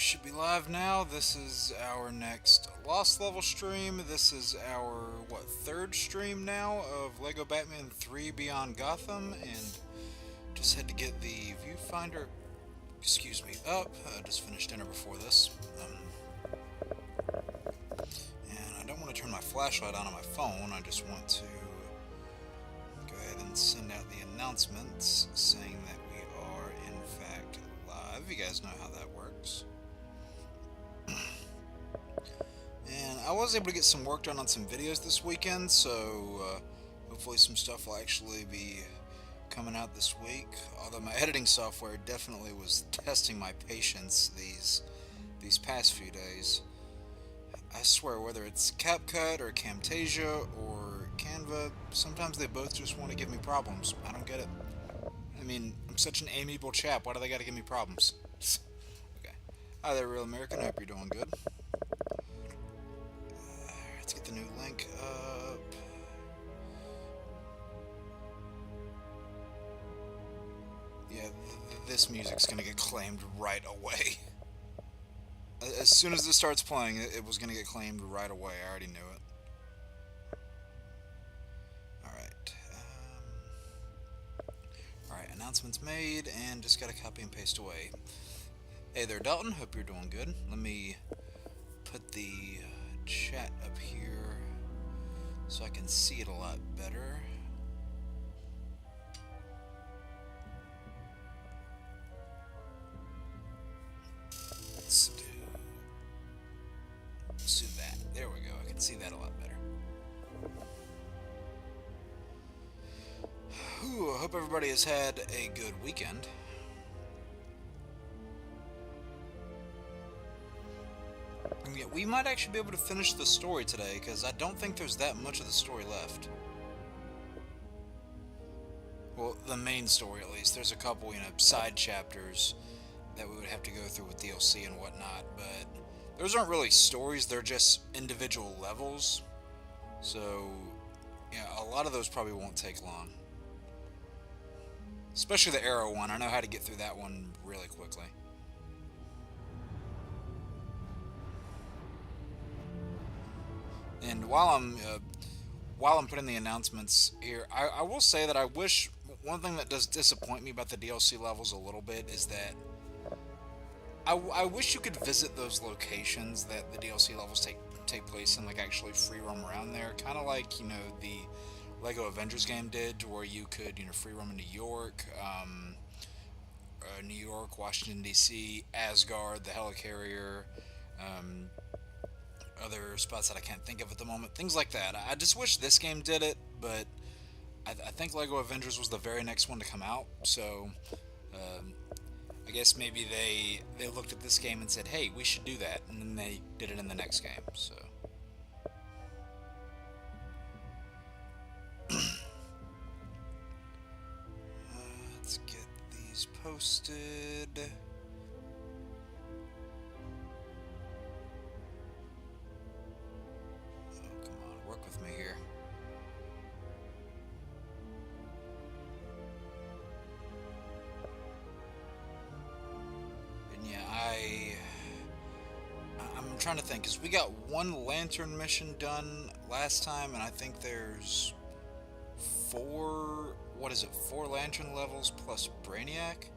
should be live now. This is our next Lost Level stream. This is our, third stream now of Lego Batman 3 Beyond Gotham, and just had to get the viewfinder, up. Just finished dinner before this. And I don't want to turn my flashlight on my phone, I just want to go ahead and send out the announcements saying that we are, in fact, live. You guys know how that works. And I was able to get some work done on some videos this weekend, so hopefully some stuff will actually be coming out this week. Although my editing software definitely was testing my patience these past few days. I swear, whether it's CapCut or Camtasia or Canva, sometimes they both just want to give me problems. I don't get it. I mean, I'm such an amiable chap. Why do they gotta give me problems? Okay. Hi there, Real American. I hope you're doing good. Let's get the new link up. Yeah, this music's gonna get claimed right away. As soon as this starts playing, it was gonna get claimed right away. I already knew it. Alright. Alright, announcements made, and just gotta copy and paste away. Hey there, Dalton. Hope you're doing good. Let me put the chat up here so I can see it a lot better. Let's do that. There we go. I can see that a lot better. Whew, I hope everybody has had a good weekend. And yeah, we might actually be able to finish the story today, because I don't think there's that much of the story left. Well, the main story at least. There's a couple, side chapters that we would have to go through with DLC and whatnot, but those aren't really stories, they're just individual levels. So, yeah, a lot of those probably won't take long. Especially the Arrow one. I know how to get through that one really quickly. And while I'm putting the announcements here, I will say that I wish, one thing that does disappoint me about the DLC levels a little bit is that I wish you could visit those locations that the DLC levels take place in, like actually free roam around there, kind of like the Lego Avengers game did, where you could free roam in New York, Washington D.C., Asgard, the Helicarrier, other spots that I can't think of at the moment, things like that. I just wish this game did it, but I think Lego Avengers was the very next one to come out, so I guess maybe they looked at this game and said, hey, we should do that, and then they did it in the next game, so. Let's get these posted. Oh, come on, work with me here. And yeah, I'm trying to think, because we got one lantern mission done last time, and I think there's four lantern levels plus Brainiac?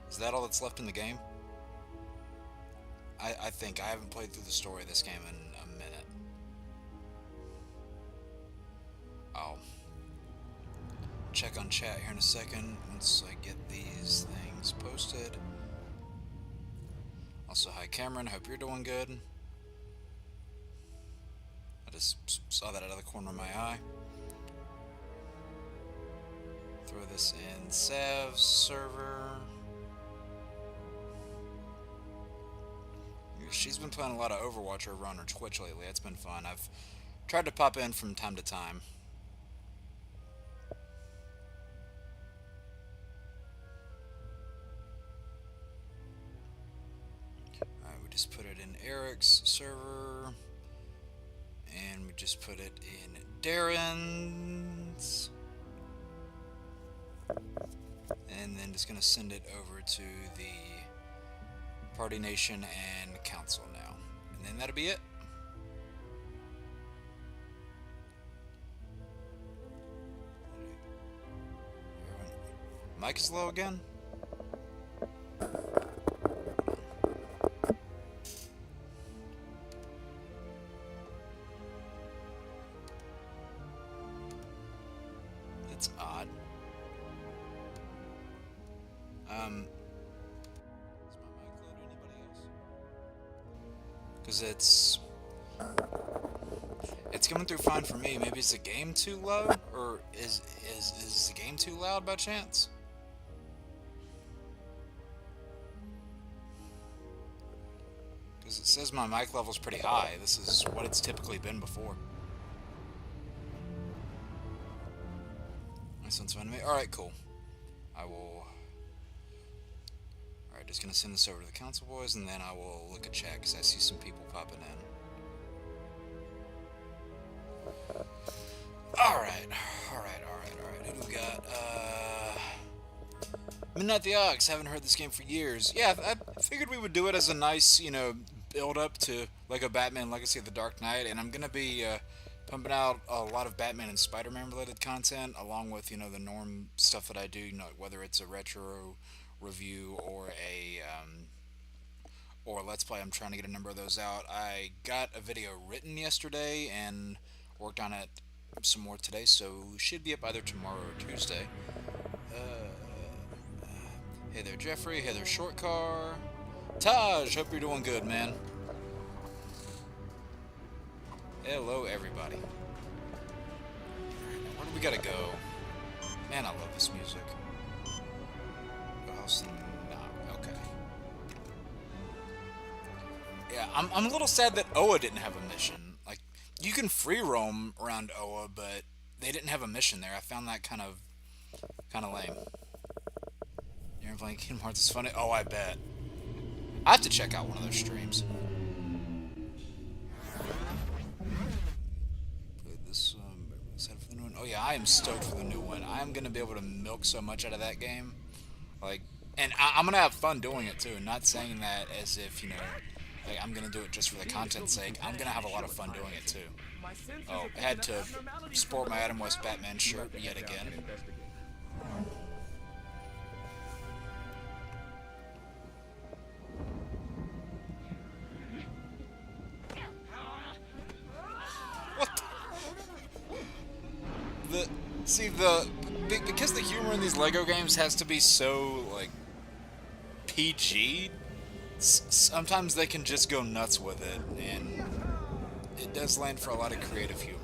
Is that all that's left in the game? I think. I haven't played through the story of this game in a minute. I'll check on chat here in a second once I get these things posted. Also, hi Cameron, hope you're doing good. I just saw that out of the corner of my eye. Throw this in Sav's server. She's been playing a lot of Overwatch over on her Twitch lately. It's been fun. I've tried to pop in from time to time. Alright, we just put it in Eric's server. And we just put it in Darren's. And then just going to send it over to the Party Nation and Council now. And then that'll be it. Mic is low again? It's odd. Is my mic low to anybody else? Because it's coming through fine for me. Maybe it's the game too low? Or is the game too loud by chance? Because it says my mic level's pretty high. This is what it's typically been before. This one's fun to me. Alright, cool. I will... Alright, just gonna send this over to the council boys, and then I will look at chat, because I see some people popping in. Alright. Who do we got? Midnight the Ox. Haven't heard this game for years. Yeah, I figured we would do it as a nice, build-up to Lego Batman Legacy of the Dark Knight, and I'm gonna be, pumping out a lot of Batman and Spider-Man related content, along with, the norm stuff that I do, whether it's a retro review or or Let's Play. I'm trying to get a number of those out. I got a video written yesterday and worked on it some more today, so should be up either tomorrow or Tuesday. Hey there, Jeffrey. Hey there, Short Car. Taj, hope you're doing good, man. Hello, everybody. Alright, where do we gotta go? Man, I love this music. What else? No, okay. Yeah, I'm a little sad that Oa didn't have a mission. Like, you can free roam around Oa, but they didn't have a mission there. I found that kind of lame. You're playing Kingdom Hearts is funny? Oh, I bet. I have to check out one of those streams. For the new one. Oh yeah, I am stoked for the new one. I am gonna be able to milk so much out of that game, and I'm gonna have fun doing it too. Not saying that as if I'm gonna do it just for the content's sake. I'm gonna have a lot of fun doing it too. Oh, I had to sport my Adam West Batman shirt yet again. Because the humor in these Lego games has to be so, PG, sometimes they can just go nuts with it, and it does land for a lot of creative humor.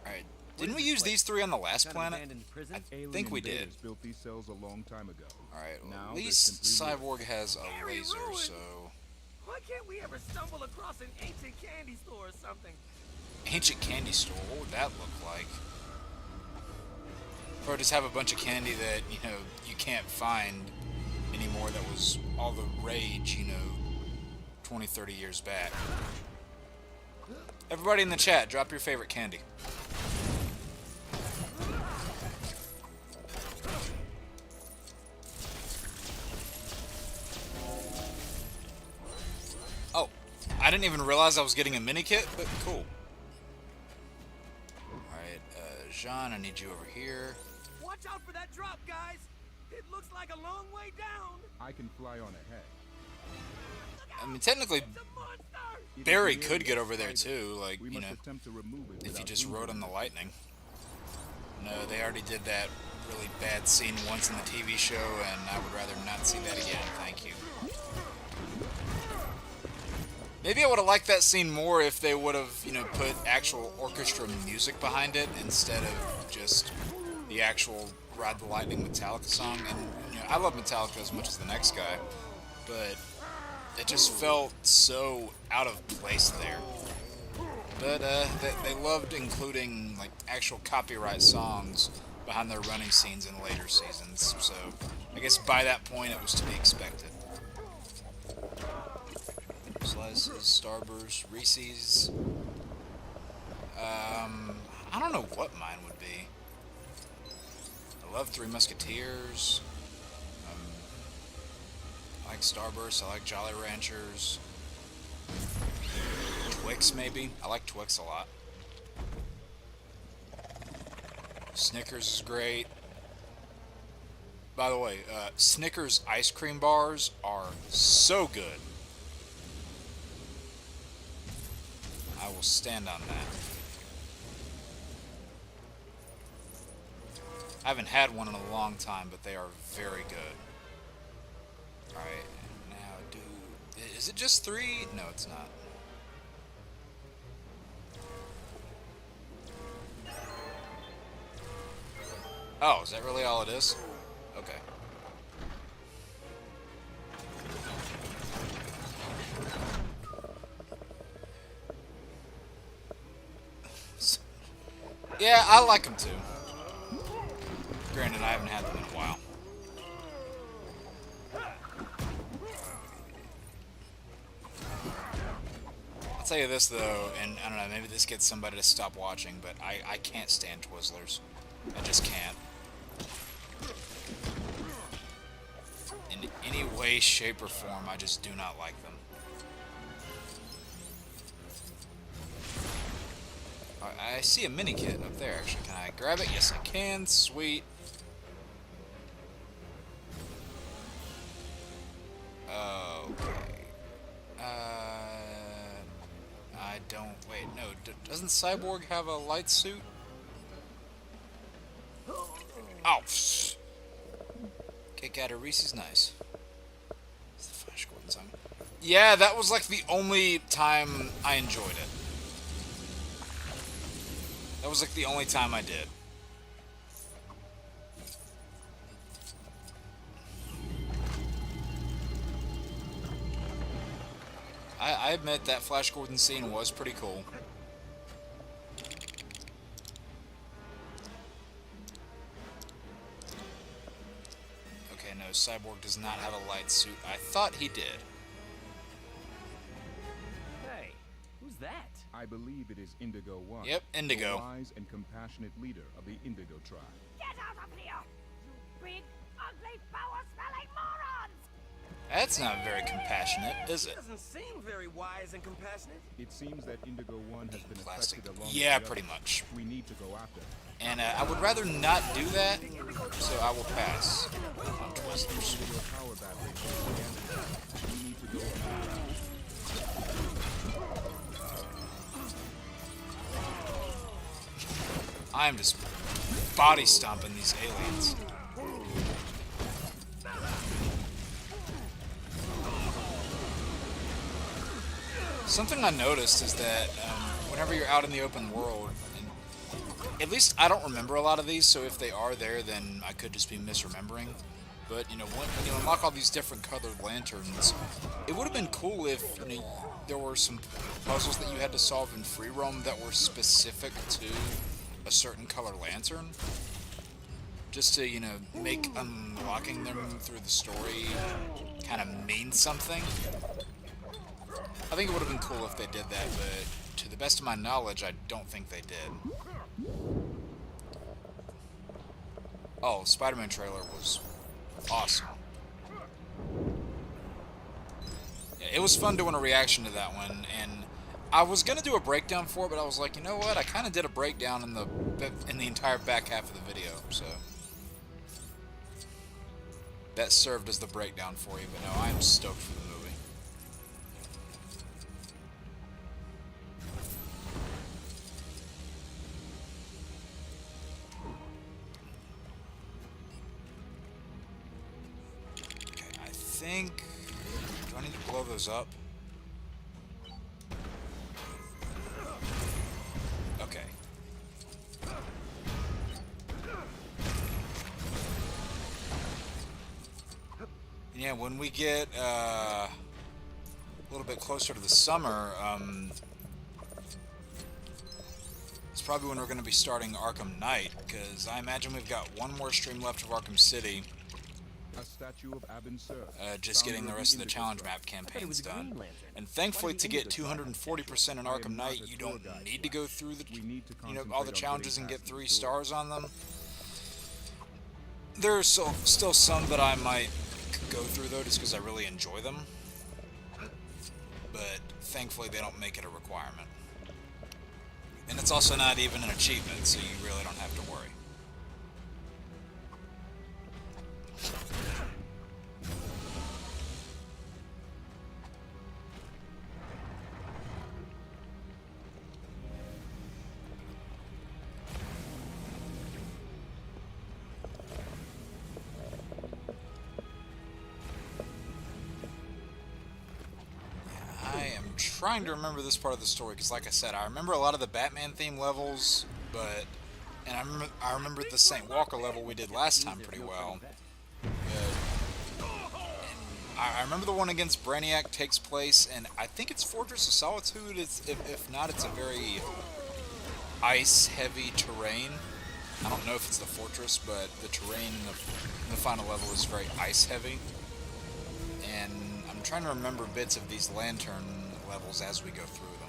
Alright, didn't we use these three on the last planet? I think we did. Alright, well, at least Cyborg has a laser, so... Why can't we ever stumble across an ancient candy store or something? Ancient candy store? What would that look like? Or just have a bunch of candy that, you can't find anymore that was all the rage, 20, 30 years back. Everybody in the chat, drop your favorite candy. Oh, I didn't even realize I was getting a mini kit, but cool. Jean, I need you over here. Watch out for that drop, guys! It looks like a long way down! I can fly on ahead. I mean, technically, Barry could get over there too, if you just rode on the lightning. No, they already did that really bad scene once in the TV show, and I would rather not see that again, thank you. Maybe I would have liked that scene more if they would have, put actual orchestra music behind it instead of just the actual Ride the Lightning Metallica song. And, I love Metallica as much as the next guy, but it just felt so out of place there. But, they loved including, actual copyright songs behind their running scenes in later seasons, so I guess by that point it was to be expected. Slices, Starburst, Reese's. I don't know what mine would be. I love Three Musketeers. like Starburst. I like Jolly Ranchers. Twix, maybe. I like Twix a lot. Snickers is great. By the way, Snickers ice cream bars are so good. I will stand on that. I haven't had one in a long time, but they are very good. Alright, now is it just 3? No, it's not. Oh, is that really all it is? Okay. Yeah, I like them too. Granted, I haven't had them in a while. I'll tell you this though, and I don't know, maybe this gets somebody to stop watching, but I can't stand Twizzlers. I just can't. In any way, shape, or form, I just do not like them. I see a mini kit up there, actually. Can I grab it? Yes, I can. Sweet. Okay. I don't... Wait, no. Doesn't Cyborg have a light suit? Oh, Kick out of Reese's nice. It's the Flash Gordon song. Yeah, that was like the only time I enjoyed it. That was like the only time I did. I admit that Flash Gordon scene was pretty cool. Okay, no, Cyborg does not have a light suit. I thought he did. Hey, who's that? I believe it is Indigo One. Yep, Indigo. The wise and compassionate leader of the Indigo tribe. Get out of here! You big, ugly, power-smelling morons! That's not very compassionate, is it? Doesn't seem very wise and compassionate. It seems that Indigo One has been Plastic. affected along Yeah, with the pretty others. much. We need to go after him. And I would rather not do that, so I will pass on Twizzlers. Your power battery again. We need to go after him. I am just body stomping these aliens. Something I noticed is that whenever you're out in the open world, and at least I don't remember a lot of these, so if they are there, then I could just be misremembering. But, you know, when you unlock all these different colored lanterns, it would have been cool if, you know, there were some puzzles that you had to solve in free roam that were specific to a certain color lantern. Just to, you know, make unlocking them through the story kind of mean something. I think it would have been cool if they did that, but to the best of my knowledge, I don't think they did. Oh, Spider-Man trailer was awesome. Yeah, it was fun doing a reaction to that one, and I was gonna do a breakdown for it, but I was like, you know what? I kind of did a breakdown in the entire back half of the video, so that served as the breakdown for you. But no, I am stoked for the movie. Do I need to blow those up? Okay. Yeah, when we get a little bit closer to the summer, it's probably when we're going to be starting Arkham Knight, because I imagine we've got one more stream left of Arkham City. A statue of Abin Sur, just getting the rest of the Indigo challenge tribe. map campaigns was a done. Green Lantern. And thankfully, Why to did the get Indigo 240% in Arkham Knight, you don't need to go through the, We need to all the concentrate on challenges and getting get past 3 these stars on them. There are still some that I might go through though, just because I really enjoy them. But thankfully they don't make it a requirement. And it's also not even an achievement, so you really don't have to worry. Trying to remember this part of the story because, like I said, I remember a lot of the Batman theme levels, and I remember the St. Walker level we did last time pretty well. I remember the one against Brainiac takes place, and I think it's Fortress of Solitude. If not, it's a very ice-heavy terrain. I don't know if it's the Fortress, but the terrain in the final level is very ice-heavy. And I'm trying to remember bits of these Lantern levels as we go through them.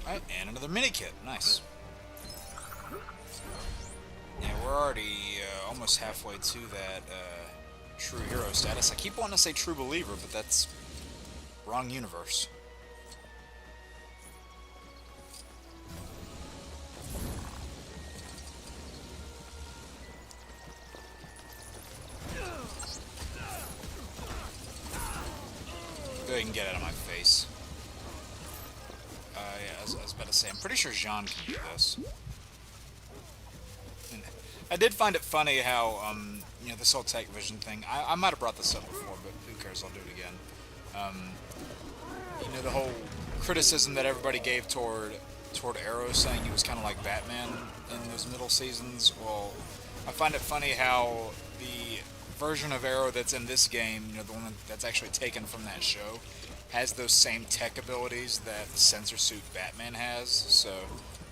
Alright, and another mini kit. Nice. Yeah, we're already almost halfway to that true hero status. I keep wanting to say true believer, but that's wrong universe. Go ahead and get out of my face. Yeah, I was about to say, I'm pretty sure Jean can do this. And I did find it funny how, you know, this whole tech vision thing, I might have brought this up before, but who cares, I'll do it again. You know, the whole criticism that everybody gave toward Arrow, saying he was kind of like Batman in those middle seasons. Well, I find it funny how the version of Arrow that's in this game, you know, the one that's actually taken from that show, has those same tech abilities that the sensor suit Batman has, so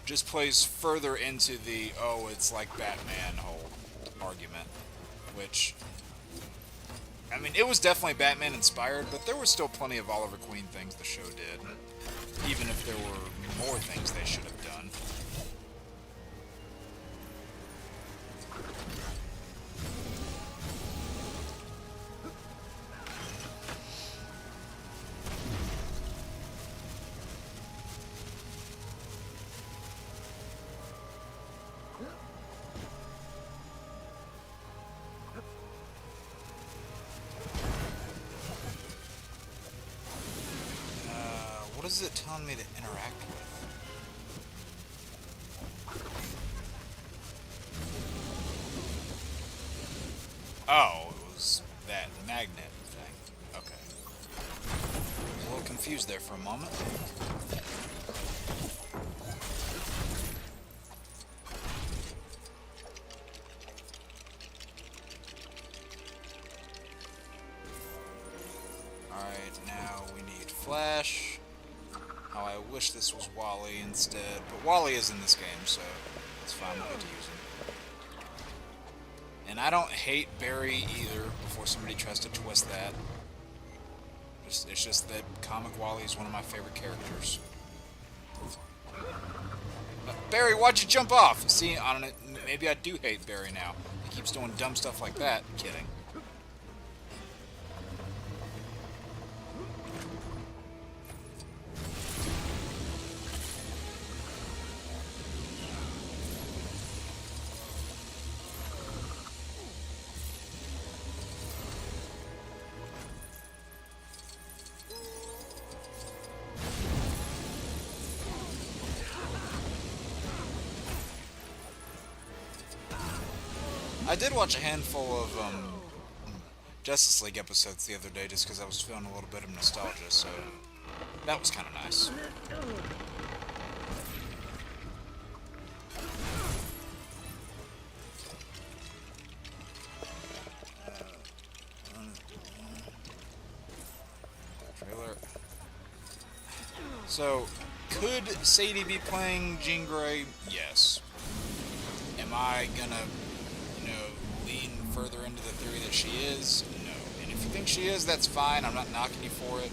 just plays further into the, oh, it's like Batman whole argument, which, I mean, it was definitely Batman inspired, but there was still plenty of Oliver Queen things the show did, even if there were more things they should have done. What is it telling me to interact with? Oh, it was that magnet thing. Okay. A little confused there for a moment. Alright, now we need Flash. How I wish this was Wally instead, but Wally is in this game, so it's fine, we'll get to use him. And I don't hate Barry either, before somebody tries to twist that. It's just that Comic Wally is one of my favorite characters. Barry, why'd you jump off? See, on it, maybe I do hate Barry now. He keeps doing dumb stuff like that. Kidding. I did watch a handful of Justice League episodes the other day just because I was feeling a little bit of nostalgia, so that was kind of nice. Trailer. So, could Sadie be playing Jean Grey? Yes. Am I gonna, you know, lean further into the theory that she is? No. And if you think she is, that's fine. I'm not knocking you for it.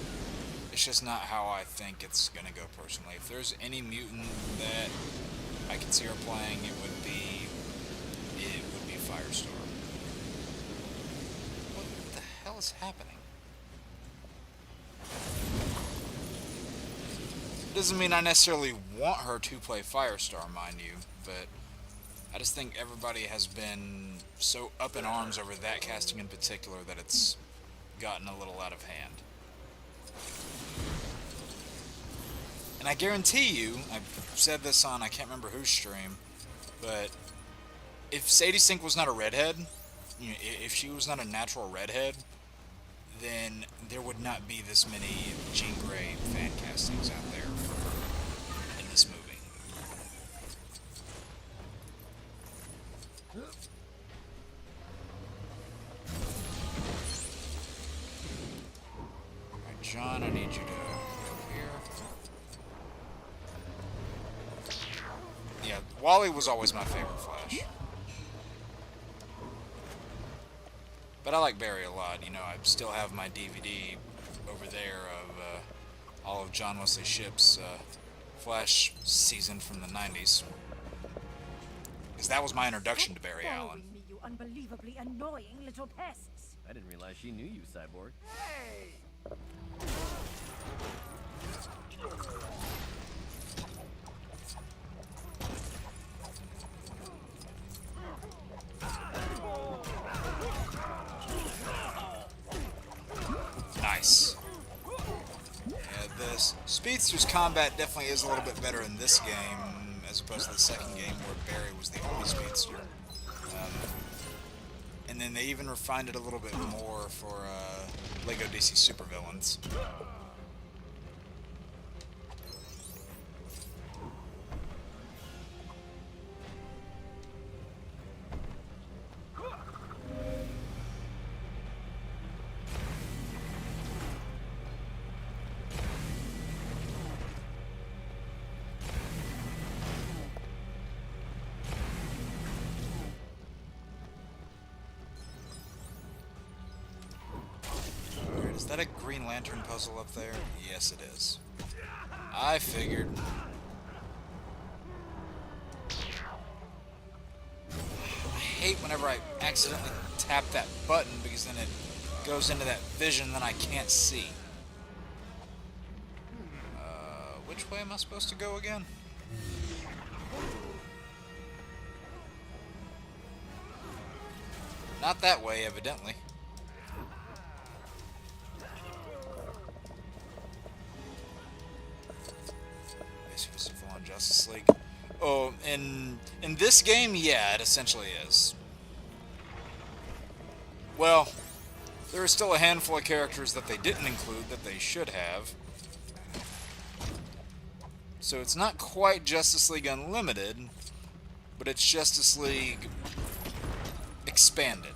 It's just not how I think it's gonna go personally. If there's any mutant that I could see her playing, it would be Firestar. What the hell is happening? Doesn't mean I necessarily want her to play Firestar, mind you, but I just think everybody has been so up in arms over that casting in particular that it's gotten a little out of hand. And I guarantee you, I've said this on I can't remember whose stream, but if Sadie Sink was not a redhead, you know, if she was not a natural redhead, then there would not be this many Jean Grey fan castings out there for her in this movie. Alright, John, I need you to go here. Yeah, Wally was always my favorite Flash. But I like Barry a lot. You know, I still have my DVD over there of all of John Wesley Shipp's Flash season from the 90s. Because that was my introduction to Barry Allen. Following me, you unbelievably annoying little pests. I didn't realize she knew you, Cyborg. Hey! Nice. Yeah, this Speedster's combat definitely is a little bit better in this game as opposed to the second game where Barry was the only Speedster. And then they even refined it a little bit more for Lego DC Supervillains. Is that a Green Lantern puzzle up there? Yes, it is. I figured. I hate whenever I accidentally tap that button because then it goes into that vision that I can't see. Which way am I supposed to go again? Not that way, evidently. Justice League. Oh, in this game, yeah, it essentially is. Well, there are still a handful of characters that they didn't include that they should have. So it's not quite Justice League Unlimited, but it's Justice League expanded.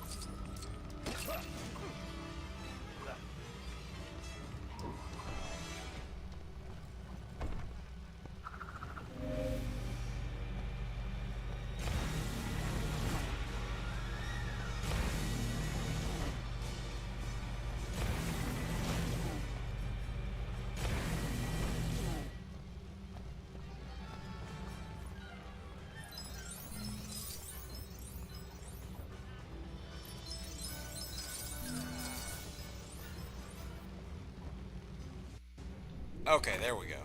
Okay, there we go.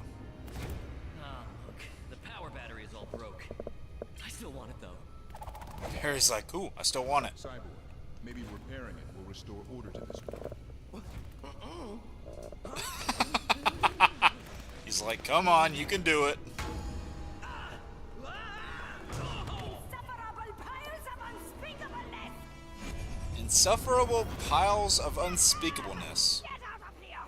Oh, look. The power battery is all broke. I still want it, though. Harry's like, ooh, I still want it. Cyborg, maybe repairing it will restore order to this world. He's like, come on, you can do it. Insufferable piles of unspeakableness. Insufferable piles of unspeakableness. Get out of here!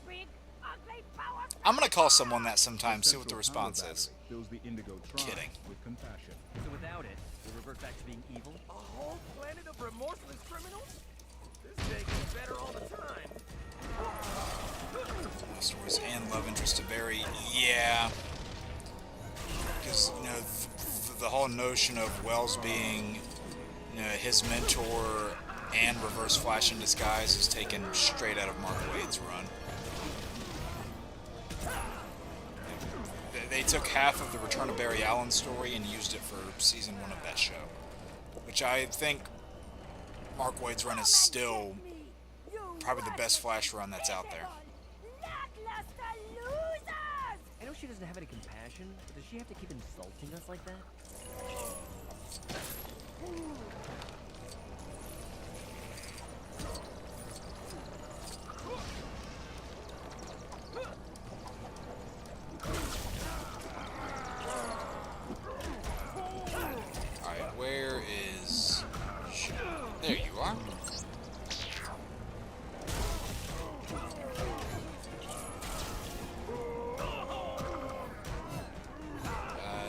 Big, ugly, powerful. I'm gonna call someone that sometime, see what the response is. Fills the Indigo Tribe Kidding. with compassion. So without it, we'll revert back to being evil? A whole planet of remorseless criminals? This day gets better all the time. Stories and love interest to Barry, yeah. Because, you know, the whole notion of Wells being, you know, his mentor and Reverse Flash in disguise is taken straight out of Mark Waid's run. they took half of the Return of Barry Allen story and used it for season 1 of that show, which I think Mark Waid's run is still probably the best Flash run that's out there. Lackluster losers! I know she doesn't have any compassion, but does she have to keep insulting us like that? Alright, where is... There you are.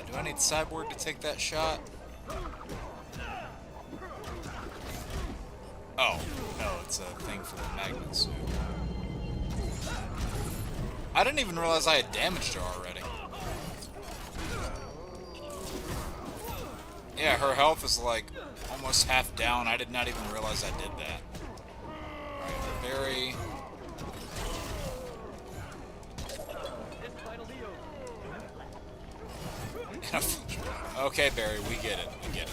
Do I need Cyborg to take that shot? Oh, no, it's a thing for the magnet suit. I didn't even realize I had damaged her already. Yeah, her health is like almost half down. I did not even realize I did that. Alright, Barry. Okay, Barry, we get it. We get it.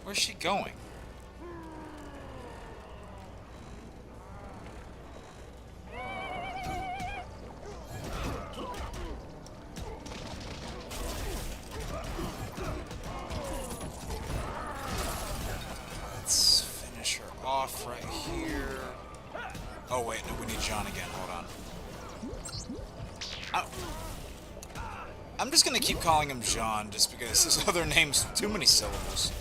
Where's she going? Let's finish her off right here. Oh wait, no, we need John again. Hold on. I'm just gonna keep calling him John just because his other name's too many syllables.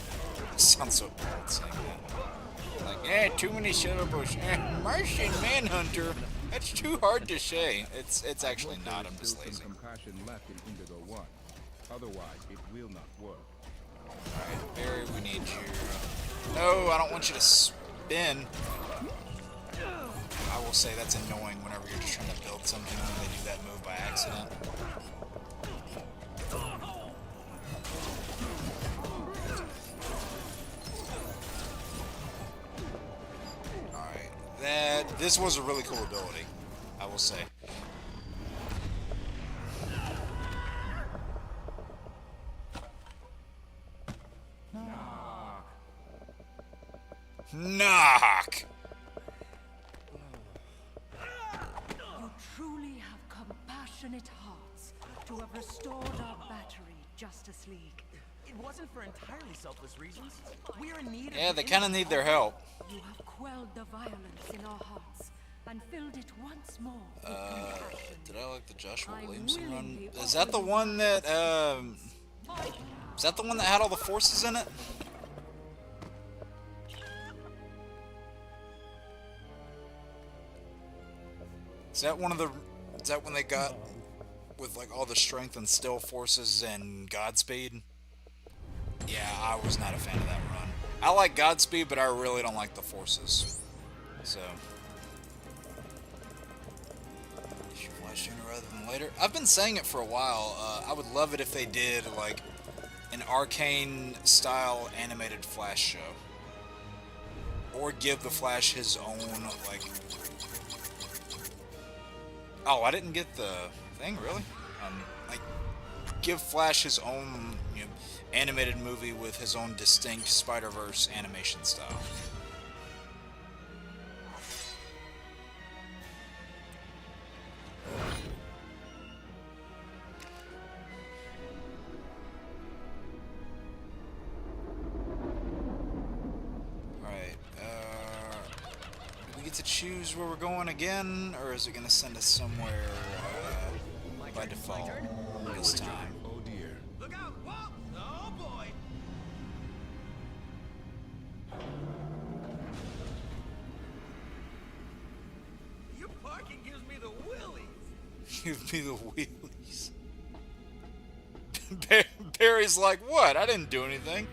It sounds so bad saying that. Like, too many syllables. Martian Manhunter. That's too hard to say. It's actually not. I'm just Still lazy. some compassion left in Indigo 1. Otherwise, it will not work. Alright, Barry, we need you. No, I don't want you to spin. I will say that's annoying whenever you're just trying to build something and they do that move by accident. Alright, this was a really cool ability, I will say. Knock! You truly have compassionate hearts to have restored our battery, Justice League. It wasn't for entirely selfless reasons. We're in need of Yeah, they kind of need their help. You have quelled the violence in our hearts and filled it once more with compassion. Did I like the Joshua I Williamson run? willingly Is that the offer one that, is that the one that had all the forces in it? Is that one of the, is that when they got with like all the strength and still forces and Godspeed? Yeah, I was not a fan of that run. I like Godspeed, but I really don't like the forces. So, issue Flash sooner rather than later. I've been saying it for a while. I would love it if they did like an Arcane style animated Flash show, or give the Flash his own like. Oh, I didn't get the thing, really? Like, give Flash his own, animated movie with his own distinct Spider-Verse animation style. Alright, do we get to choose where we're going again, or is it going to send us somewhere by default this time? Oh dear. Look out! Whoa! Oh boy! Your parking gives me the willies. Give me the wheelies. Barry's like, what? I didn't do anything.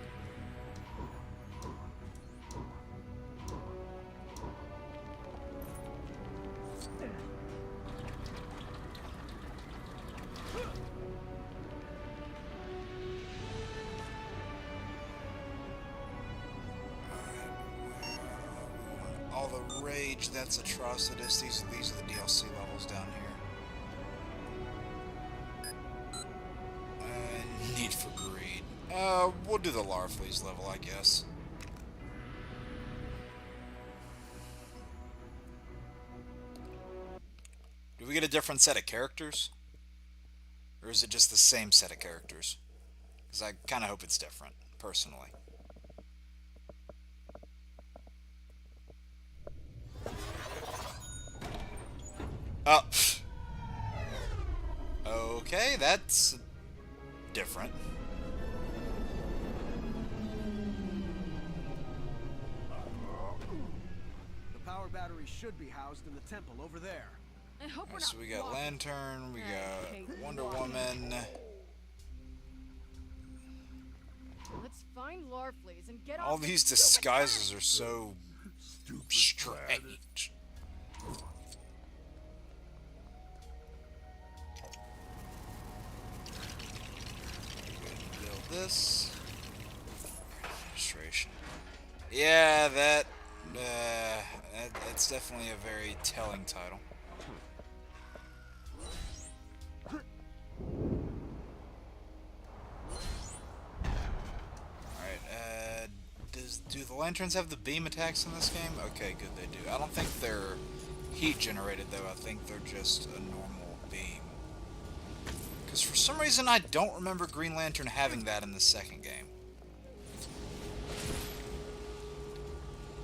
That's Atrocitus. These are the DLC levels down here. Need for Greed. We'll do the Larfleeze level, I guess. Do we get a different set of characters? Or is it just the same set of characters? Because I kind of hope it's different, personally. Oh. Okay, that's different. The power battery should be housed in the temple over there. I hope we're Alright, so not we got walking. Lantern, we Okay. got Wonder Woman. Let's find Larfleeze and get All off these this stupid disguises are so strange. Build this. Administration. Yeah, that's definitely a very telling title. Alright, do the lanterns have the beam attacks in this game? Okay, good, they do. I don't think they're heat generated though, I think they're just a normal beam. Because for some reason I don't remember Green Lantern having that in the second game.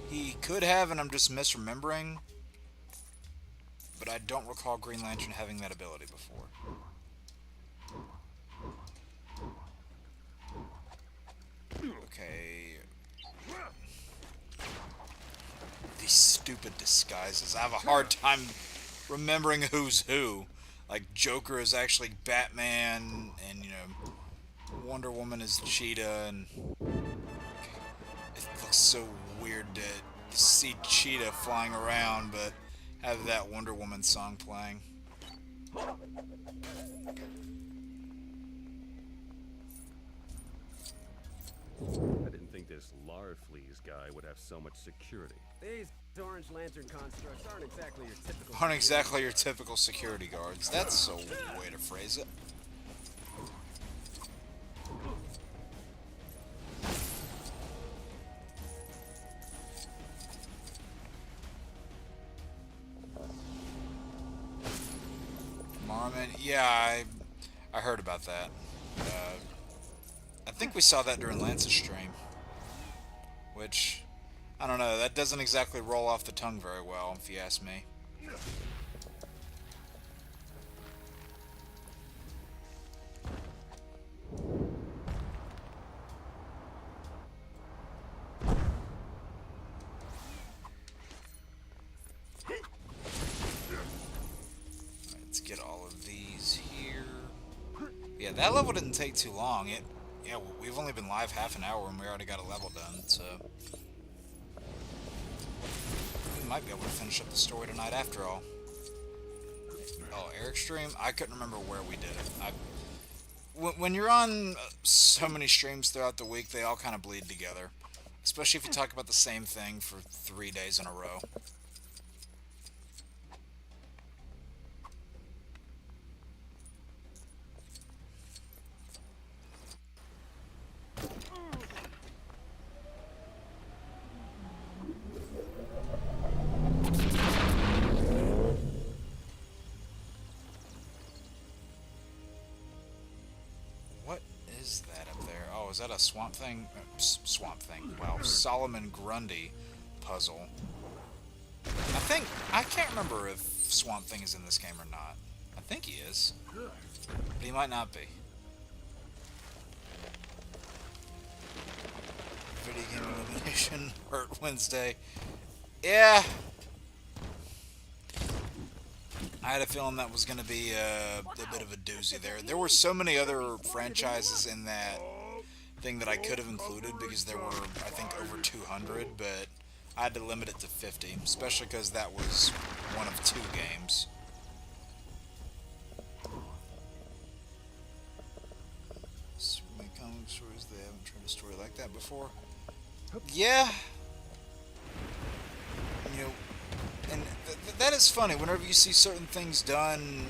He could have, and I'm just misremembering. But I don't recall Green Lantern having that ability before. Okay. These stupid disguises. I have a hard time remembering who's who. Like, Joker is actually Batman, and, you know, Wonder Woman is Cheetah, and it looks so weird to see Cheetah flying around, but have that Wonder Woman song playing. I didn't think this Larfleeze guy would have so much security. These orange lantern constructs aren't Exactly your typical security guards. That's a way to phrase it. Marmon, yeah, I heard about that. I think we saw that during Lance's stream, which, I don't know, that doesn't exactly roll off the tongue very well, if you ask me. Let's get all of these here. Yeah, that level didn't take too long. Yeah, we've only been live half an hour and we already got a level done, so we might be able to finish up the story tonight after all. Oh, Eric's stream? I couldn't remember where we did it. When you're on so many streams throughout the week, they all kind of bleed together. Especially if you talk about the same thing for 3 days in a row. What is that up there? Oh, is that a Swamp Thing? Swamp Thing. Wow, Solomon Grundy puzzle. I can't remember if Swamp Thing is in this game or not. I think he is. But he might not be. Video game elimination hurt Wednesday. Yeah. I had a feeling that was going to be a bit of a doozy there. There were so many other franchises in that thing that I could have included because there were, I think, over 200, but I had to limit it to 50, especially because that was one of 2 games. Superman comic stories, they haven't tried a story like that before. Yeah. You know, that is funny. Whenever you see certain things done,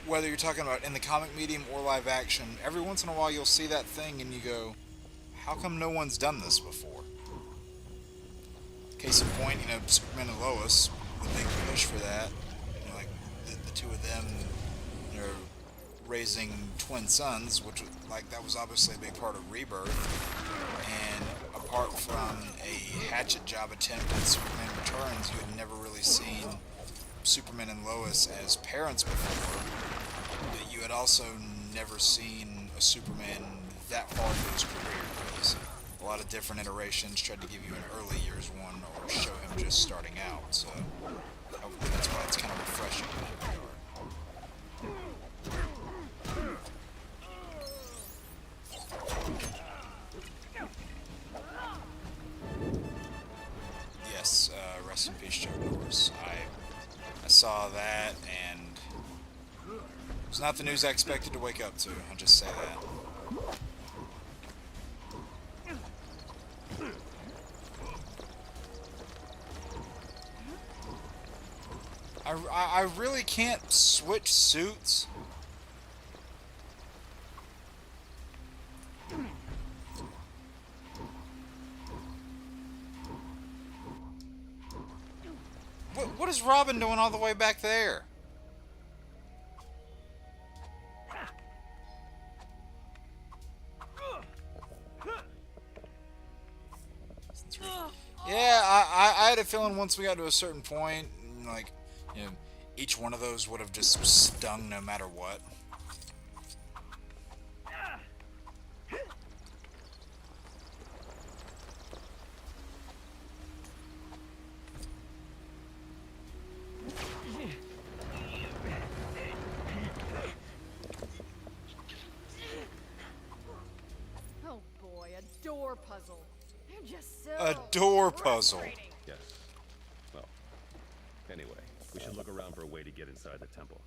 whether you're talking about in the comic medium or live action, every once in a while you'll see that thing and you go, how come no one's done this before? Case in point, Superman and Lois, the big push for that, like the two of them, raising twin sons, which that was obviously a big part of Rebirth. And apart from a hatchet job attempt in Superman Returns, you had never really seen Superman and Lois as parents before. But you had also never seen a Superman that far into his career, really. So a lot of different iterations tried to give you an early years one or show him just starting out. So that's why it's kind of refreshing in that regard. Yes, rest in peace, Joe Norris. I saw that, and it was not the news I expected to wake up to. I'll just say that. I really can't switch suits. What is Robin doing all the way back there? Yeah, I had a feeling once we got to a certain point, each one of those would have just stung no matter what. Oh boy, a door puzzle. They're just so A door puzzle. frustrating. Yes. Well, anyway, we should look around for a way to get inside the temple.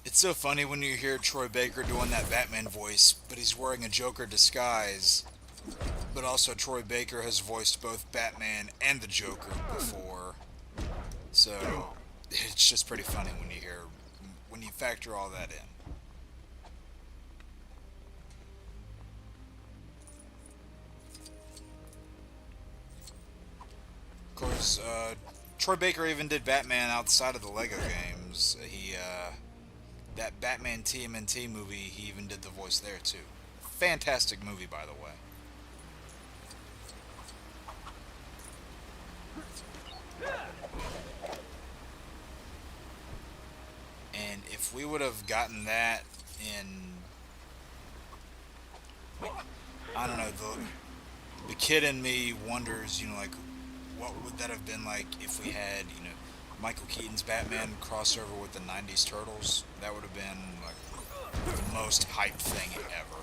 It's so funny when you hear Troy Baker doing that Batman voice, but he's wearing a Joker disguise. But also Troy Baker has voiced both Batman and the Joker before. So it's just pretty funny when you factor all that in. Of course, Troy Baker even did Batman outside of the Lego games. That Batman TMNT movie, he even did the voice there too. Fantastic movie, by the way. And if we would have gotten that in, I don't know, the kid in me wonders, what would that have been like if we had, Michael Keaton's Batman crossover with the 90s Turtles? That would have been like the most hyped thing ever.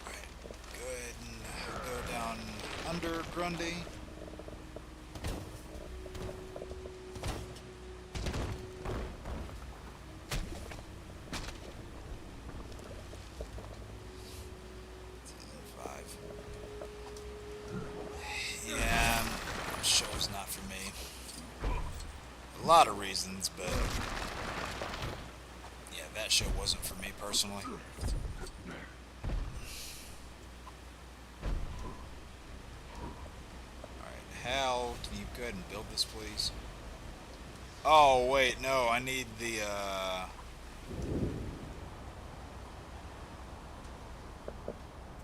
Alright, go ahead and go down under Grundy. A lot of reasons, but yeah, that show wasn't for me personally. Alright, Hal, can you go ahead and build this, please? Oh, wait, no, I need the,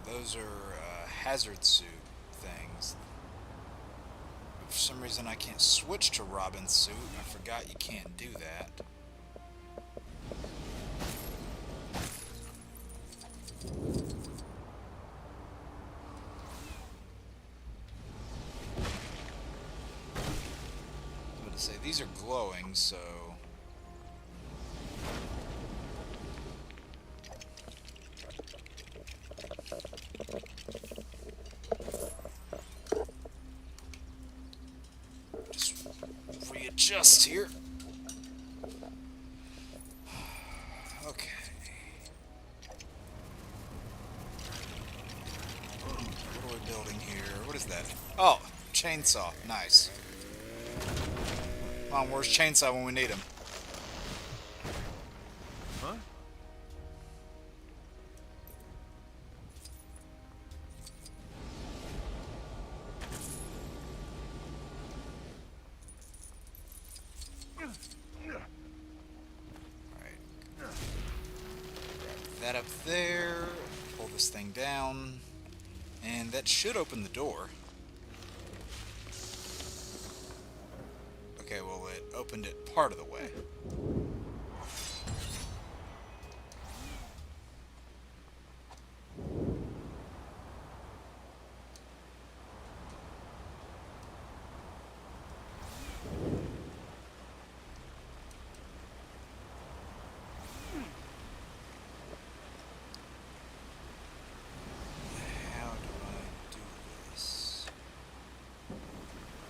those are, hazard suit things. For some reason I can't switch to Robin's suit. I forgot you can't do that. I'm going to say these are glowing, so... adjust here. Okay. What are we building here? What is that? Oh, chainsaw. Nice. Come on, where's chainsaw when we need him? Huh? That up there, pull this thing down, and that should open the door. Okay, well, it opened it part of the way.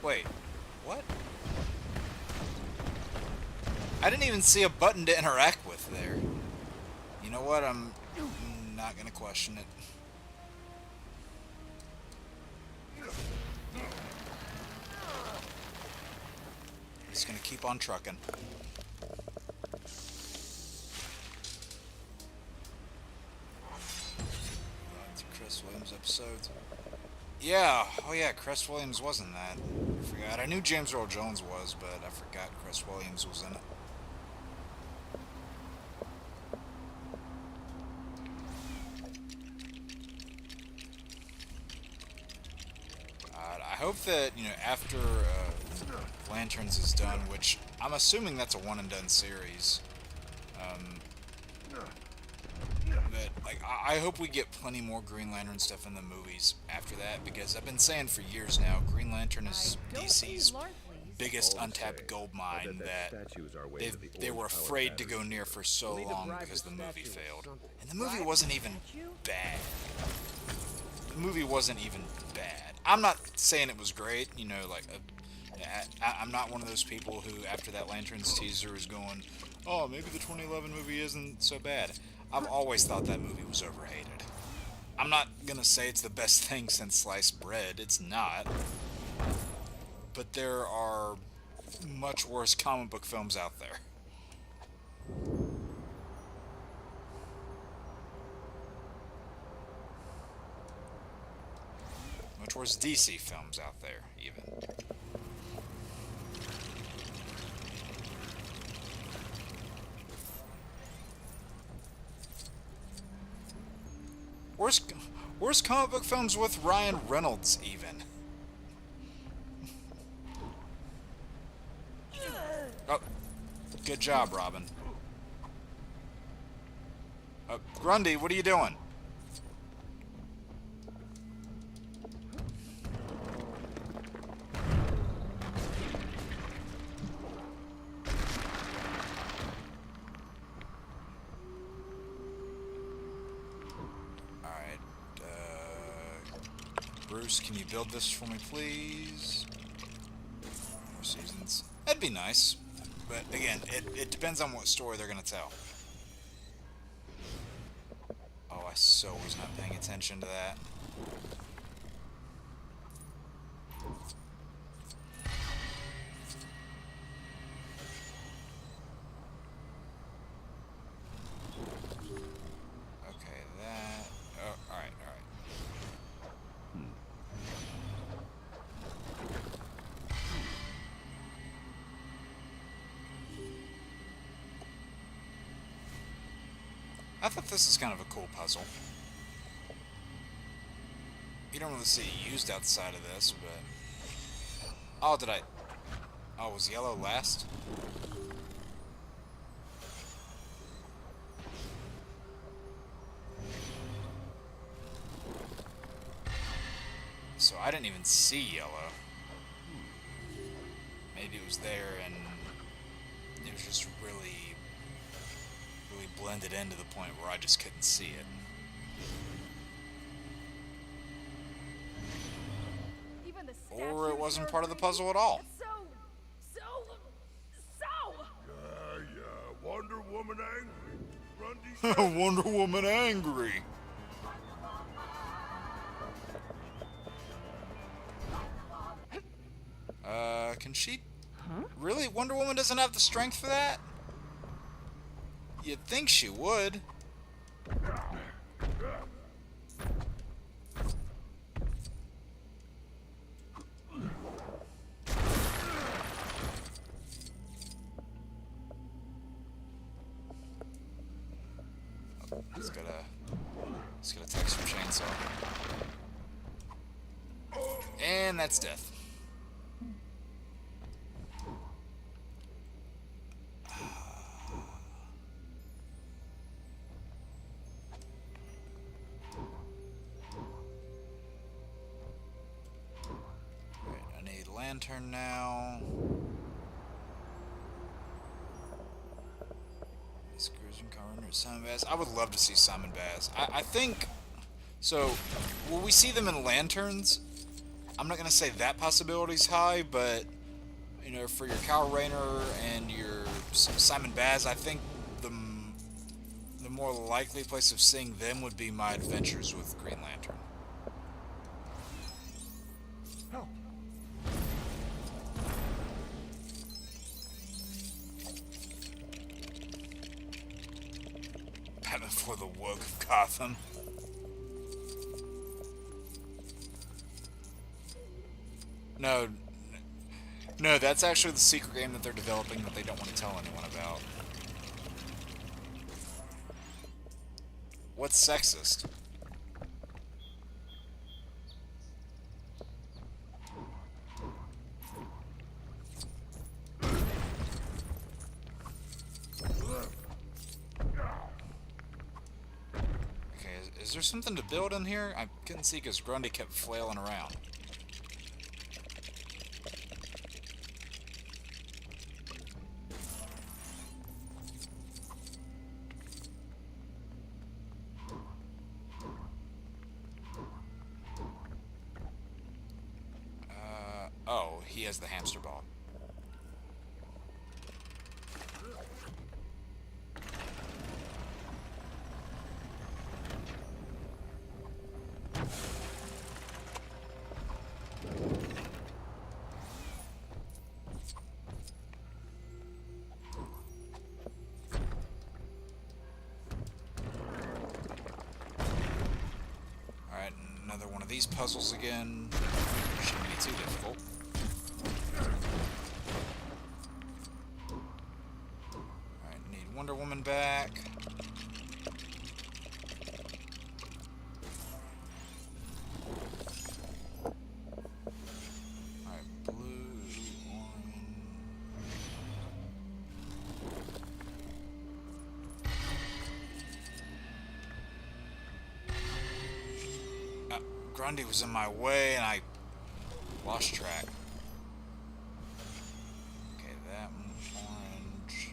Wait, what? I didn't even see a button to interact with there. You know what? I'm not gonna question it. Just gonna keep on trucking. Chris Williams episodes. Yeah, oh yeah, Chris Williams was in that. I forgot. I knew James Earl Jones was, but I forgot Chris Williams was in it. I hope that, you know, after Lanterns is done, which I'm assuming that's a one and done series. But like, I hope we get plenty more Green Lantern stuff in the movies after that, because I've been saying for years now, Green Lantern is DC's biggest untapped gold mine that they were afraid to go near for so long because the movie failed. And the movie wasn't even bad. The movie wasn't even bad. I'm not saying it was great, you know, like, I'm not one of those people who, after that Lanterns teaser, is going, oh, maybe the 2011 movie isn't so bad. I've always thought that movie was overhated. I'm not gonna say it's the best thing since sliced bread. It's not. But there are much worse comic book films out there. Much worse DC films out there, even. Worst comic book films with Ryan Reynolds, even. Oh, good job, Robin. Grundy, what are you doing? Bruce, can you build this for me, please? More seasons. That'd be nice. But again, it depends on what story they're going to tell. Oh, I so was not paying attention to that. Okay, that... Oh, alright, alright. I thought this is kind of a cool puzzle. You don't really see it used outside of this, but... Oh, did I... Oh, was yellow last? So I didn't even see yellow. Maybe it was there and it was just really blended in to the point where I just couldn't see it. Even the Or it statues wasn't are part of the pretty. puzzle at all. It's so Woman angry. Grundy Wonder Woman angry. Can she? Really? Wonder Woman doesn't have the strength for that? You'd think she would. He's got a text from Chainsaw. And that's death. Alright, I need lantern now. Simon Baz. I would love to see Simon Baz. I think so. Will we see them in lanterns? I'm not gonna say that possibility's high, but you know, for your Kyle Rayner and your Simon Baz, I think the more likely place of seeing them would be my adventures with Green Lantern. Batman for the woke of Gotham. No, that's actually the secret game that they're developing that they don't want to tell anyone about. What's sexist? Is there something to build in here? I couldn't see because Grundy kept flailing around. Oh, he has the hamster ball. Another one of these puzzles again. Shouldn't be too difficult. Alright, need Wonder Woman back. Alright, blue, orange. Grundy was in my way and I lost track. Okay, that one, orange.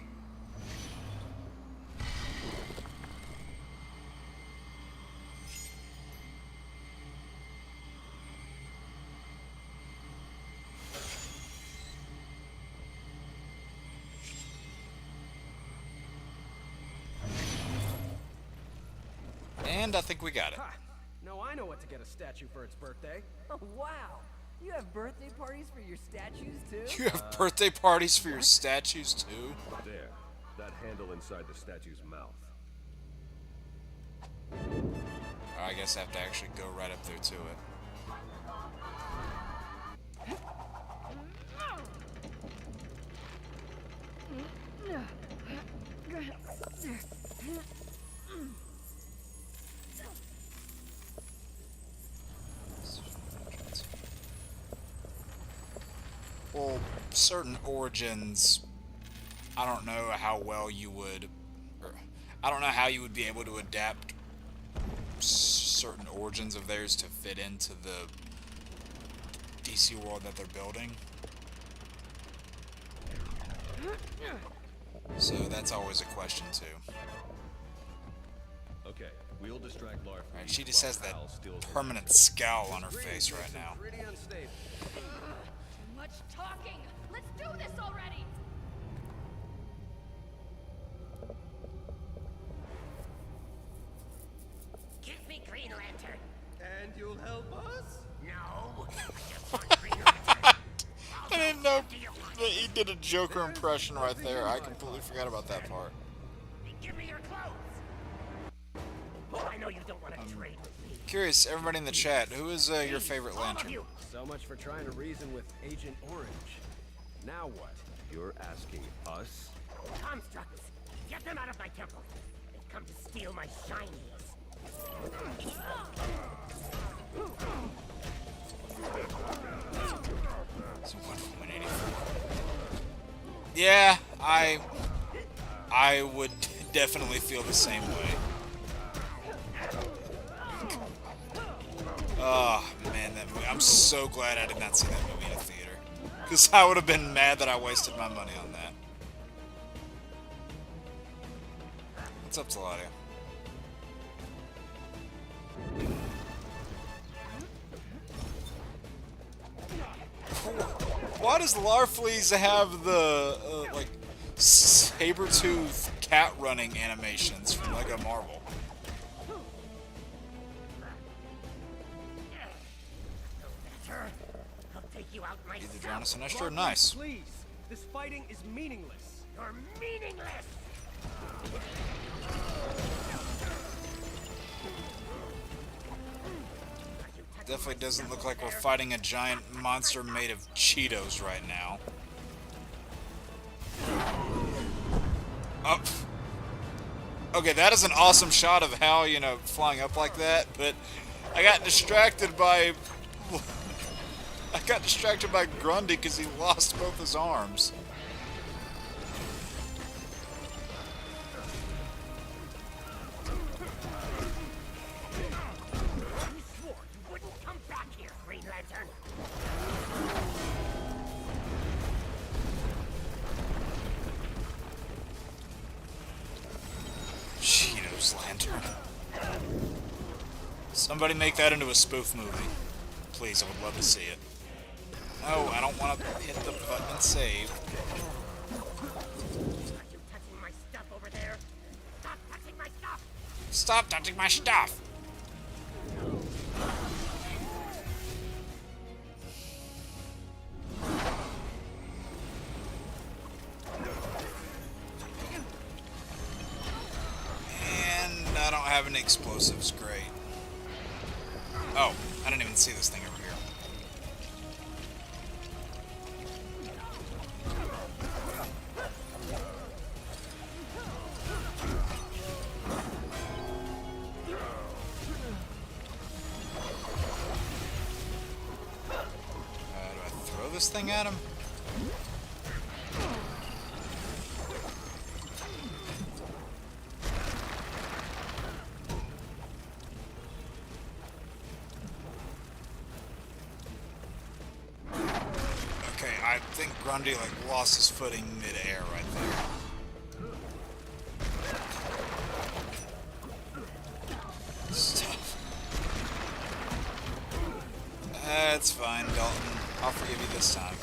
And I think we got it. Ha! Now I know what to get a statue for its birthday. Oh, wow. You have birthday parties for your statues, too? You have birthday parties for your statues, too? There. That handle inside the statue's mouth. I guess I have to actually go right up there to it. Well, certain origins, I don't know how well you would, or I don't know how you would be able to adapt certain origins of theirs to fit into the DC world that they're building. So that's always a question too. Okay, we'll distract Larf. Right, she just has that permanent scowl on her face right now. Pretty unstable. Too much talking. Let's do this already. you'll help us? No. I just want Green Lantern. I didn't know that he did a Joker impression right there. I completely forgot about that part. Give me your clothes. Oh, I know you don't want to trade with me. Curious, everybody in the chat, who is your favorite All of Lantern? you. So much for trying to reason with Agent Orange. Now what? You're asking us? Constructs. Get them out of my temple. They've come to steal my shinies. So 184. Yeah, I would definitely feel the same way. Oh man, that movie! I'm so glad I did not see that movie in a theater, because I would have been mad that I wasted my money on that. What's up, Taladia? Why does Larfleeze have the like saber-tooth cat running animations from Lego Marvel? I'll take you out Either myself. Drown a Sinestro? Nice. Please. This fighting is meaningless. You're meaningless. Definitely doesn't look like we're fighting a giant monster made of Cheetos right now. Oh. Okay, that is an awesome shot of Hal, you know, flying up like that, but I got distracted by... I got distracted by Grundy because he lost both his arms. You swore you wouldn't come back here, Green Lantern. Cheetos Lantern. Somebody make that into a spoof movie. Please, I would love to see it. No, I don't want to hit the button and save. Are you touching my stuff over there? Stop touching my stuff. Stop touching my stuff! And I don't have any explosives, great. Oh, I didn't even see this thing over here. Do I throw this thing at him? Okay, I think Grundy like lost his footing mid-air right there. Stuff. That's fine, Dalton. I'll forgive you this time.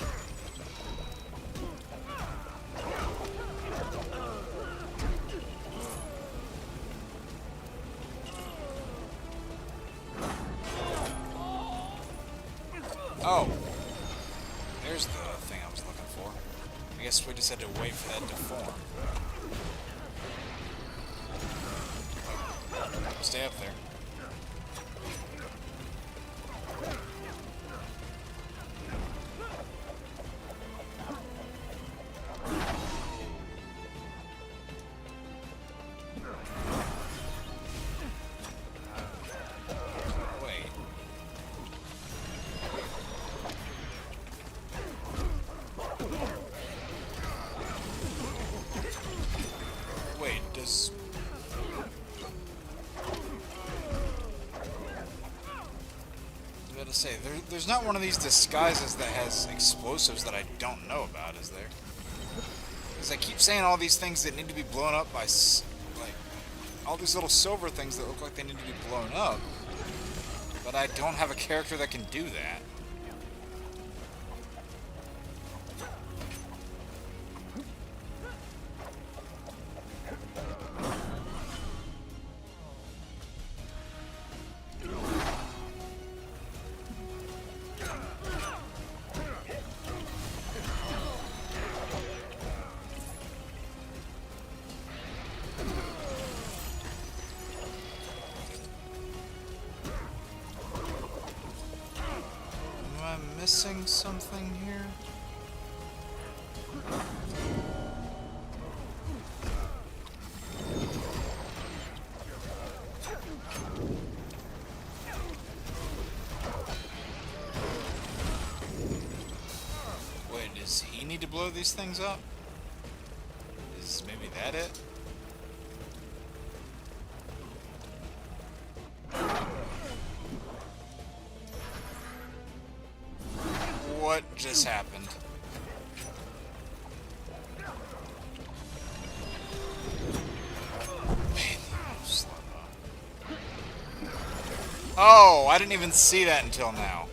Oh. There's the thing I was looking for. I guess we just had to wait for that to form. Stay up there. Wait. Wait, does... I was about to say, there's not one of these disguises that has explosives that I don't know about, is there? Because I keep saying all these things that need to be blown up by, like, all these little silver things that look like they need to be blown up. But I don't have a character that can do that. missing something here? Wait, does he need to blow these things up? Is maybe that it? What just happened? Man, you slow up. Oh, I didn't even see that until now.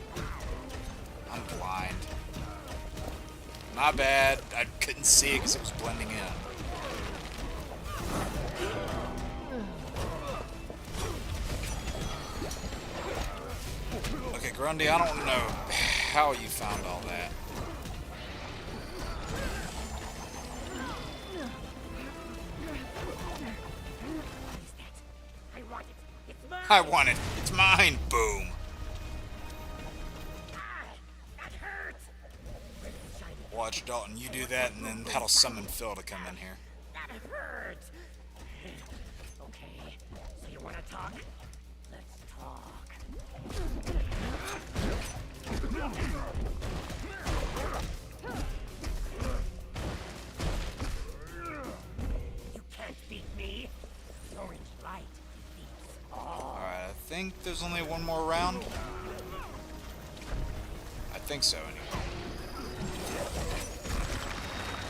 I'm blind. My bad. I couldn't see it because it was blending in. Okay, Grundy, I don't know how you found all that. I want it. It's mine. I want it. It's mine. Boom. That hurts. Shiny. Watch, Dalton, you do that, and then that'll summon Phil to come in here. That hurts. Okay, so you want to talk? Let's talk. You can't beat me. The orange light beats all. Alright, I think there's only one more round. I think so, anyway.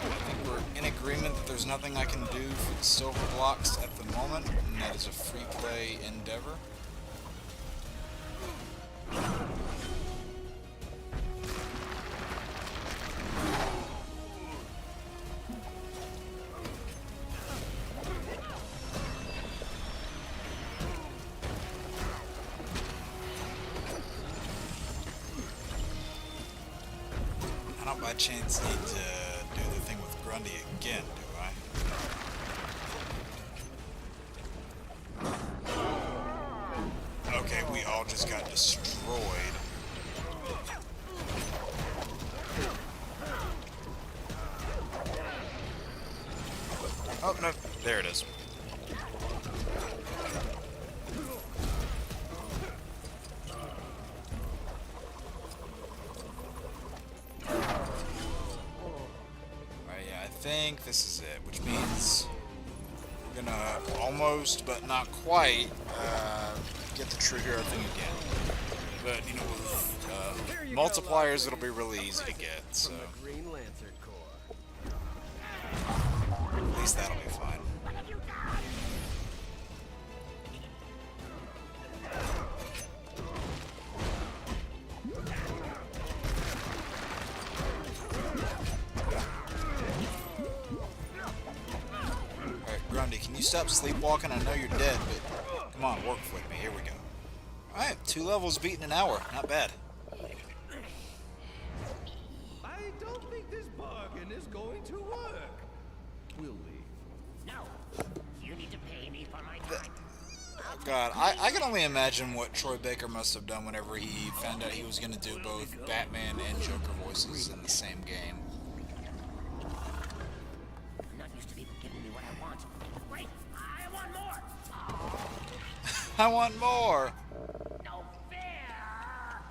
I think we're in agreement that there's nothing I can do for the silver blocks at the moment, and that is a free play endeavor. I don't by chance need to do the thing with Grundy again, do I? Okay, we all just got destroyed. Oh, no, there it is. I think this is it, which means we're gonna almost, but not quite, get the true hero thing again. But, you know, with multipliers, it'll be really easy to get, so Green Lantern Corps. at least that'll be fine. What have you done? Alright, Grundy, can you stop sleepwalking? I know you're dead, but come on, work with me. Here we go. Alright, 2 levels beat in an hour. Not bad. I don't think this bargain is going to work. We'll leave. No. You need to pay me for my time. Oh god, I can only imagine what Troy Baker must have done whenever he found out he was going to do both Batman and Joker voices in the same game. I'm not used to people giving me what I want. Wait, I want more. I want more! No fair.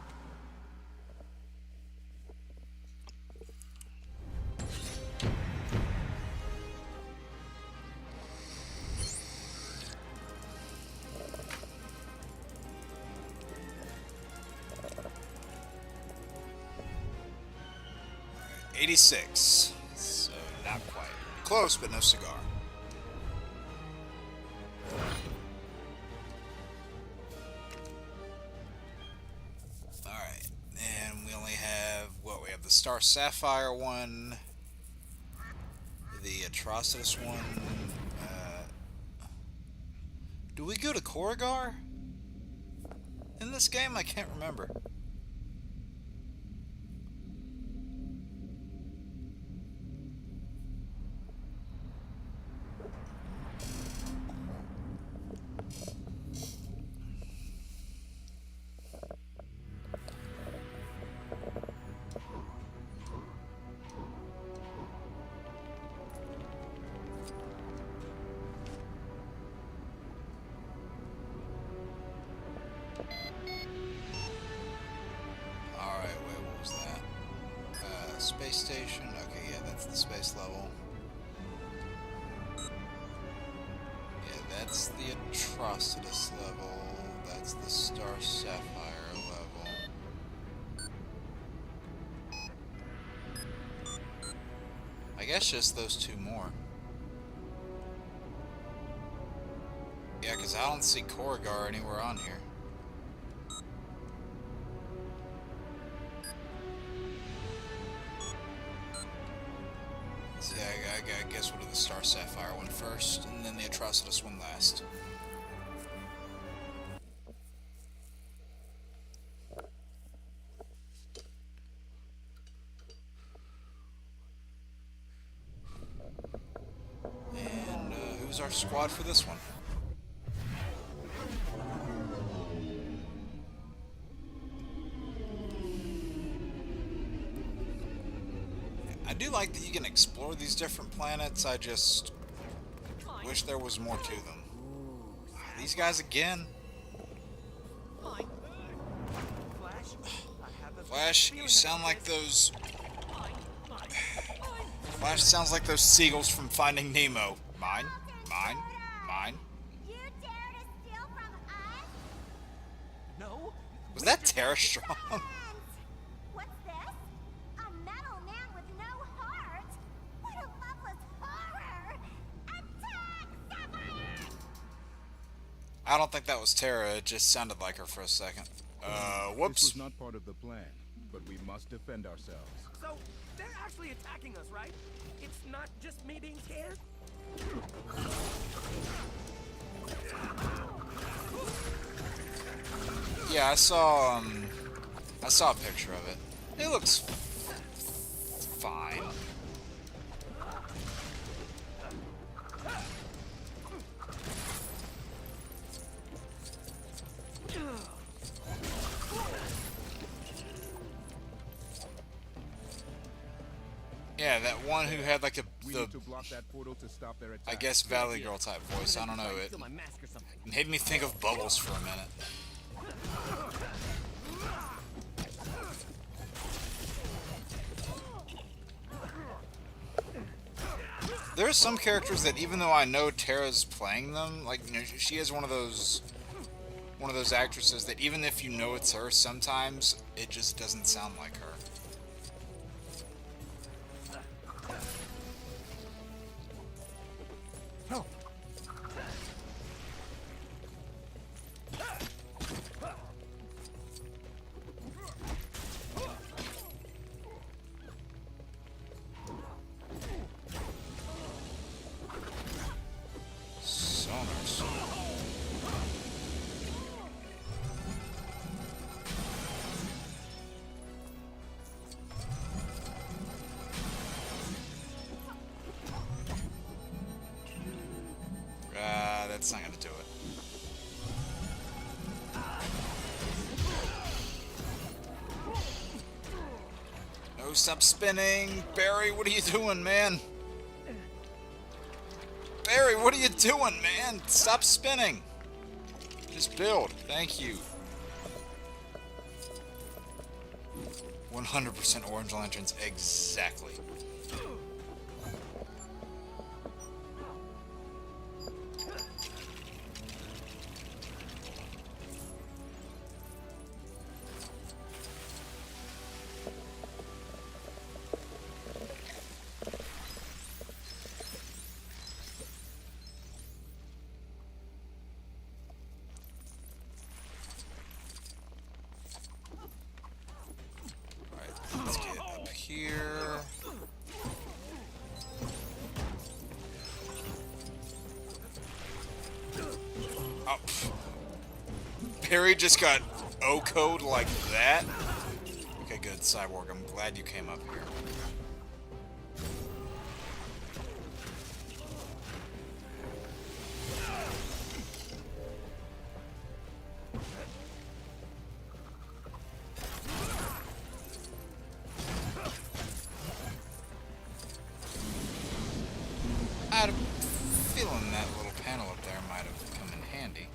Alright, 86. So, not quite. Close, but no cigar. Alright, and we only have, what, we have the Star Sapphire one, the Atrocitus one, do we go to Korrigar? In this game? I can't remember. Space station. Okay, yeah, that's the space level. Yeah, that's the Atrocitus level. That's the Star Sapphire level. I guess just those two more. Yeah, because I don't see Korrigar anywhere on here. So yeah, I guess we'll do the Star Sapphire one first, and then the Atrocitus one last. And who's our squad for this one? I do like that you can explore these different planets. I just wish there was more to them. These guys again. Flash, you sound like those. Flash sounds like those seagulls from Finding Nemo. Mine, mine, mine. You dare to steal from us? No? Was that Terra Strong? What's this? A metal man with no heart? What a loveless horror! Attack, Sapphire! I don't think that was Terra. It just sounded like her for a second. This Whoops. was not part of the plan, but we must defend ourselves. So, they're actually attacking us, right? It's not just me being scared? Yeah, I saw a picture of it. It looks fine. Yeah, that one who had like We need to block that portal to stop their attack. I guess Valley Girl type voice. I don't know. It Steal my mask or something. made me think of Bubbles for a minute. There are some characters that, even though I know Terra's playing them, like, you know, she is one of those actresses that even if you know it's her, sometimes it just doesn't sound like her. Sonars. That's not gonna do it. No, stop spinning! Barry, what are you doing, man? Barry, what are you doing, man? Stop spinning! Just build. Thank you. 100% Orange Lanterns, exactly. Alright, let's get up here. Oh, Perry just got O-code like that? Okay, good, Cyborg. I'm glad you came up here. I had a feeling that little panel up there might have come in handy.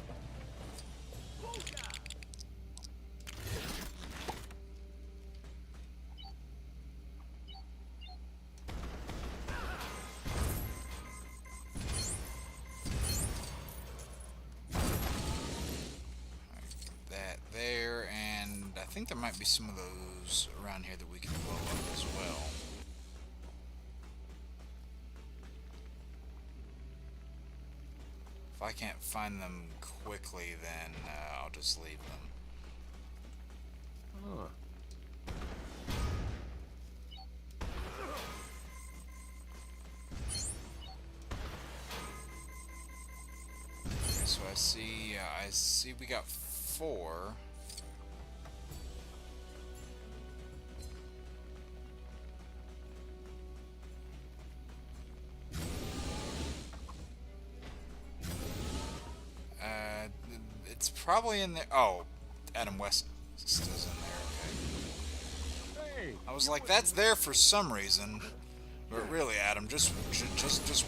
think there might be some of those around here that we can blow up as well. If I can't find them quickly, then I'll just leave them. Huh. Okay, so I see we got 4. It's probably in there. Oh, Adam West is in there. Okay. I was like, that's there for some reason, but really, Adam, just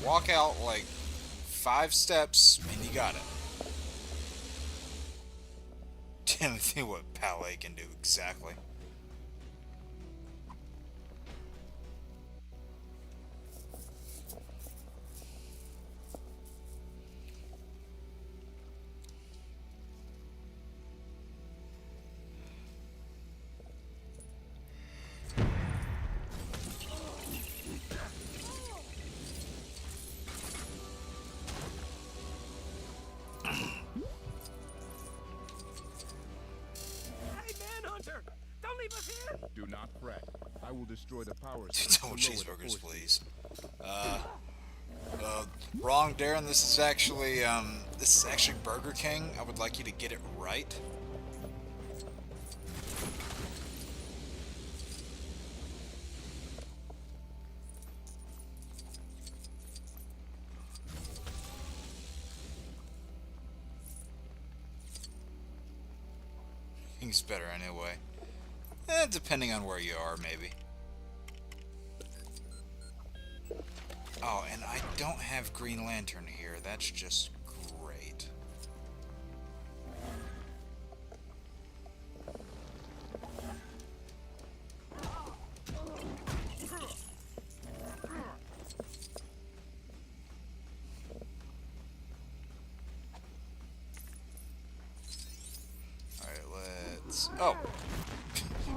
walk out like 5 steps and you got it. Can't see what Palais can do exactly. Do not fret. I will destroy the power Double cheeseburgers, please. Wrong, Darren. This is actually Burger King. I would like you to get it right. It's better anyway. Depending on where you are, maybe. Oh, and I don't have Green Lantern here. That's just great. Alright, let's... Oh!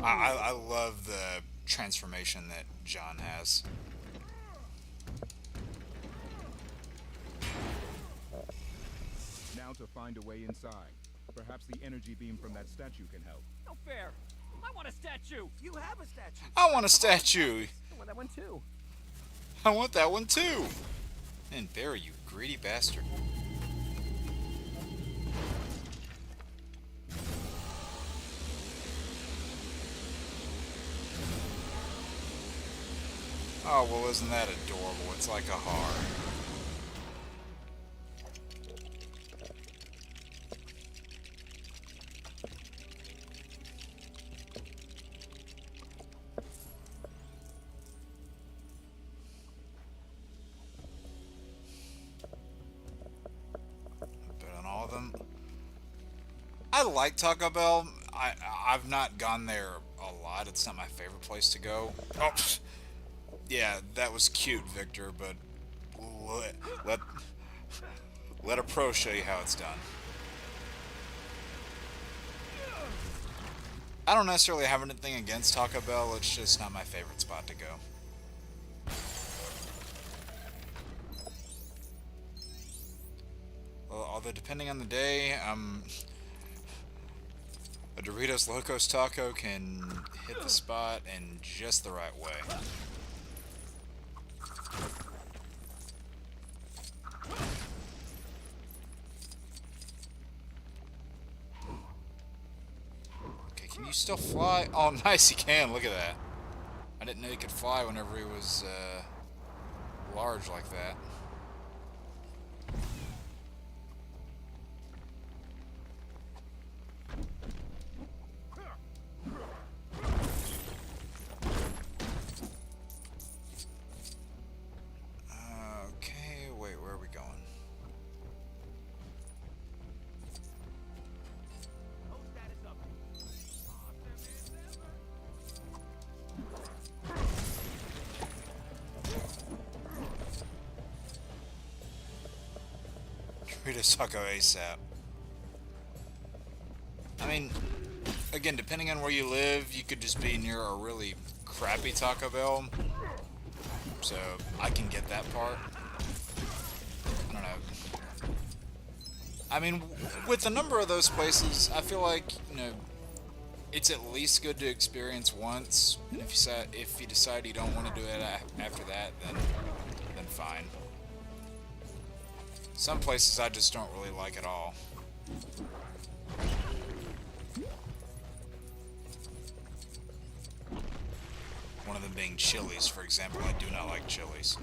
I love the transformation that John has. Now to find a way inside. Perhaps the energy beam from that statue can help. No fair. I want a statue. You have a statue. I want a statue. I want that one too. I want that one too. And Barry, you greedy bastard. Oh, well, isn't that adorable? It's like a heart. But on all of them, I like Taco Bell. I've not gone there a lot. It's not my favorite place to go. Oh. Yeah, that was cute, Victor, but let a pro show you how it's done. I don't necessarily have anything against Taco Bell, it's just not my favorite spot to go. Well, although depending on the day, a Doritos Locos Taco can hit the spot in just the right way. Okay, can you still fly? Oh, nice, he can. Look at that. I didn't know he could fly whenever he was large like that. Okay, wait, where are we going? Doritos Taco ASAP. I mean, again, depending on where you live, you could just be near a really crappy Taco Bell. So I can get that part. I don't know. I mean, with the number of those places, I feel like, you know, it's at least good to experience once. And if you decide you don't want to do it after that, then fine. Some places I just don't really like at all. One of them being Chili's, for example. I do not like Chili's.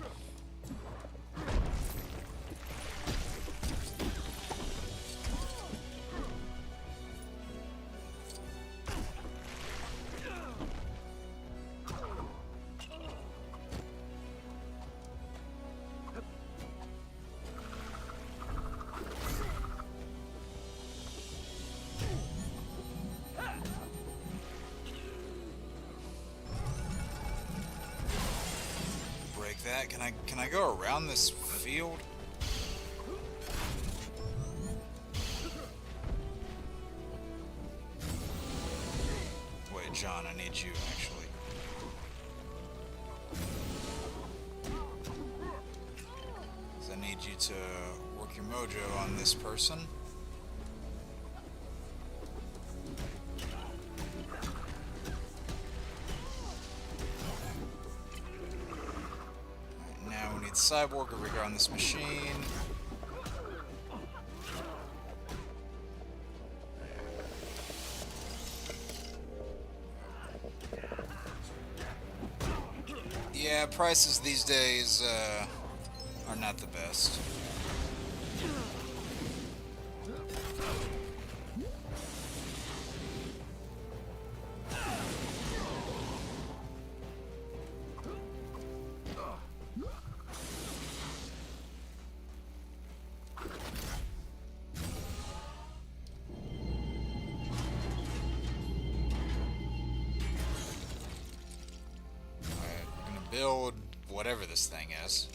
That. Can I go around this field? Wait, John, I need you actually. So I need you to work your mojo on this person. Cyborg over here on this machine. Yeah, prices these days are not the best. Build whatever this thing is.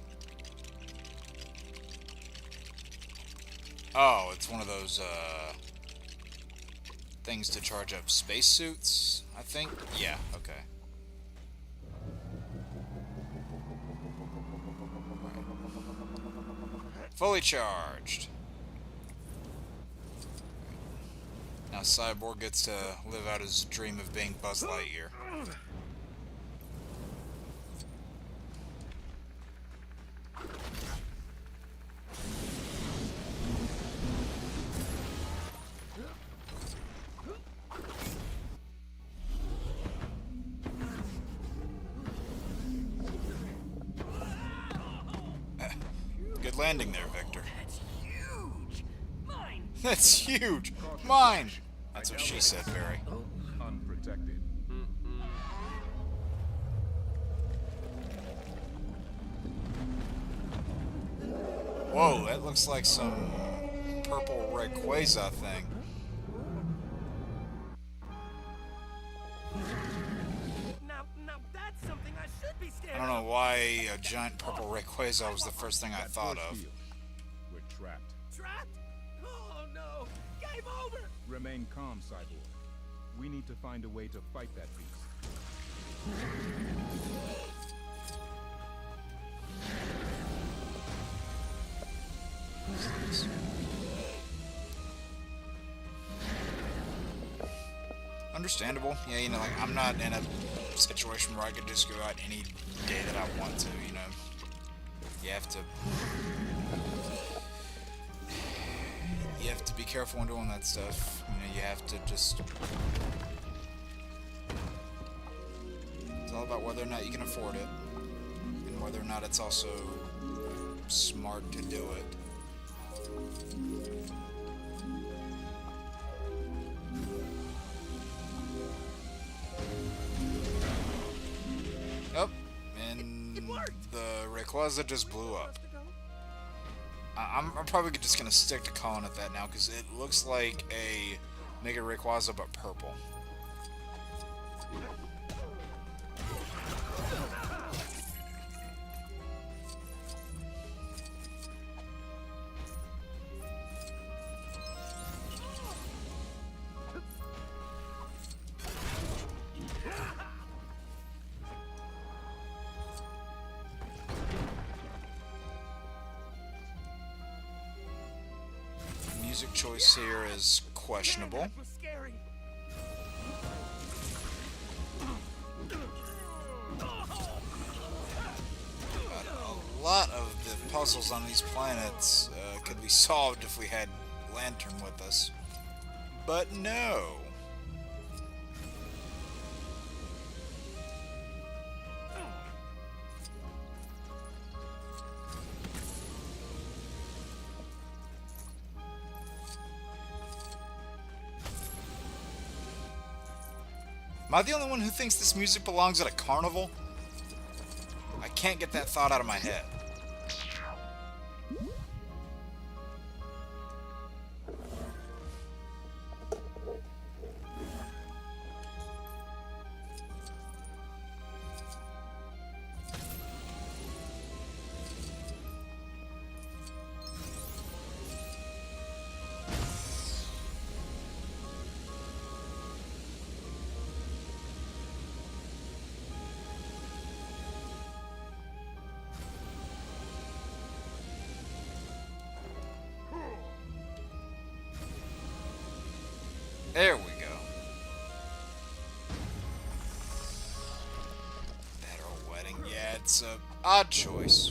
Oh, it's one of those things to charge up spacesuits, I think. Yeah, okay. Fully charged. Now Cyborg gets to live out his dream of being Buzz Lightyear. Good landing there, Victor. That's huge. Mine. That's huge. Mine. That's what she said, Barry. Unprotected. Whoa, that looks like some purple Rayquaza thing. Now that's something I should be scared I don't know why a giant purple Rayquaza was the first thing I thought of. We're trapped. Trapped? Oh no! Game over! Remain calm, Cyborg. We need to find a way to fight that beast. Understandable. Yeah, you know, like, I'm not in a situation where I could just go out any day that I want to, you know. You have to be careful when doing that stuff. You know, you have to just... It's all about whether or not you can afford it, and whether or not it's also smart to do it. Yep, and the Rayquaza just blew up. I'm probably just gonna stick to calling it that now because it looks like a Mega Rayquaza but purple. music choice here is questionable. Man, that was scary. But a lot of the puzzles on these planets could be solved if we had Lantern with us. But no. Am I the only one who thinks this music belongs at a carnival? I can't get that thought out of my head. There we go. That or wedding. Yeah, it's a odd choice.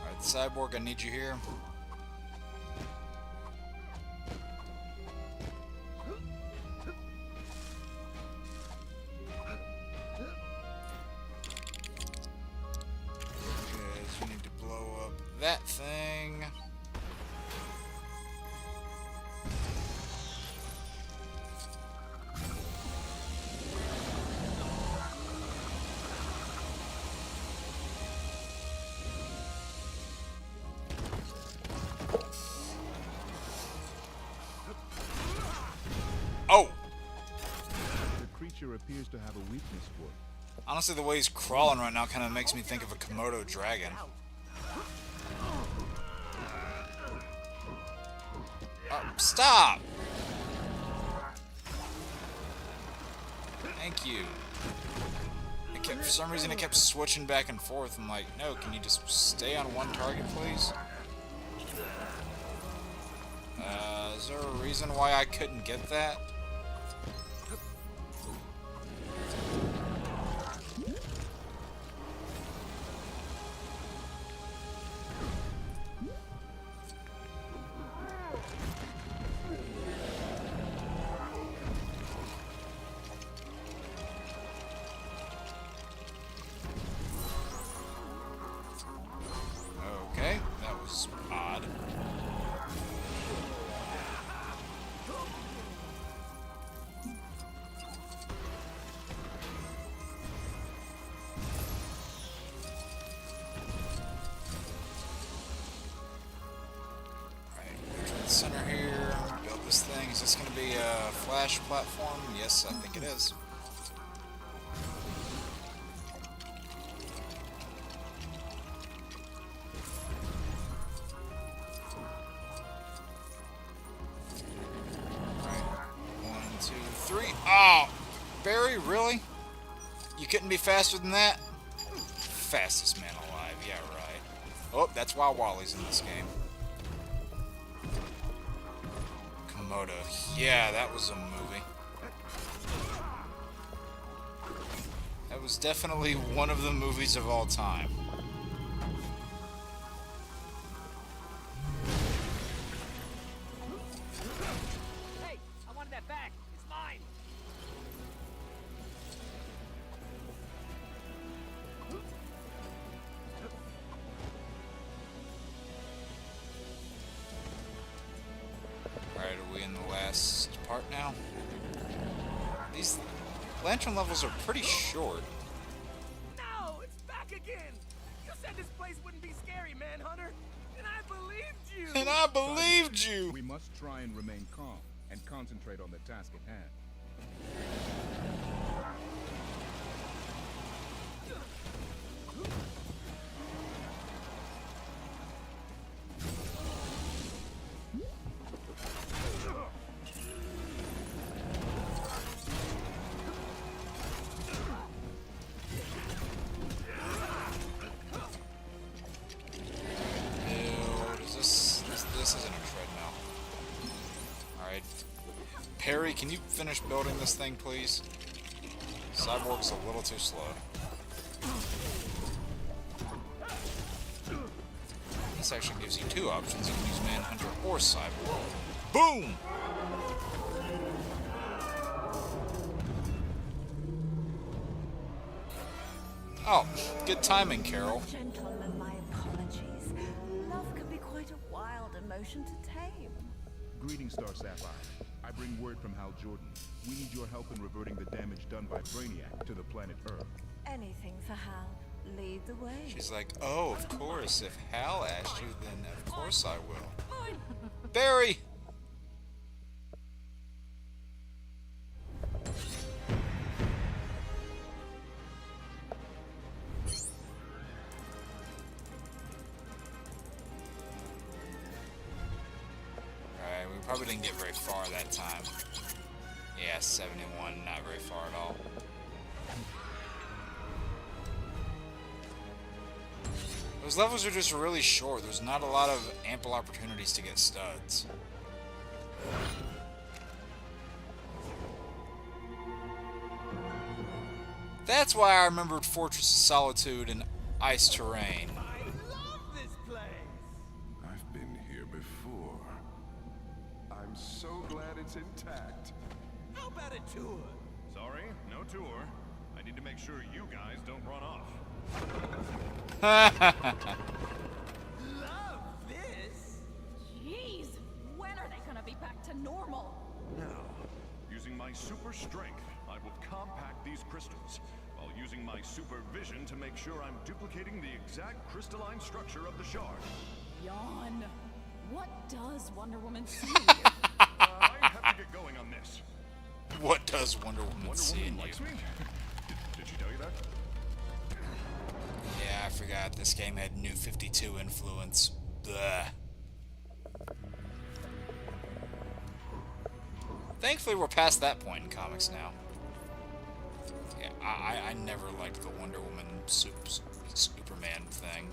Alright, Cyborg, I need you here. That thing. Oh! The creature appears to have a weakness for it. Honestly, the way he's crawling right now kind of makes me think of a Komodo dragon. Stop! Thank you. For some reason it kept switching back and forth. I'm like, no, can you just stay on one target, please? Is there a reason why I couldn't get that? Okay, that was odd. Alright, go to the center here, build this thing. Is this going to be a flash platform? Yes, I think it is. Oh, Barry, really? You couldn't be faster than that? Fastest man alive, yeah, right. Oh, that's why Wally's in this game. Komodo, yeah, that was a movie. That was definitely one of the movies of all time. Hey, I wanted that back. It's mine. Alright, are we in the last part now? These Lantern levels are pretty short. No, it's back again. You said this place wouldn't be scary, Manhunter, and I believed you. And I believed you! We must try and remain calm and concentrate on the task at hand. Alright. Perry, can you finish building this thing, please? Cyborg's a little too slow. This actually gives you two options. You can use Manhunter or Cyborg. Boom! Oh, good timing, Carol. Gentlemen, my apologies. Love can be quite a wild emotion to tame. Greetings, Star Sapphire. I bring word from Hal Jordan. We need your help in reverting the damage done by Brainiac to the planet Earth. Anything for Hal. Lead the way. She's like, oh, of course. If Hal asked you, then of course I will. Barry! Alright, we probably didn't get very far that time. Yeah, 71, not very far at all. Those levels are just really short. There's not a lot of ample opportunities to get studs. That's why I remembered Fortress of Solitude and Ice Terrain. I love this place. I've been here before. I'm so glad it's intact. How about a tour? Sorry, no tour. I need to make sure you guys don't run off. Love this. Jeez, when are they gonna be back to normal? Now, using my super strength, I will compact these crystals, while using my supervision to make sure I'm duplicating the exact crystalline structure of the shard. Yawn. What does Wonder Woman see? I have to get going on this. What does Wonder Woman Wonder see in Woman you? likes me? Did she tell you that? Yeah, I forgot this game had New 52 influence. Blah. Thankfully, we're past that point in comics now. Yeah, I never liked the Wonder Woman Superman thing.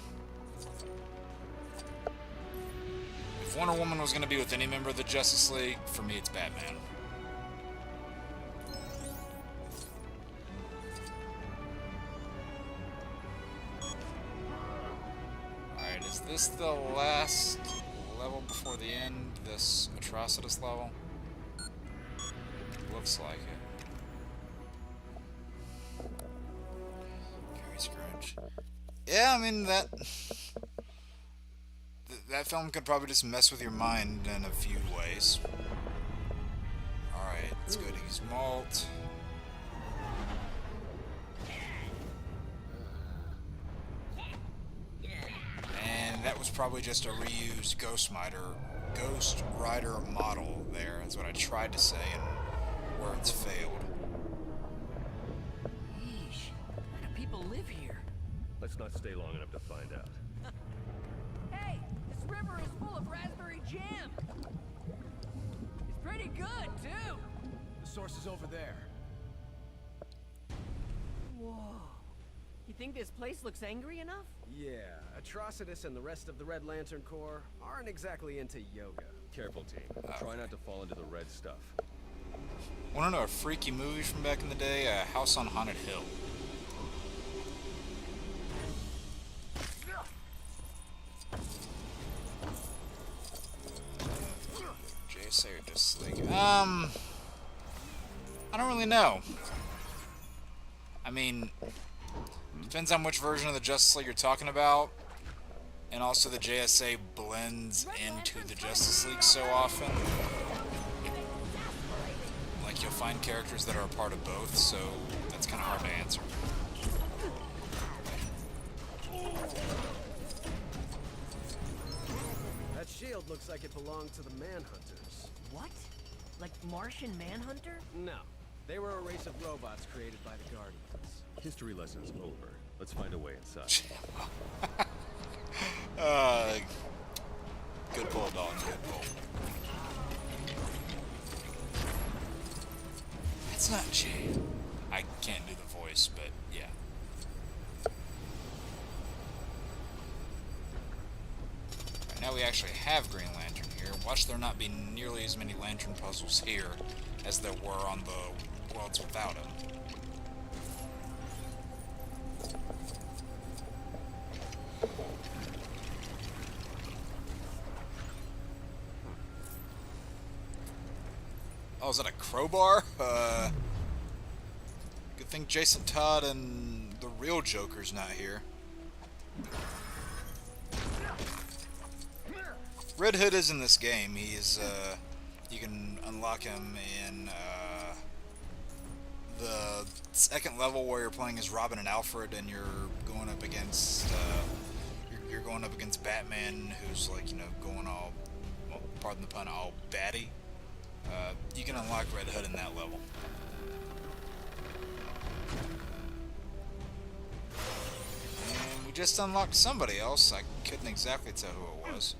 If Wonder Woman was going to be with any member of the Justice League, for me it's Batman. Alright, is this the last level before the end? This Atrocitus level? Looks like it. Gary Scrooge. Yeah, I mean, that film could probably just mess with your mind in a few ways. Alright, let's go to use malt. And that was probably just a reused Ghost Rider model there. That's what I tried to say, and words failed. Yeesh. How do people live here? Let's not stay long enough to find out. Hey, this river is full of raspberry jam. It's pretty good, too. The source is over there. Whoa. You think this place looks angry enough? Yeah, Atrocitus and the rest of the Red Lantern Corps aren't exactly into yoga. Careful, team. Try not to fall into the red stuff. Want to know a freaky movie from back in the day? House on Haunted Hill. JSA or Justice League? I don't really know. I mean, depends on which version of the Justice League you're talking about. And also the JSA blends into the Justice League so often. Like, you'll find characters that are a part of both, so that's kind of hard to answer. That shield looks like it belonged to the Manhunters. What? Like Martian Manhunter? No, they were a race of robots created by the Guardians. History lesson's over. Let's find a way inside. Good pull, dog. Good pull. It's not Jay. I can't do the voice, but yeah. Now we actually have Green Lantern here. Watch there not be nearly as many lantern puzzles here as there were on the worlds without him. Oh, is that a crowbar? Good thing Jason Todd and the real Joker's not here. Red Hood is in this game. He is, you can unlock him in, the second level where you're playing as Robin and Alfred and you're going up against, you're going up against Batman, who's like, you know, going all, well, pardon the pun, all batty. You can unlock Red Hood in that level. And we just unlocked somebody else. I couldn't exactly tell who it was.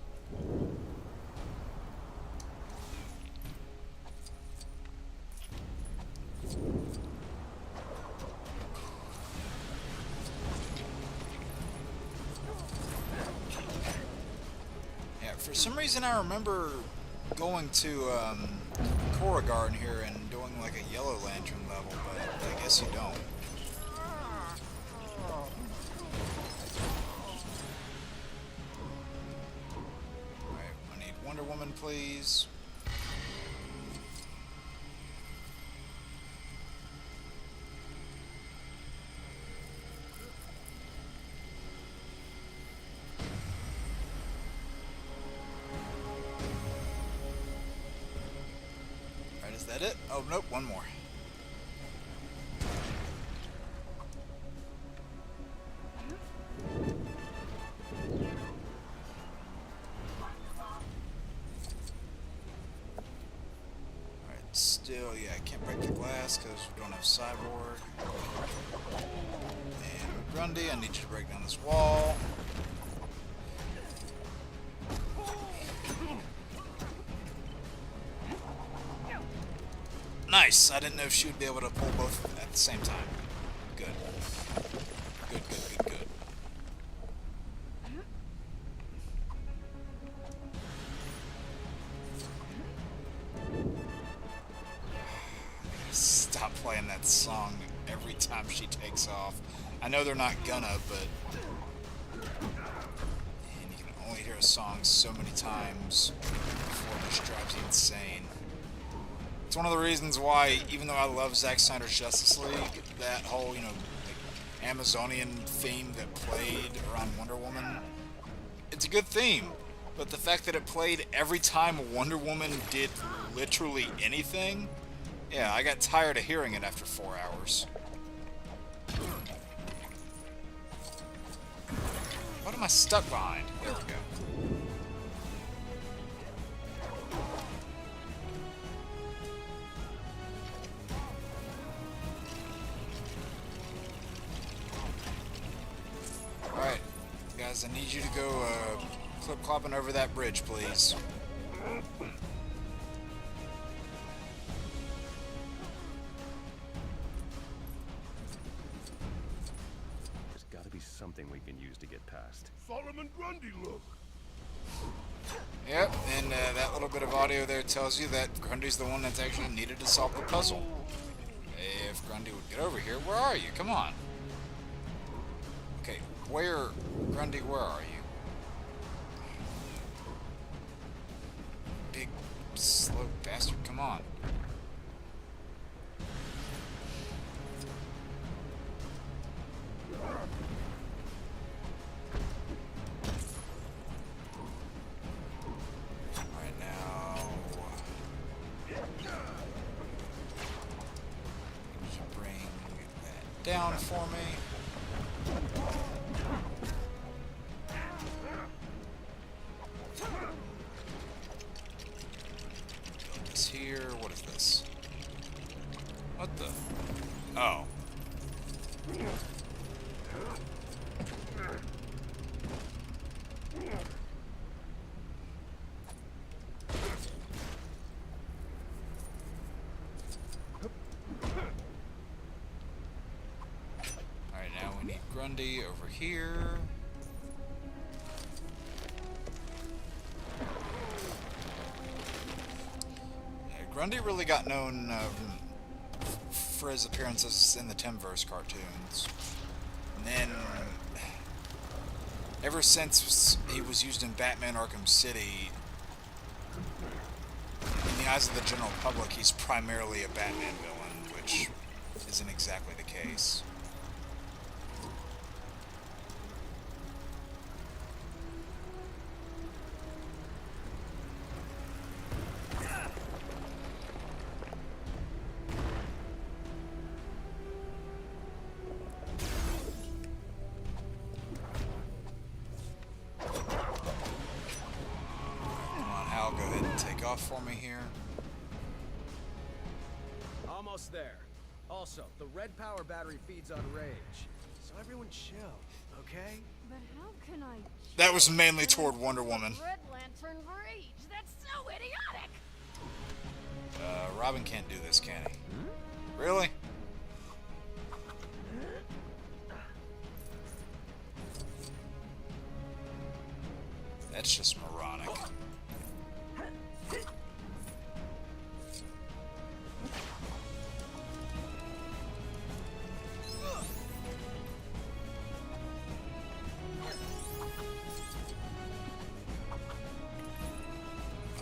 Yeah, for some reason I remember going to Cora Garden here and doing like a Yellow Lantern level, but I guess you don't. Alright, I need Wonder Woman, please. Is that it? Oh, nope, one more. Alright, still, yeah, I can't break the glass because we don't have Cyborg. And Grundy, I need you to break down this wall. Nice! I didn't know if she would be able to pull both of them at the same time. Good. Good, good, good, good. Stop playing that song every time she takes off. I know they're not gonna, but... And you can only hear a song so many times before it just drives you insane. It's one of the reasons why, even though I love Zack Snyder's Justice League, that whole, you know, like, Amazonian theme that played around Wonder Woman, it's a good theme. But the fact that it played every time Wonder Woman did literally anything, yeah, I got tired of hearing it after 4 hours. What am I stuck behind? There we go. Alright, guys, I need you to go clip-clopping over that bridge, please. There's gotta be something we can use to get past. Solomon Grundy, look! Yep, and that little bit of audio there tells you that Grundy's the one that's actually needed to solve the puzzle. If Grundy would get over here, where are you? Come on. Okay, Grundy, where are you? Big, slow bastard, come on. Alright, now... Just bring that down for me. Here, what is this? What the? Oh. Alright, now we need Grundy over here. Grundy really got known for his appearances in the Timverse cartoons. And then, ever since he was used in Batman Arkham City, in the eyes of the general public, he's primarily a Batman villain, which isn't exactly the case. Go ahead and take off for me here. Almost there. Also, the red power battery feeds on rage. So everyone chill, okay? But how can I... That was mainly toward Wonder Woman. Red Lantern rage. That's so idiotic. Robin can't do this, can he? Really? That's just moronic.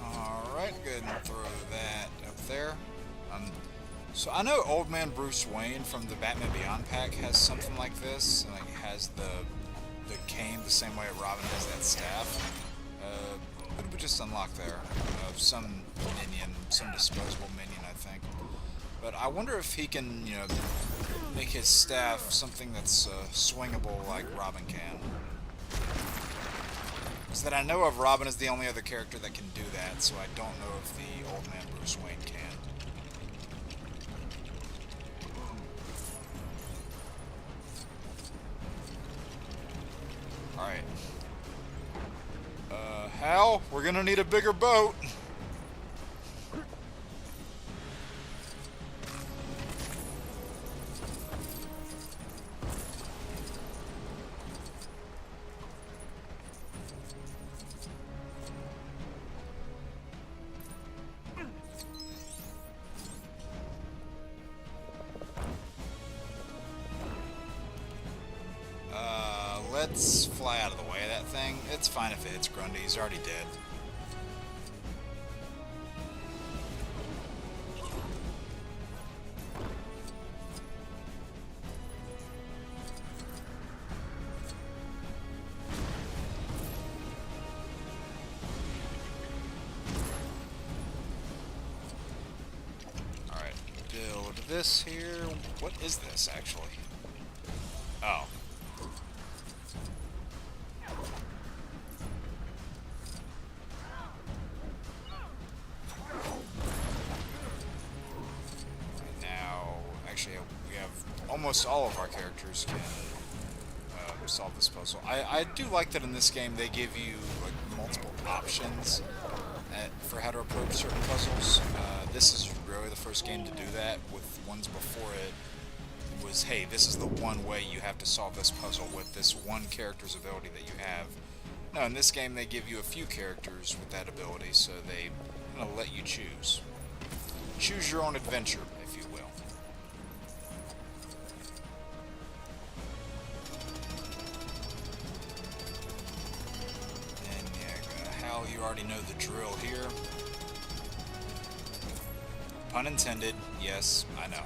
Alright, go ahead and throw that up there. So I know Old Man Bruce Wayne from the Batman Beyond pack has something like this. And, like, he has the cane the same way Robin has that staff. What did we just unlock there? Some minion, some disposable minion, I think. But I wonder if he can, you know, make his staff something that's swingable like Robin can. Because that I know of, Robin is the only other character that can do that, so I don't know if the Old Man Bruce Wayne can. Alright. Hal, we're gonna need a bigger boat. Let's fly out of the way of that thing. It's fine if it hits Grundy. He's already dead. Alright, build this here. What is this, actually? Oh. Almost all of our characters can solve this puzzle. I do like that in this game they give you like multiple options for how to approach certain puzzles. This is really the first game to do that. With ones before it was, hey, this is the one way you have to solve this puzzle with this one character's ability that you have. No, in this game they give you a few characters with that ability, so they kind of let you choose. Choose your own adventure, if you will. You already know the drill here. Pun intended. Yes, I know.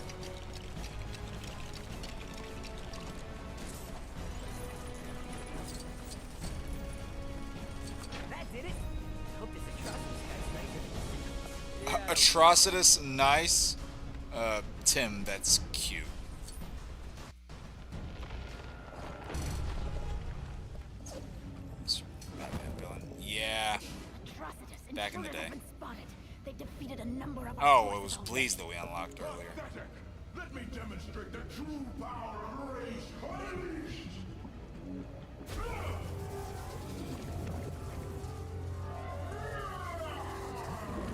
That did it. I hope this Atrocitus guy's nice. Atrocitus, nice. Tim, that's cute. Yeah. Back in the day. They defeated a number of Oh, it was Bleeze that we unlocked earlier. Let me demonstrate the true power of Rage Unleashed!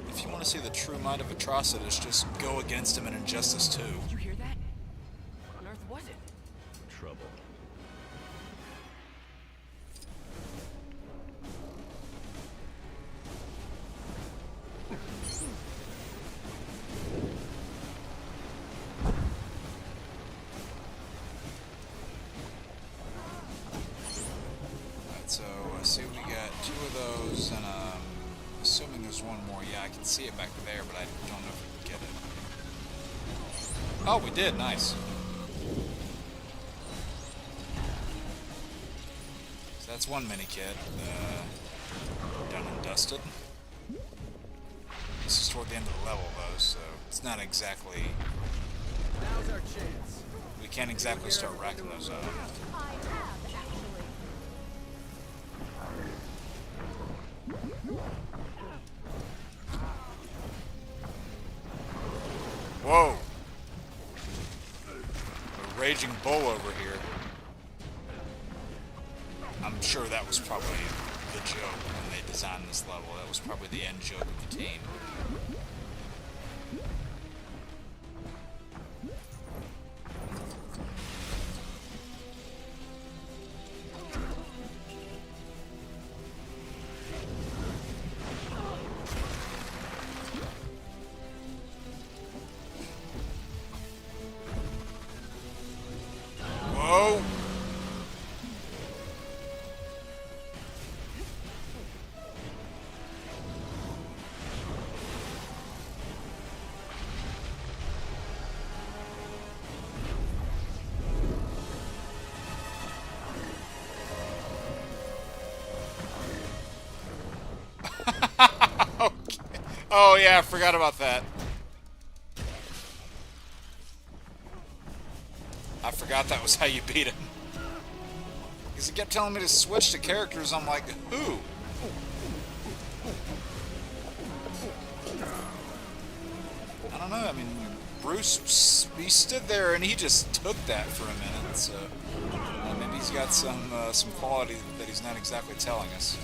If you want to see the true might of Atrocitus, just go against him in Injustice 2. Did you hear that? What on earth was it? Trouble. there's one more. Yeah, I can see it back there, but I don't know if we can get it. Oh, we did. Nice. So that's one mini kit. Done and dusted. This is toward the end of the level, though, so it's not exactly... Now's our chance. We can't exactly start racking those up. I have, actually. Whoa! A raging bull over here. I'm sure that was probably the joke when they designed this level. That was probably the end joke of the team. Whoa! Okay. Oh yeah, I forgot about that. I forgot that was how you beat him. Because he kept telling me to switch to characters. I'm like, who? I don't know. I mean, Bruce, he stood there and he just took that for a minute. So maybe he's got some quality that he's not exactly telling us.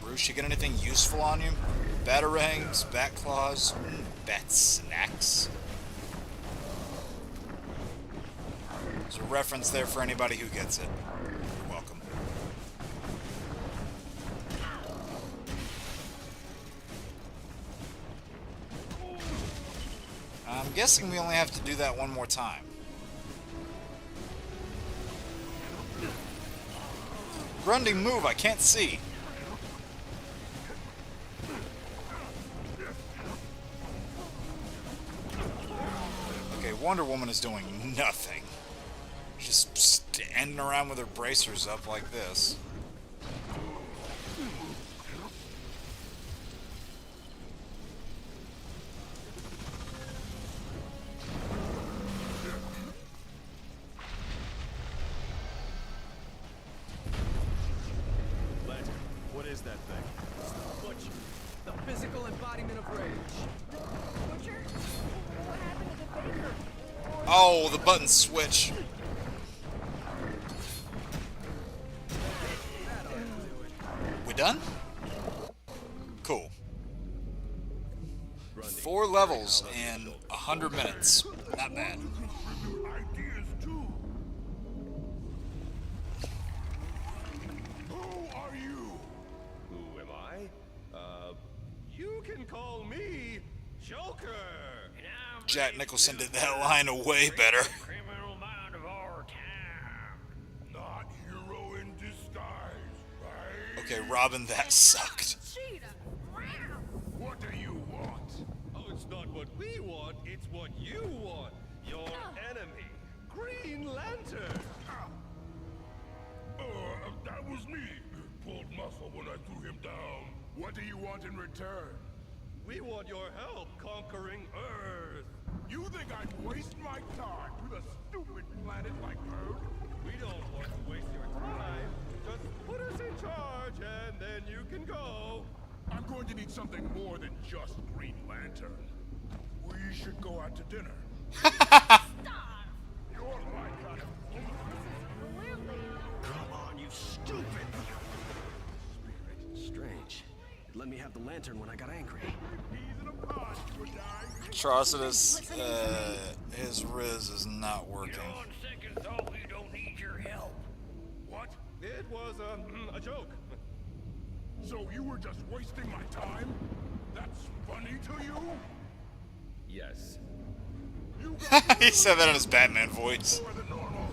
Bruce, you got anything useful on you? Batarangs, bat claws, bat snacks. There's a reference there for anybody who gets it. You're welcome. I'm guessing we only have to do that one more time. Grundy, move! I can't see. Wonder Woman is doing nothing. Just standing around with her bracers up like this. Lantern, what is that thing? Butcher. The physical embodiment of rage. Butcher? What happened to the baker? Oh, the button switch. We done? Cool. 4 levels in 100 minutes. Not bad. Ideas too. Who are you? Who am I? You can call me Joker. Jack Nicholson did that line way better. Criminal mind of our time. Not hero in disguise, right? Okay, Robin, that sucked. Cheetah! What do you want? Oh, it's not what we want, it's what you want. Your enemy, Green Lantern. That was me. Pulled muscle when I threw him down. What do you want in return? We want your help conquering Earth. You think I'd waste my time with a stupid planet like Earth? We don't want to waste your time. Just put us in charge and then you can go. I'm going to need something more than just Green Lantern. We should go out to dinner. You're my kind of... Come on, you stupid! Spirit, strange. Let me have the lantern when I got angry. Atrocitus, his Riz is not working. On second thought, we don't need your help. What? It was a joke. So you were just wasting my time? That's funny to you? Yes. You got He said that in his Batman voice. more than normal.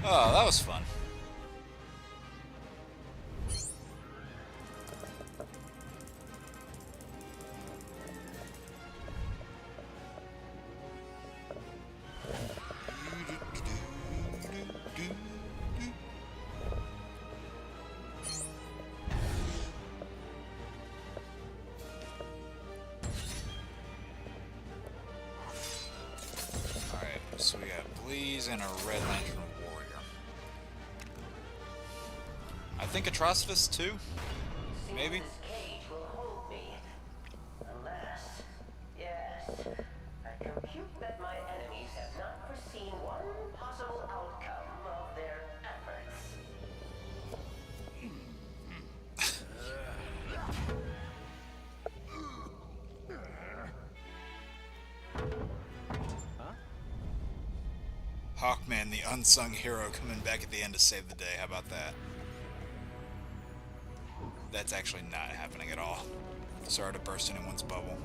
Oh, that was fun. Alright, so we got Bleeze and a Red Lantern Warrior. I think Atrocitus too? Maybe? This cage will hold me. Unless, yes, I compute that my enemies have not foreseen one possible outcome of their efforts. Hawkman, the unsung hero, coming back at the end to save the day. How about that? That's actually not happening at all. Sorry to burst anyone's bubble.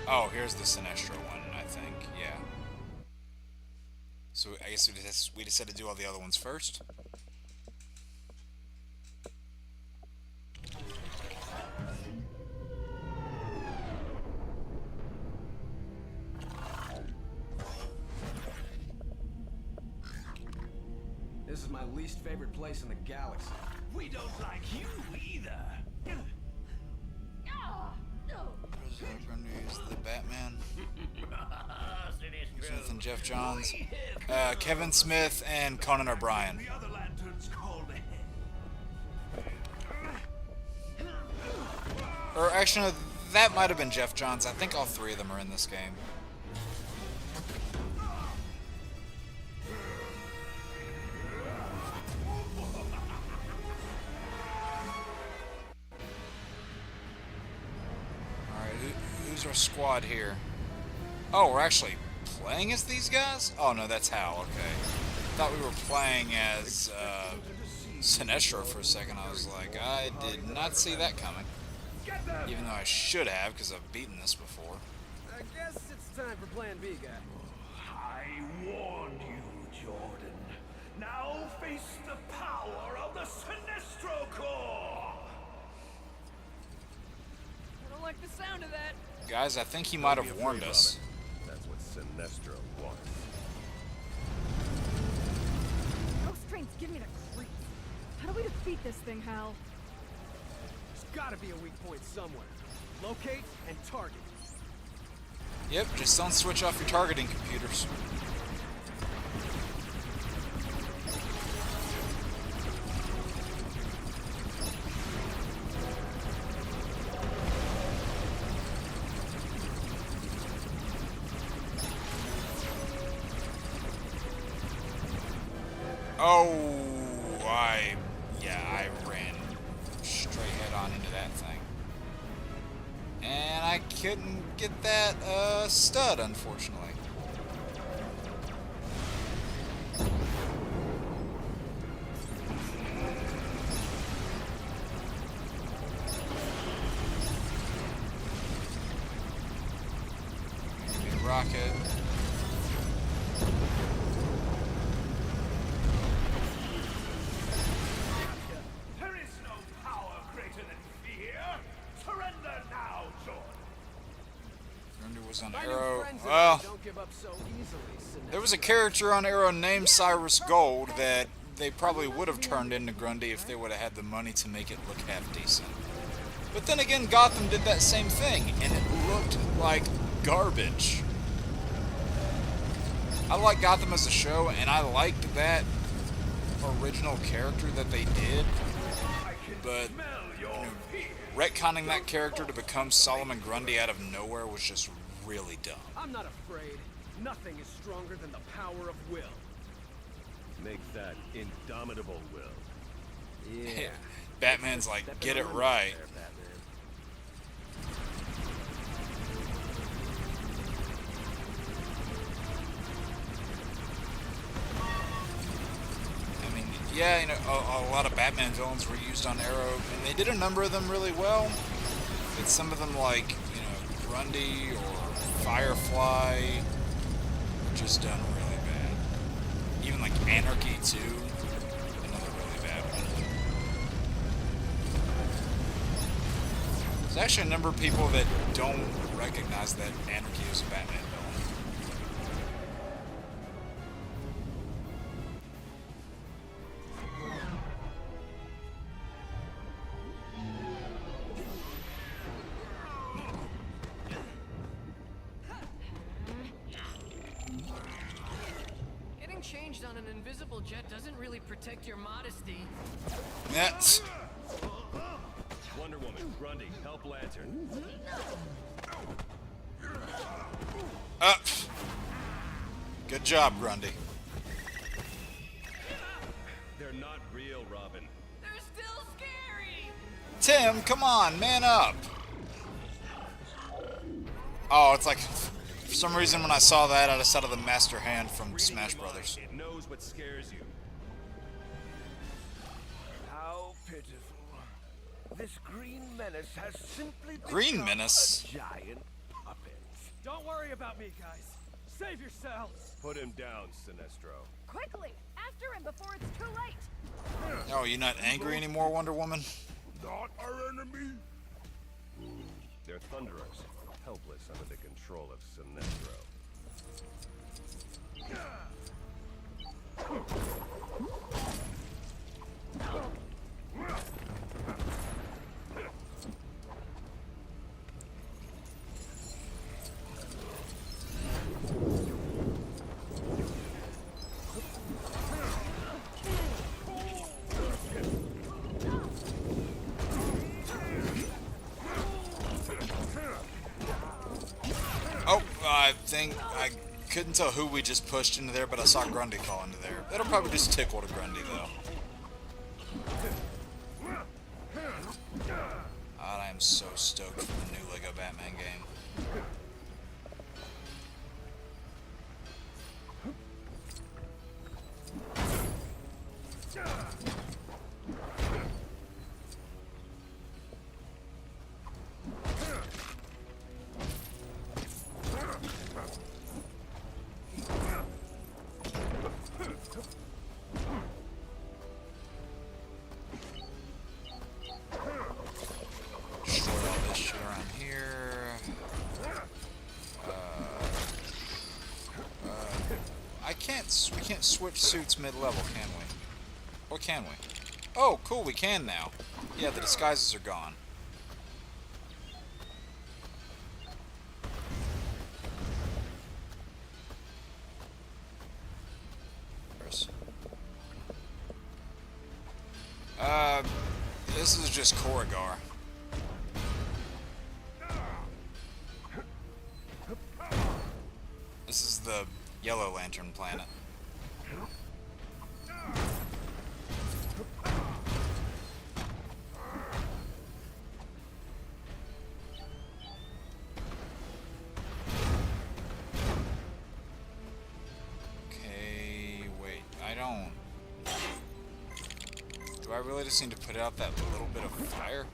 Oh, here's the Sinestro one, I think. Yeah. So I guess we decided to do all the other ones first. This is my least favorite place in the galaxy. We don't like you either. President Grundy is the Batman. Smith and Jeff Johns. Kevin Smith and Conan O'Brien. The other lanterns called ahead. Or actually, no, that might have been Jeff Johns. I think all three of them are in this game. Alright, who's our squad here? Oh, we're actually playing as these guys? Oh no, that's Hal, okay. Thought we were playing as Sinestro for a second. I was like, I did not see that coming. Even though I should have, because I've beaten this before. I guess it's time for Plan B, guy. I warned you, Jordan. Now face the power of the Sinestro Corps! I don't like the sound of that. Guys, I think he might have warned us. That's what Sinestro wants. Those strengths give me the creeps. How do we defeat this thing, Hal? There's gotta be a weak point somewhere. Locate and target. Yep, just don't switch off your targeting computers. Oh, I ran straight head on into that thing. And I couldn't get that stud, unfortunately. Give me a rocket. There is no power greater than fear. Surrender now, Jordan. Grundy was on My new Arrow. friends and I Well, don't give up so easily, Sinestro. there was a character on Arrow named Cyrus Gold that they probably would have turned into Grundy if they would have had the money to make it look half decent. But then again, Gotham did that same thing, and it looked like garbage. I like Gotham as a show, and I liked that original character that they did, but retconning that character to become Solomon Grundy out of nowhere was just really dumb. I'm not afraid. Nothing is stronger than the power of will. Make that indomitable will. Yeah. Batman's like, Step get in it the right. there, Batman. I mean, yeah, you know, a lot of Batman villains were used on Arrow, and they did a number of them really well. But some of them, like, you know, Grundy or Firefly, were just done really bad. Even like Anarchy 2, another really bad one. There's actually a number of people that don't recognize that Anarchy is a Batman villain. Getting changed on an invisible jet doesn't really protect your modesty. That's Wonder Woman, Grundy, help Lantern. up. Good job, Grundy. They're not real, Robin. They're still scary! Tim, come on, man up. Oh, it's like, for some reason when I saw that, I just thought of the Master Hand from Reading Smash your mind, Brothers. It knows what scares you. How pitiful. This green menace has simply Green become Menace? a giant puppet. Don't worry about me, guys. Save yourselves. Put him down, Sinestro. Quickly! After him before it's too late! Oh, you not angry anymore, Wonder Woman? Not our enemy. They're Thunderers, helpless under the control of Sinestro. Oh, I think I couldn't tell who we just pushed into there, but I saw Grundy fall into there. That'll probably just tickle to Grundy, though. God, I am so stoked for the new Lego Batman game. Destroy all this shit around here. We can't switch suits mid-level, can we? Or can we? Oh, cool, we can now. Yeah, the disguises are gone. This is just Korrigar. This is the Yellow Lantern planet. Okay, wait, I don't... Do I really just need to put out that little bit of fire?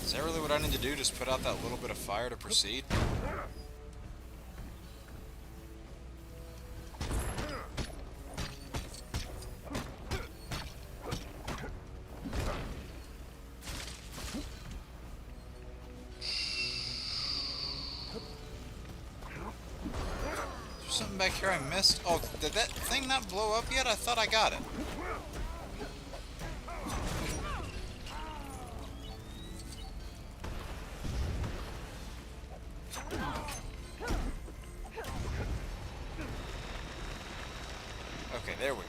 Is that really what I need to do? Just put out that little bit of fire to proceed? Is there something back here I missed? Oh, did that thing not blow up yet? I thought I got it. Okay, there we go.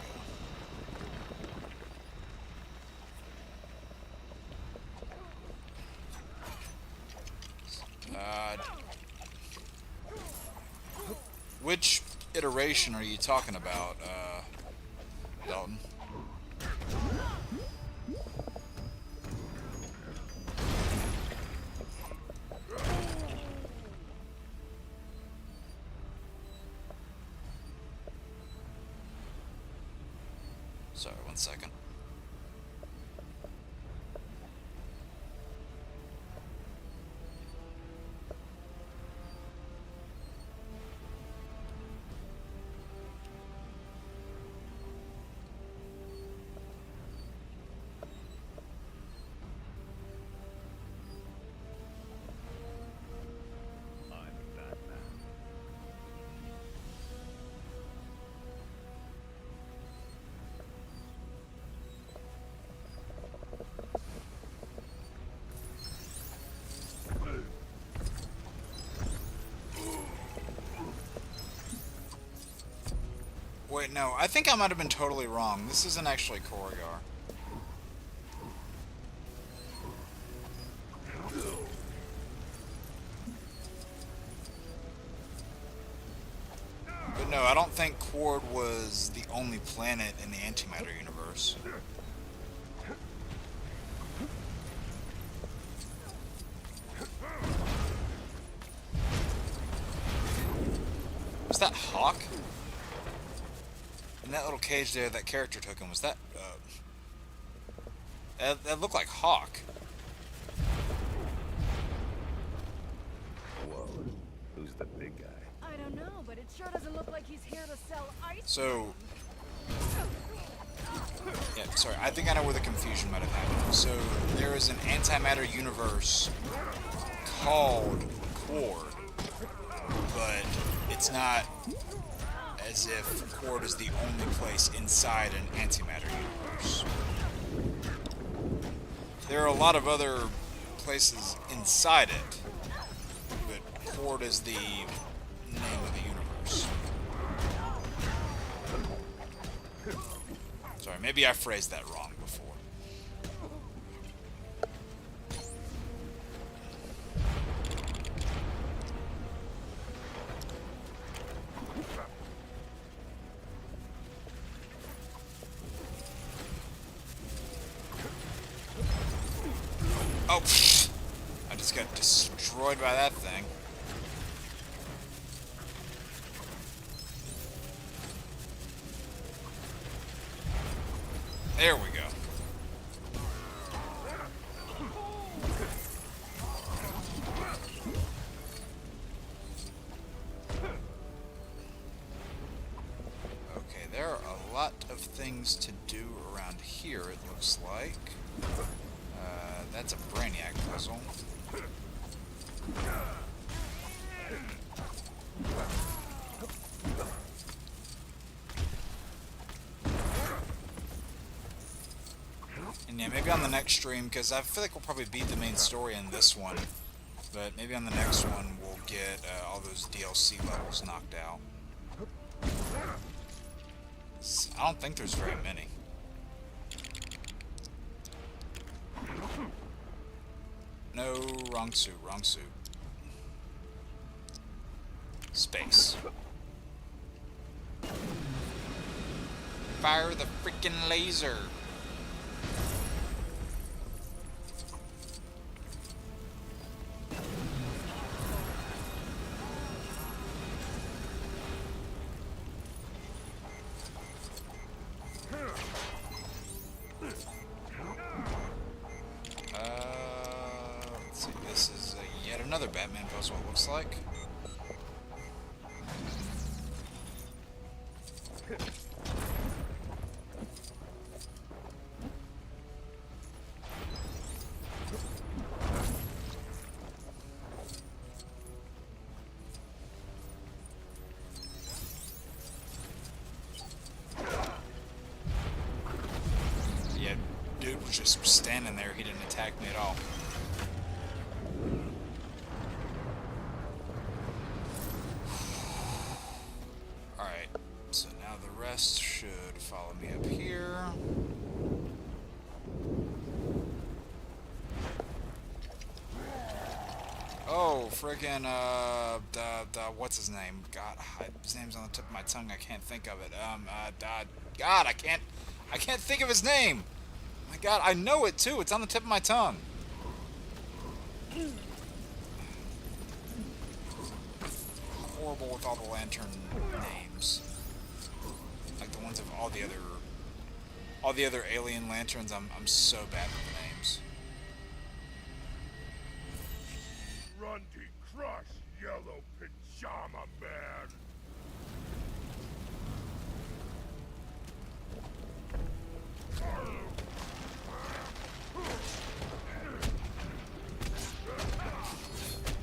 Which iteration are you talking about, Dalton? Sorry, 1 second. Wait, no, I think I might have been totally wrong. This isn't actually Korrigar. But no, I don't think Quord was the only planet in the antimatter universe. Was that Hawk? In that little cage there, that character token, was that, that looked like Hawk. Whoa, who's the big guy? I don't know, but it sure doesn't look like he's here to sell ice. So, yeah, sorry, I think I know where the confusion might have happened. So, there is an antimatter universe called Quord, but it's not as if Quord is the only place inside an antimatter universe. There are a lot of other places inside it, but Quord is the name of the universe. Sorry, maybe I phrased that wrong before. Oh, I just got destroyed by that thing. There we go. Okay, there are a lot of things to do around here, it looks like. That's a Brainiac puzzle. And yeah, maybe on the next stream, because I feel like we'll probably beat the main story in this one, but maybe on the next one we'll get all those DLC levels knocked out. I don't think there's very many. No, wrong suit, wrong suit. Space. Fire the freaking laser. Let's see, this is yet another Batman puzzle, it looks like. Yeah, dude was just standing there, he didn't attack me at all. Alright, so now the rest should follow me up here. Oh, friggin' what's his name? God, his name's on the tip of my tongue. I can't think of it. God, I can't think of his name. My God, I know it too. It's on the tip of my tongue. Horrible with all the lantern names, like the ones of all the other alien lanterns. I'm so bad with the names. Grundy crush, yellow pajama man.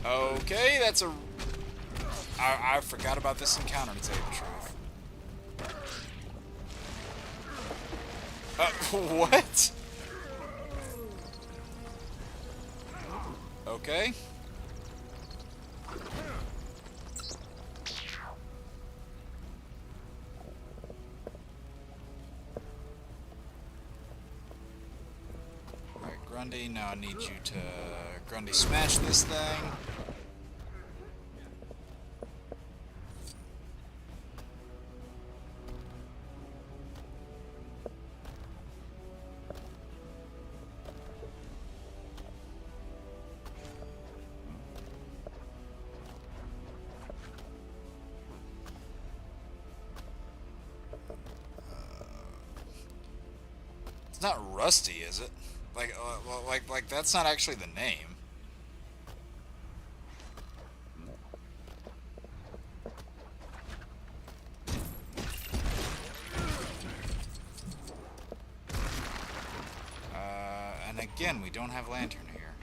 Okay, that's a... I forgot about this encounter, to tell you the truth. What? Okay. Alright, Grundy, now I need you to... Grundy, smash this thing. It's not Rusty, is it? Like that's not actually the name. And again, we don't have Lantern here.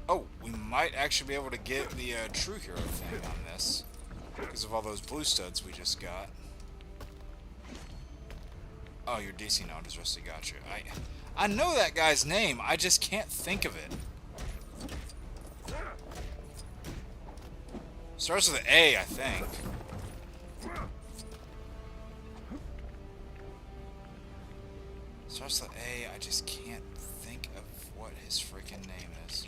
Oh, we might actually be able to get the True Hero thing on this because of all those blue studs we just got. Oh, you're DC now, does Rusty got you. I know that guy's name, I just can't think of it. Starts with an A, I think. Starts with an A, I just can't think of what his freaking name is.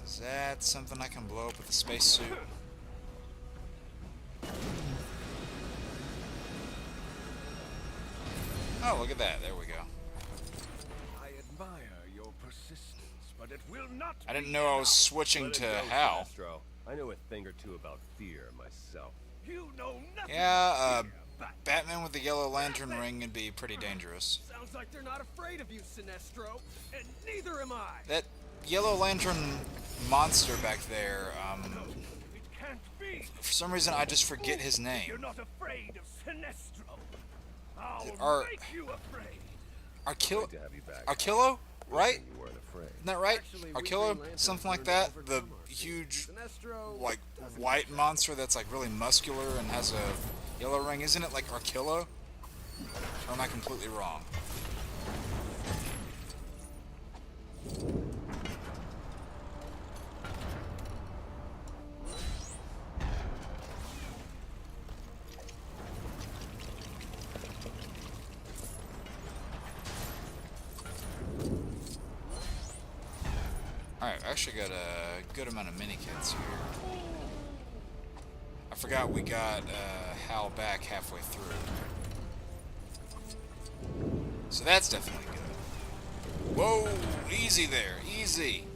Is that something I can blow up with a spacesuit? Oh, look at that. There we go. I admire your persistence, but it will not. I didn't know I was switching to Hal. I know a thing or two about fear myself. You know nothing. Yeah, Batman with the yellow lantern ring would be pretty dangerous. Sounds like they're not afraid of you, Sinestro, and neither am I. That yellow lantern monster back there, It can't be. for some reason I just forget his name. You're not afraid of Sinestro. I'll make you afraid. Arquillo, right? You weren't afraid. Isn't that right? Actually, Arquillo, Green Lantern something like learned that. to The overcome our huge, Sinestro like, doesn't white care. monster that's like really muscular and has a yellow ring. Isn't it like Arquillo? Or am I completely wrong? Alright, I actually got a good amount of mini-kits here. I forgot we got Hal back halfway through. So that's definitely good. Whoa! Easy there, easy!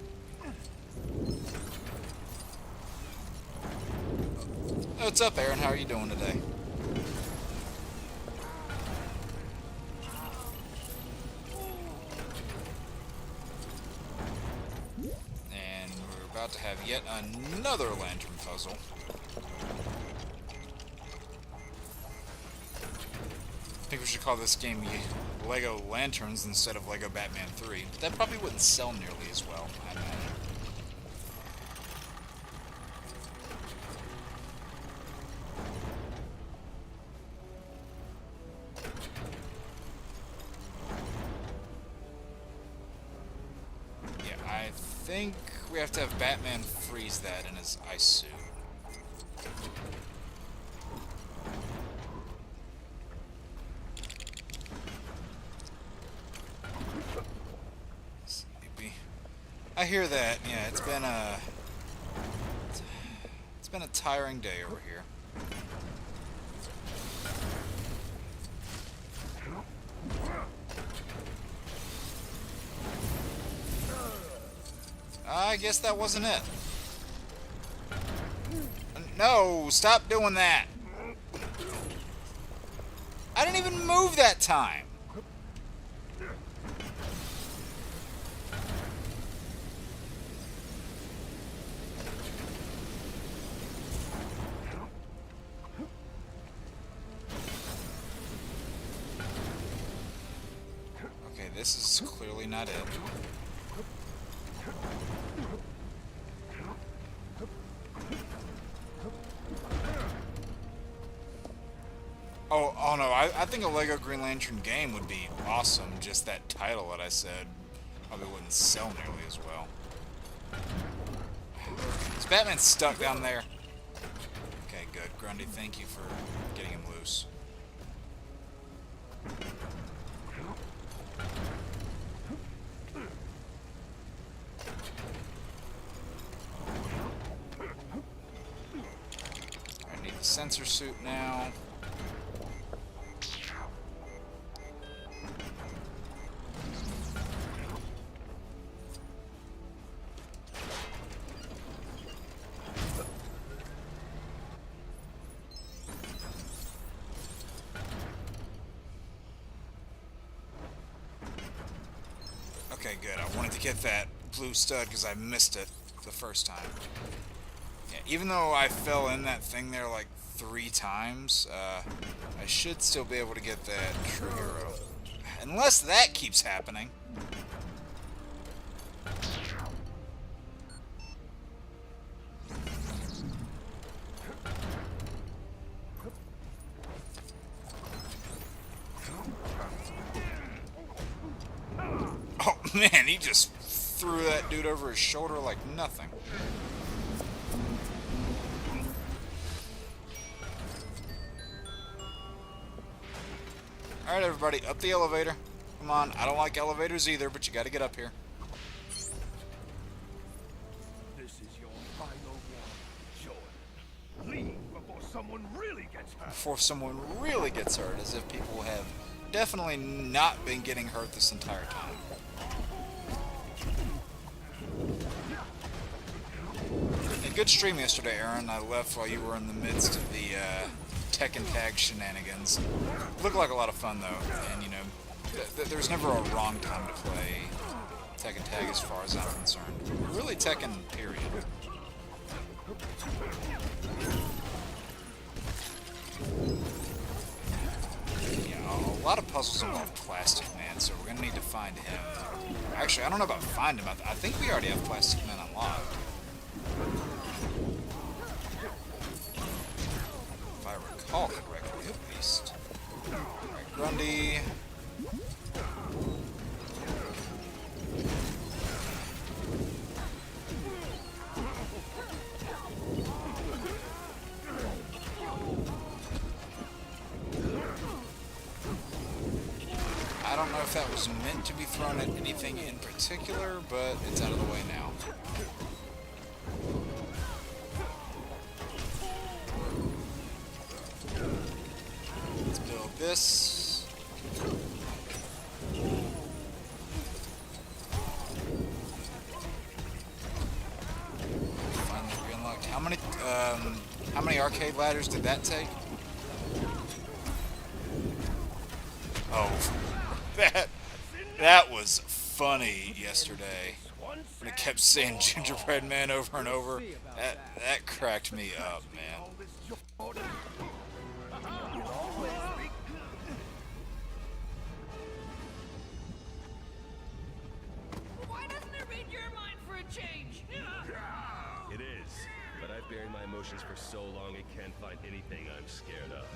What's up, Aaron? How are you doing today? And we're about to have yet another lantern puzzle. I think we should call this game Lego Lanterns instead of Lego Batman 3. That probably wouldn't sell nearly as well, I imagine. Yeah, I think we have to have Batman freeze that in his ice suit. I hear that. Yeah, it's been a tiring day over here. I guess that wasn't it. No, stop doing that. I didn't even move that time. Okay, this is clearly not it. Oh no, I think a Lego Green Lantern game would be awesome, just that title that I said probably wouldn't sell nearly as well. Is Batman stuck down there? Okay, good. Grundy, thank you for getting him loose. I need the sensor suit now. Okay, good. I wanted to get that blue stud because I missed it the first time. Yeah, even though I fell in that thing there like 3 times, I should still be able to get that true hero. Unless that keeps happening. Oh man, he just threw that dude over his shoulder like nothing. Alright everybody, up the elevator. Come on, I don't like elevators either, but you gotta get up here. This is your final warning, Jordan. Leave before someone really gets hurt. Before someone really gets hurt, as if people have definitely not been getting hurt this entire time. A good stream yesterday, Aaron. I left while you were in the midst of the Tekken Tag shenanigans. Looked like a lot of fun though, and you know, there's never a wrong time to play Tekken Tag as far as I'm concerned. Really Tekken, period. Yeah, a lot of puzzles involve Plastic Man, so we're gonna need to find him. Actually, I don't know about find him. I think we already have Plastic Man unlocked. If I recall correctly, at least. Alright, Grundy. I don't know if that was meant to be thrown at anything in particular, but it's out of the way now. Let's build this. Finally re-unlocked. How many arcade ladders did that take? Oh, that was funny yesterday. When it kept saying Gingerbread Man over and over. That cracked me up, man. Why doesn't it read your mind for a change? It is, but I've buried my emotions for so long it can't find anything I'm scared of.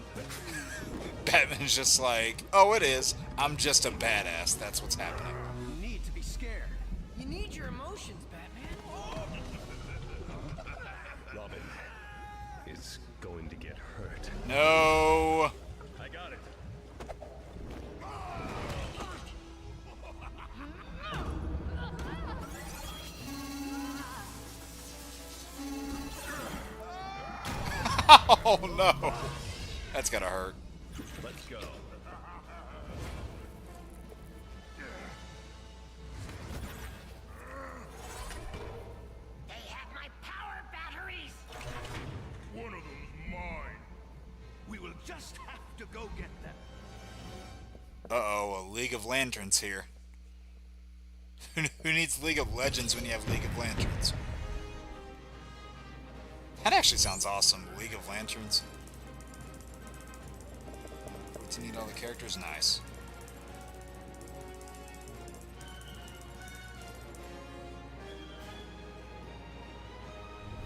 Batman's just like, oh, it is. I'm just a badass. That's what's happening. You need to be scared. You need your emotions, Batman. Robin is going to get hurt. No. I got it. Oh no! That's gotta hurt. Let's go. They have my power batteries! One of them's mine. We will just have to go get them. Uh-oh, a League of Lanterns here. Who needs League of Legends when you have League of Lanterns? That actually sounds awesome, League of Lanterns. To need all the characters, nice.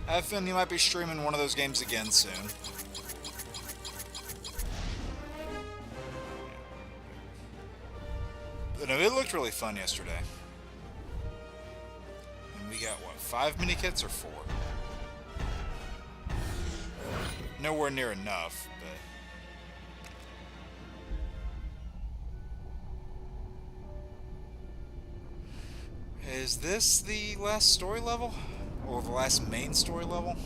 I have a feeling you might be streaming one of those games again soon. But no, it looked really fun yesterday. And we got, what, 5 mini-kits or 4? Nowhere near enough, but... Is this the last story level? Or the last main story level?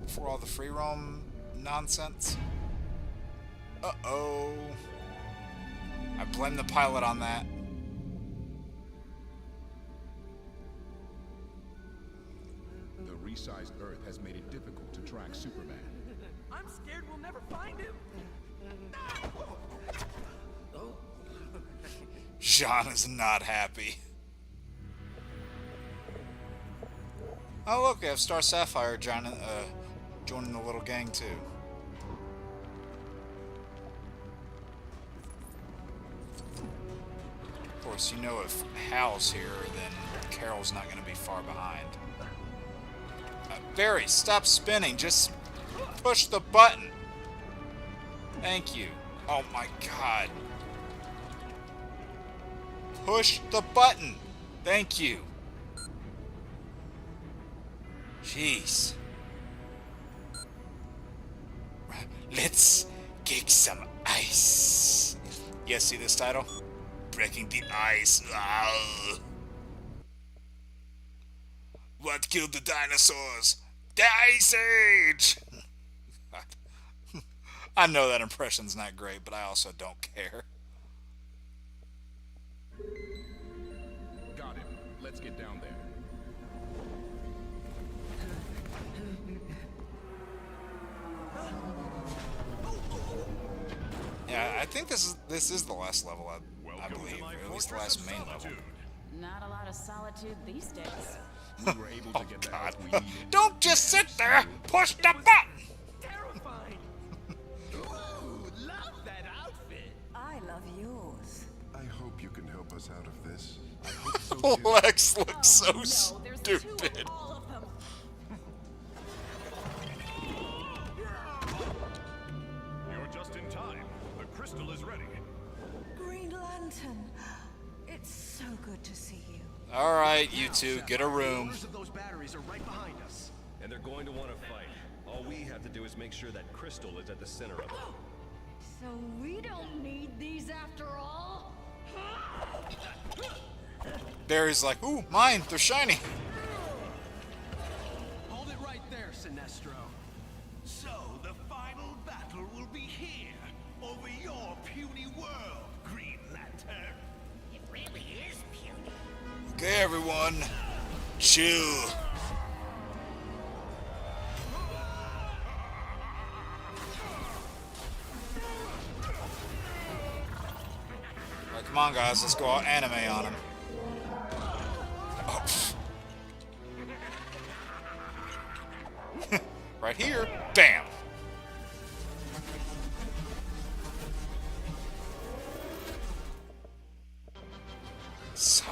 Before all the free roam nonsense? Uh-oh. I blame the pilot on that. The resized Earth has made it difficult to track Superman. I'm scared we'll never find him. Sean is not happy. Oh look, we have Star Sapphire joining the little gang too. Of course, you know if Hal's here, then Carol's not going to be far behind. Barry, stop spinning. Just push the button. Thank you. Oh my god. Push the button. Thank you. Jeez. Let's kick some ice. You guys see this title? Breaking the ice. Ah. What killed the dinosaurs? The Ice Age! I know that impression's not great, but I also don't care. Got him. Let's get down there. Yeah, I think this is the last level, I believe, or at least the last main level. Not a lot of solitude these days. We were able to get the help we needed. Don't just sit there! Push the button! Terrifying. Ooh, love that outfit. I love yours. I hope you can help us out of this. I hope so too. Lex looks so No, there's two stupid. of all of them. You're just in time. The crystal is ready. Green Lantern. It's so good to see you. Alright, you two, get a The room. owners of those batteries are right behind us. And they're going to want to fight. All we have to do is make sure that crystal is at the center of it. So we don't need these after all? Barry's like, ooh, mine, they're shiny. Hold it right there, Sinestro. So the final battle will be here, over your puny world, Green Lantern. It really is puny. Okay, everyone, chill. Alright, come on, guys, let's go all anime on him. Oh, right here, bam. So,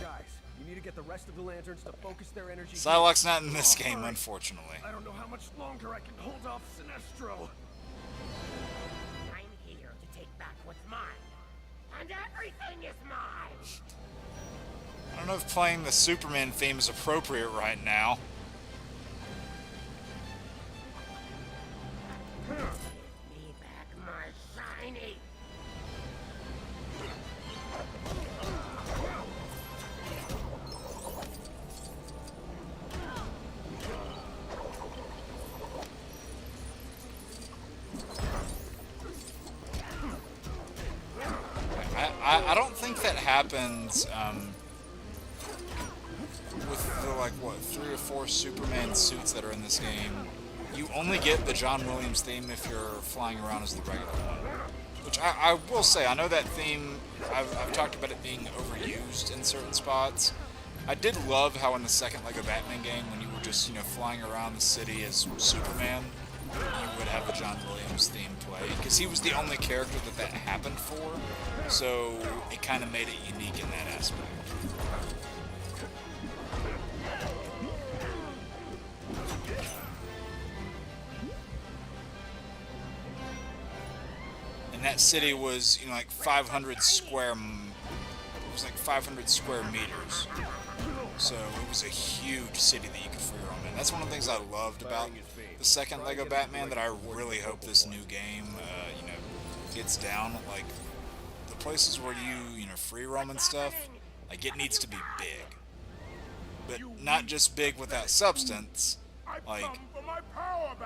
Guys, you need to get the rest of the lanterns to focus their energy. Psylocke's not in this game, unfortunately. I don't know how much longer I can hold off Sinestro. I'm here to take back what's mine. And everything is mine! I don't know if playing the Superman theme is appropriate right now. Give me back my shiny! I don't think that happens with the, like, what, 3 or 4 Superman suits that are in this game. You only get the John Williams theme if you're flying around as the regular one. Which I will say, I know that theme, I've talked about it being overused in certain spots. I did love how in the second Lego Batman game, when you were just, you know, flying around the city as Superman, you would have the John Williams theme play, because he was the only character that happened for, so it kind of made it unique in that aspect. And that city was, you know, like 500 square, it was like 500 square meters. So it was a huge city that you could free roam in. That's one of the things I loved about the second Lego Batman that I really hope this new game, you know, gets down. Like, the places where you know, free roam and stuff, like, it needs to be big. But not just big without substance. Like,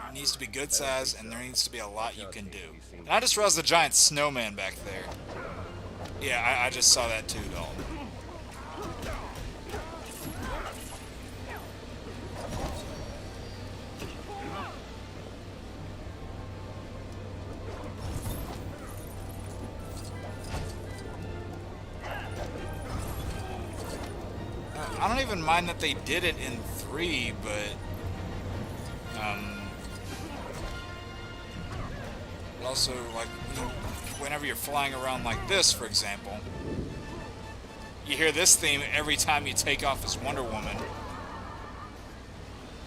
it needs to be good size, and there needs to be a lot you can do. And I just realized the giant snowman back there. Yeah, I just saw that too, Dalton. I don't even mind that they did it in 3, but also, like, whenever you're flying around like this, for example, you hear this theme every time you take off as Wonder Woman.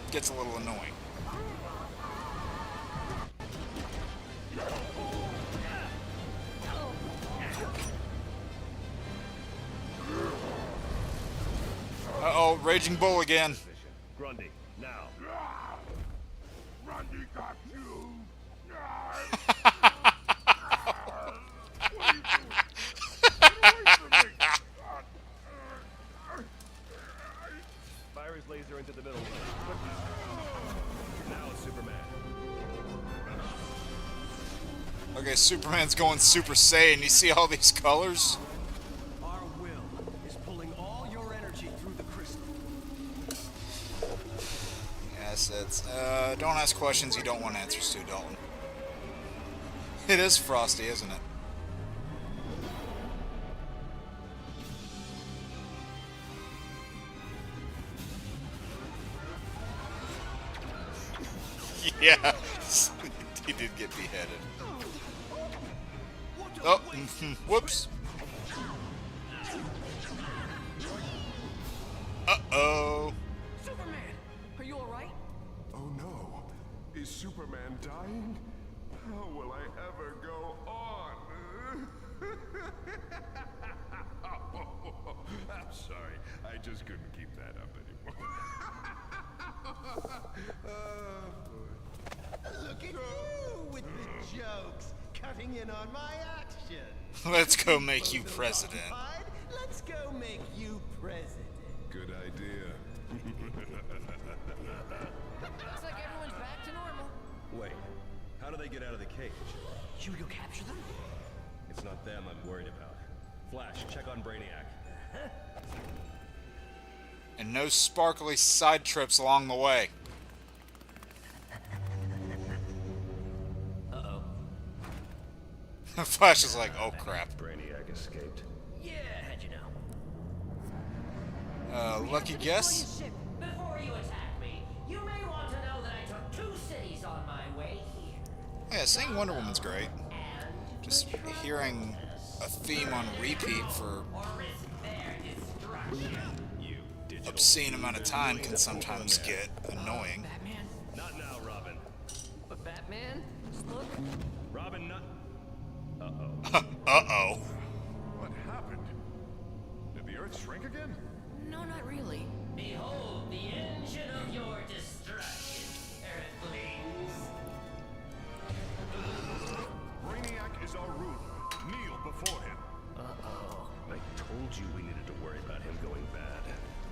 It gets a little annoying. Uh-oh, Raging Bull again. Grundy, now. Randy got you. Fire his laser into the middle. Now it's Superman. Okay, Superman's going Super Saiyan. You see all these colors? Our will is pulling all your energy through the crystal. Assets. Don't ask questions you don't want answers to, Dalton. It is frosty, isn't it? Yeah, he did get beheaded. Oh, whoops. Uh-oh. Superman, are you alright? Oh no. Is Superman dying? How will I ever go on? I'm sorry. I just couldn't keep that up anymore. Look at you with the jokes, cutting in on my action. Let's go make you president. Let's go make you president. Good idea. Looks like everyone's back to normal. Wait, how do they get out of the cage? Should we go capture them? It's not them I'm worried about. Flash, check on Brainiac. And no sparkly side trips along the way. Uh-oh. Flash is like, oh crap. Brainiac escaped. Yeah, how'd you know? Lucky guess? Before you attack me, you may want to know that I took 2 cities on my way here. Yeah, seeing Wonder Woman's great. Just hearing a theme on repeat for obscene amount of time can sometimes get annoying. Batman? Not now, Robin. But Batman? Just look. Robin, not... Uh-oh. Uh-oh. What happened? Did the Earth shrink again? No, not really. Behold the engine of your destruction, Earthlings. Brainiac is our ruler. Kneel before him. Uh-oh. I told you we needed to worry about him going bad.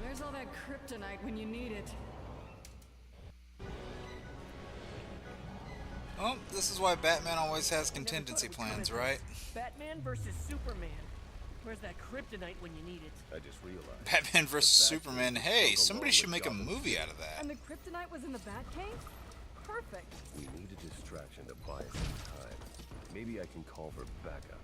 Where's all that kryptonite when you need it? Oh, this is why Batman always has contingency plans, right? Batman versus Superman. Where's that kryptonite when you need it? I just realized. Batman vs Superman. Hey, somebody should make a movie out of that. And the kryptonite was in the Batcave? Perfect. We need a distraction to buy us some time. Maybe I can call for backup.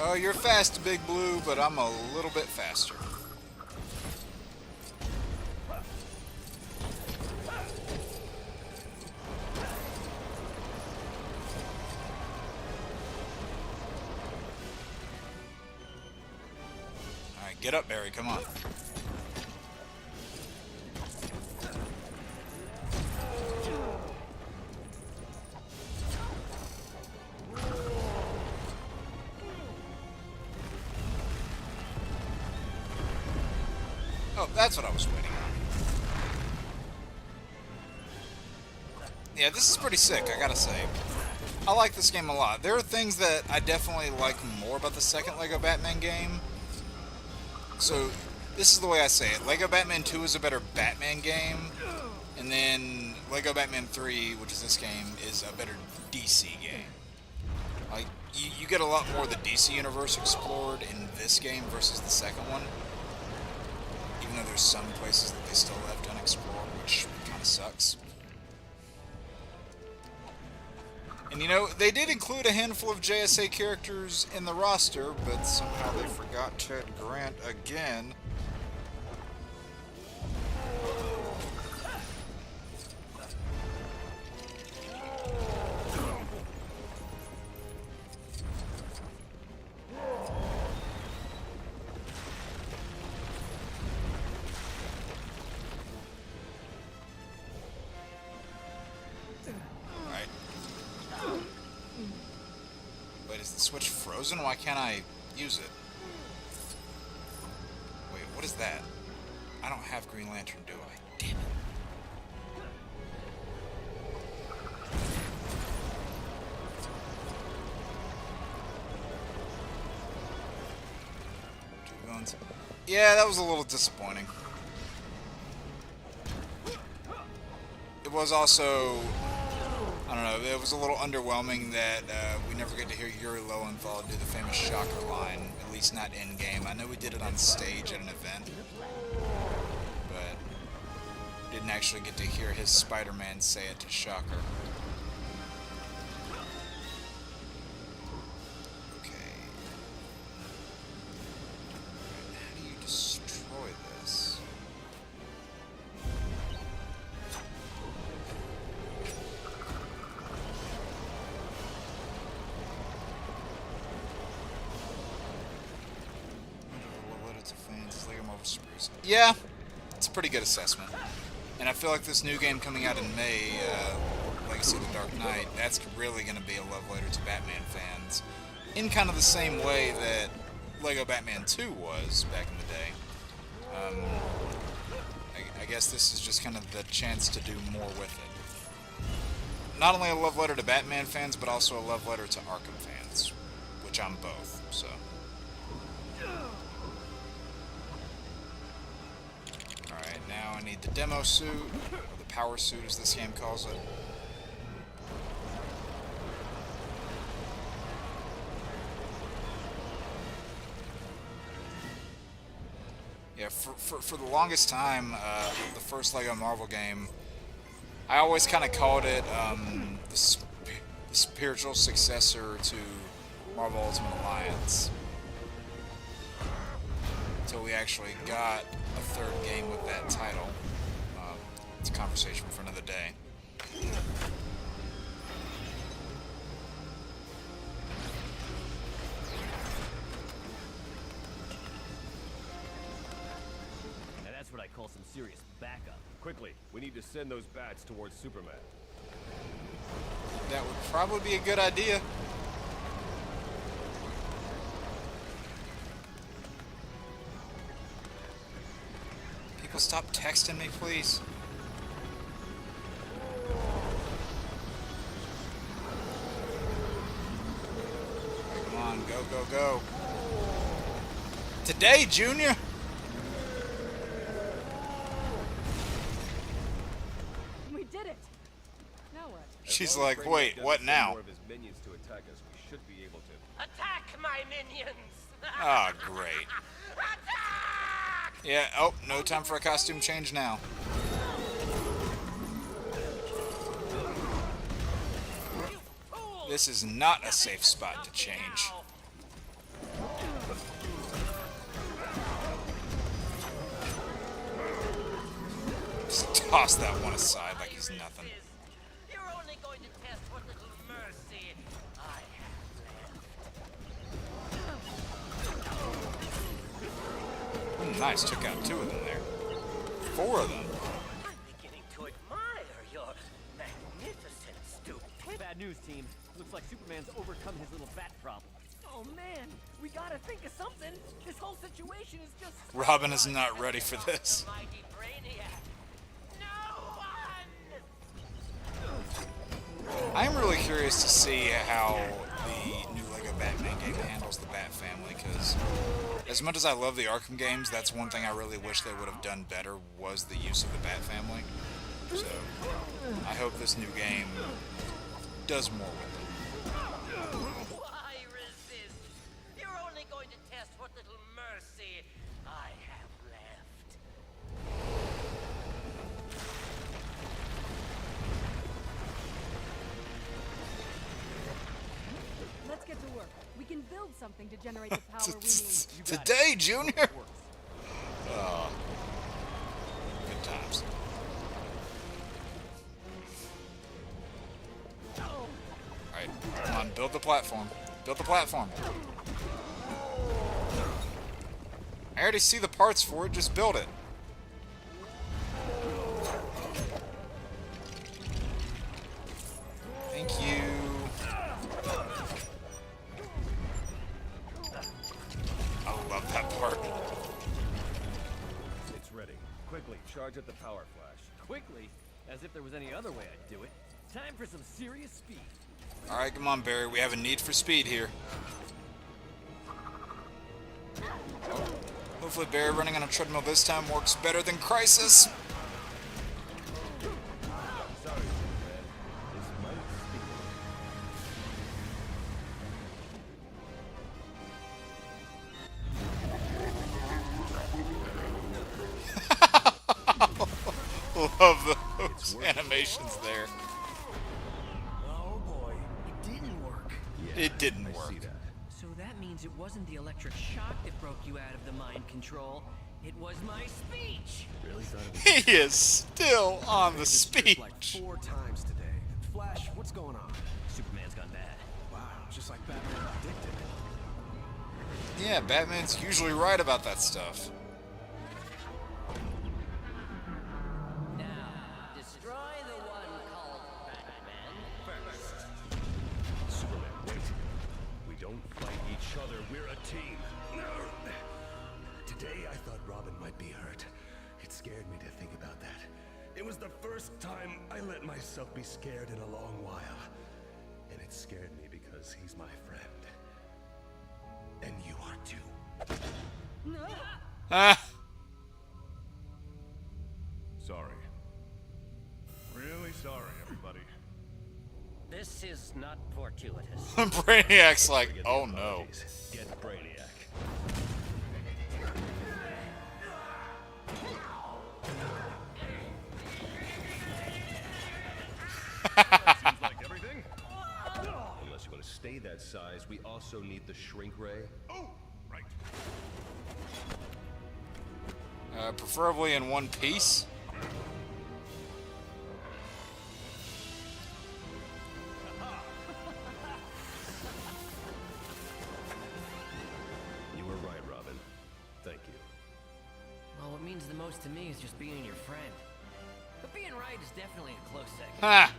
Oh, you're fast, Big Blue, but I'm a little bit faster. Alright, get up, Barry, come on. Oh, that's what I was waiting on. Yeah, this is pretty sick, I gotta say. I like this game a lot. There are things that I definitely like more about the second Lego Batman game. So, this is the way I say it. Lego Batman 2 is a better Batman game, and then Lego Batman 3, which is this game, is a better DC game. Like, you get a lot more of the DC universe explored in this game versus the second one. Even though there's some places that they still left unexplored, which kind of sucks. And you know, they did include a handful of JSA characters in the roster, but somehow they forgot Ted Grant again. Is the switch frozen? Why can't I use it? Wait, what is that? I don't have Green Lantern, do I? Damn it. Two guns. Yeah, that was a little disappointing. It was also... I don't know, it was a little underwhelming that we never get to hear Yuri Lowenthal do the famous Shocker line, at least not in-game. I know we did it on stage at an event, but didn't actually get to hear his Spider-Man say it to Shocker. Okay. How do you destroy this? Yeah, it's a pretty good assessment. And I feel like this new game coming out in May, Legacy of the Dark Knight, that's really going to be a love letter to Batman fans. In kind of the same way that Lego Batman 2 was back in the day. I guess this is just kind of the chance to do more with it. Not only a love letter to Batman fans, but also a love letter to Arkham fans, which I'm both, so... Alright, now I need the demo suit, or the power suit as this game calls it. Yeah, for the longest time, the first Lego Marvel game, I always kind of called it the spiritual successor to Marvel Ultimate Alliance. Until we actually got a third game with that title. It's a conversation for another day. Now that's what I call some serious backup. Quickly, we need to send those bats towards Superman. That would probably be a good idea. People stop texting me, please. Come on, go, go, go. Today, Junior? We did it. Now what? She's like, wait, what now? More of his minions to attack us, we should be able to. Attack my minions! Ah, great. Yeah, oh, no time for a costume change now. This is not a safe spot to change. Just toss that one aside like he's nothing. You're only going to test what little mercy I have left. Nice, took out 2 of them there. 4 of them. I'm beginning to admire your magnificent stupidity. Bad news, team. Looks like Superman's overcome his little bat problem. Oh man, we gotta think of something. This whole situation is just... Robin is not ready for this. Mighty Brainiac. No one! I'm really curious to see how the new Lego Batman game handles the Bat family, because as much as I love the Arkham games, that's one thing I really wish they would have done better, was the use of the Bat family. So, I hope this new game does more with it. Why resist? You're only going to test what little mercy I have left. Let's get to work. We can build something to generate the power we need. Today, Junior? Good times. Alright, come on, build the platform. Build the platform. I already see the parts for it, just build it. Thank you. I love that part. It's ready. Quickly, charge at the power flash. Quickly, as if there was any other way I'd do it. Time for some serious speed. Alright, come on, Barry. We have a need for speed here. Hopefully Barry running on a treadmill this time works better than Crisis. Sorry, Superman. This might Love those animations there. Oh boy, it didn't work. It didn't work. So that means it wasn't the electric shock that broke you out of the mind control. It was my speech. Really thought it was He is still on the speech. Like 4 times today. Flash, what's going on? Superman's gone bad. Wow, just like Batman predicted. Yeah, Batman's usually right about that stuff. Destroy the one called Batman first. Superman, wait. We don't fight each other. We're a team. No. Today I thought Robin might be hurt. It scared me to think about that. It was the first time I let myself be scared in a long while. And it scared me because he's my friend. And you are too. Ah. Sorry. Really sorry, everybody. This is not fortuitous. Brainiac's like, oh no. Get Brainiac. Seems like everything. Unless you want to stay that size, we also need the shrink ray. Oh, right. Preferably in one piece. You were right, Robin. Thank you. Well, what means the most to me is just being your friend. But being right is definitely a close second. Ha!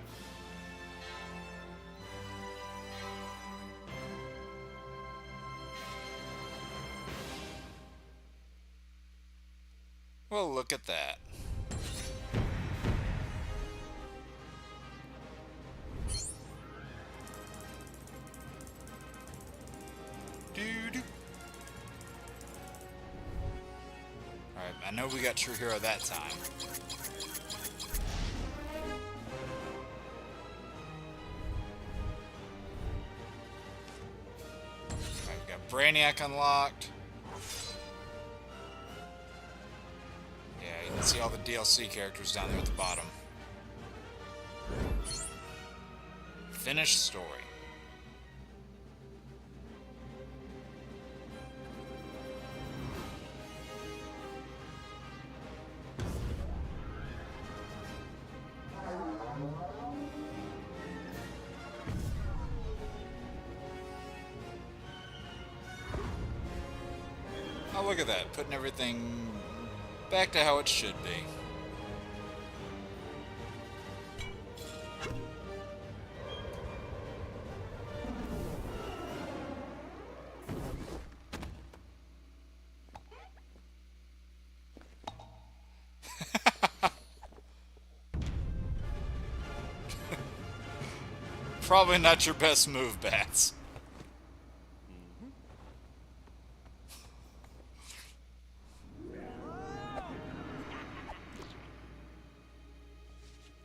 Well, look at that. Doo-doo. know we got True Hero that time. Alright, we got Brainiac unlocked. Yeah, you can see all the DLC characters down there at the bottom. Finished story. Oh, look at that. Putting everything back to how it should be. Probably not your best move, Bats.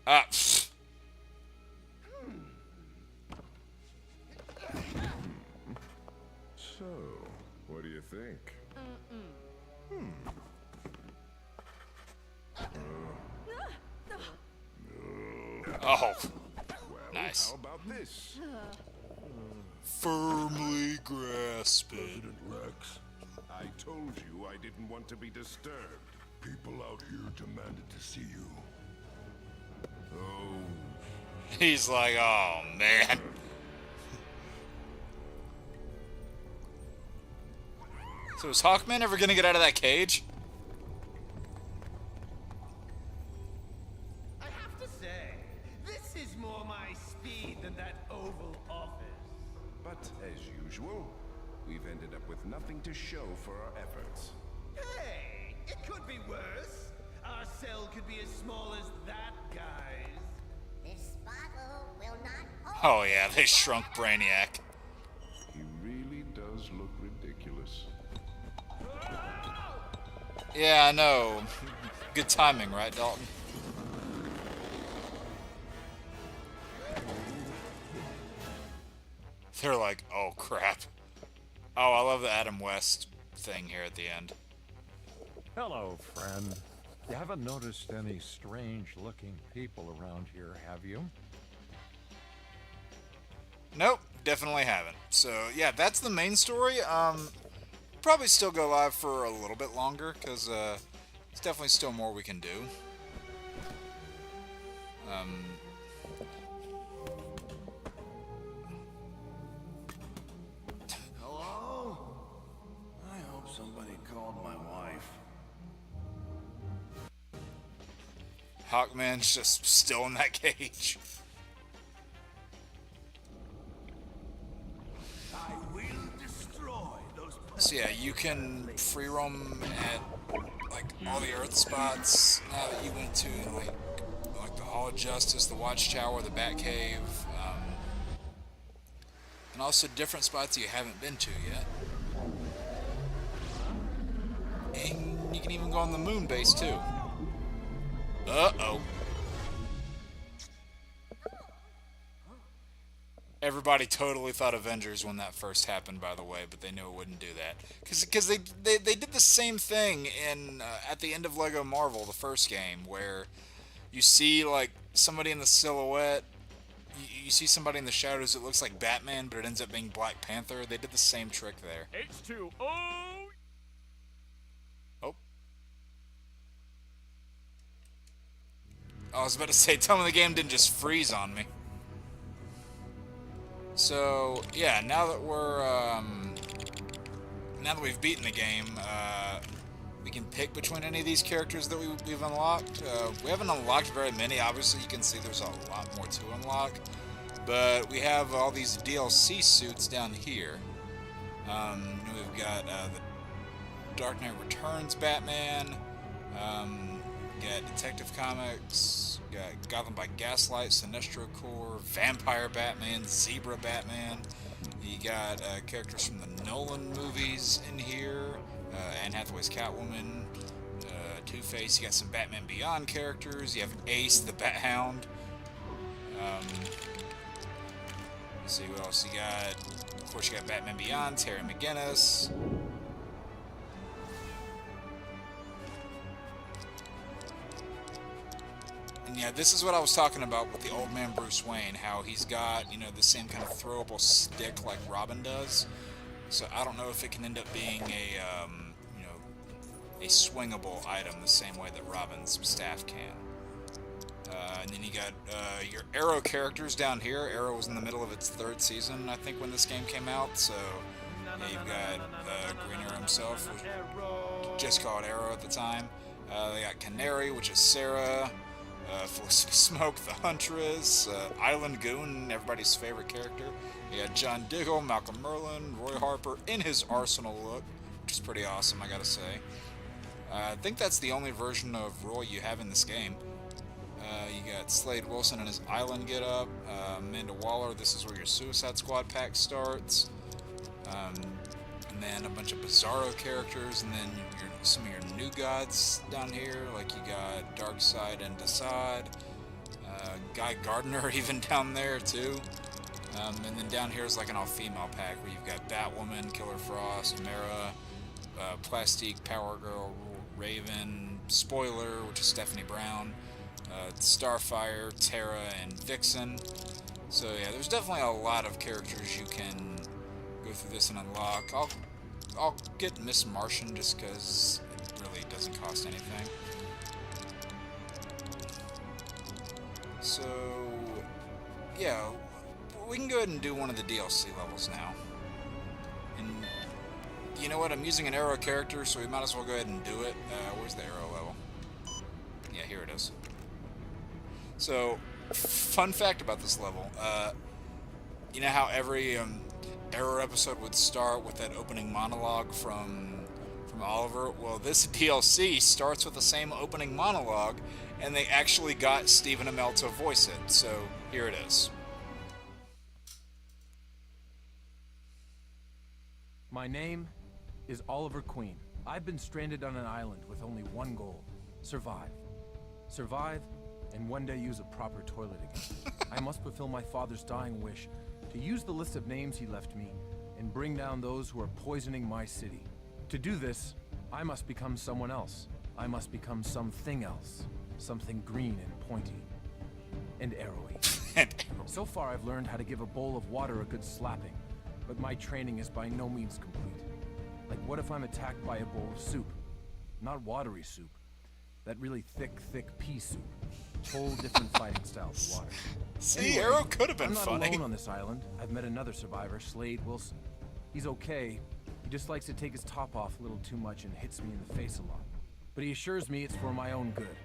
Ah, pfft. So, what do you think? Oh, Well, nice. how about this? Firmly grasp it. President Rex, I told you I didn't want to be disturbed. People out here demanded to see you. Oh, He's like, oh man. So is Hawkman ever gonna get out of that cage? I have to say, this is more my speed than that Oval Office. but as usual, we've ended up with nothing to show for our efforts. Hey, it could be worse. Our cell could be as small as that, guys. This bottle will not Oh yeah, they shrunk Brainiac. He really does look ridiculous. Yeah, I know. Good timing, right, Dalton? They're like, oh crap. Oh, I love the Adam West thing here at the end. Hello, friend. You haven't noticed any strange-looking people around here, have you? Nope, definitely haven't. So, yeah, that's the main story. Probably still go live for a little bit longer, because there's definitely still more we can do. Hello? I hope somebody called my wife. Hawkman's just still in that cage. I will destroy those. So yeah, you can free roam at like all the Earth spots now that you went to like the Hall of Justice, the Watchtower, the Batcave, and also different spots you haven't been to yet. And you can even go on the moon base too. Uh-oh. Everybody totally thought Avengers when that first happened, by the way, but they knew it wouldn't do that. Because they did the same thing in at the end of Lego Marvel, the first game, where you see, like, somebody in the silhouette, you see somebody in the shadows that looks like Batman, but it ends up being Black Panther. They did the same trick there. H2O! Oh. I was about to say, tell me the game didn't just freeze on me. So, yeah, now that we've beaten the game, we can pick between any of these characters that we've unlocked. We haven't unlocked very many. Obviously, you can see there's a lot more to unlock. But we have all these DLC suits down here. We've got the Dark Knight Returns Batman. Got Detective Comics, got Gotham by Gaslight, Sinestro Corps, Vampire Batman, Zebra Batman. You got characters from the Nolan movies in here, Anne Hathaway's Catwoman, Two-Face. You got some Batman Beyond characters. You have Ace, the Bat Hound. Let's see what else you got. Of course, you got Batman Beyond, Terry McGinnis. And yeah, this is what I was talking about with the old man Bruce Wayne, how he's got, you know, the same kind of throwable stick like Robin does. So I don't know if it can end up being a, you know, a swingable item the same way that Robin's staff can. And then you got your Arrow characters down here. Arrow was in the middle of its 3rd season, I think, when this game came out. So yeah, you've got Green Arrow himself, just called Arrow at the time. They got Canary, which is Sarah. Felicity Smoke, the Huntress. Island Goon, everybody's favorite character. You got John Diggle, Malcolm Merlin, Roy Harper in his Arsenal look, which is pretty awesome, I gotta say. I think that's the only version of Roy you have in this game. You got Slade Wilson in his Island get-up. Amanda Waller, this is where your Suicide Squad pack starts. And then a bunch of Bizarro characters, and then some of your new gods down here, like you got Darkseid and Desaad. Guy Gardner even down there too. And then down here is like an all-female pack where you've got Batwoman, Killer Frost, Mara, Plastique, Power Girl, Raven, Spoiler, which is Stephanie Brown, Starfire, Terra, and Vixen. So yeah, there's definitely a lot of characters you can go through this and unlock. I'll get Miss Martian just because it really doesn't cost anything. So yeah, we can go ahead and do one of the DLC levels now. And you know what? I'm using an Arrow character, so we might as well go ahead and do it. Where's the Arrow level? Yeah, here it is. So, fun fact about this level. You know how every Arrow episode would start with that opening monologue from Oliver? Well, this DLC starts with the same opening monologue, and they actually got Stephen Amell to voice it. So, here it is. My name is Oliver Queen. I've been stranded on an island with only one goal: survive. Survive, and one day use a proper toilet again. I must fulfill my father's dying wish to use the list of names he left me and bring down those who are poisoning my city. To do this, I must become someone else. I must become something else. Something green and pointy. And arrowy. So far, I've learned how to give a bowl of water a good slapping, but my training is by no means complete. Like, what if I'm attacked by a bowl of soup? Not watery soup. That really thick pea soup. Whole different fighting styles of water. See, Anyway, Arrow could have been I'm not funny. alone on this island. I've met another survivor, Slade Wilson. He's okay. He just likes to take his top off a little too much and hits me in the face a lot. But he assures me it's for my own good.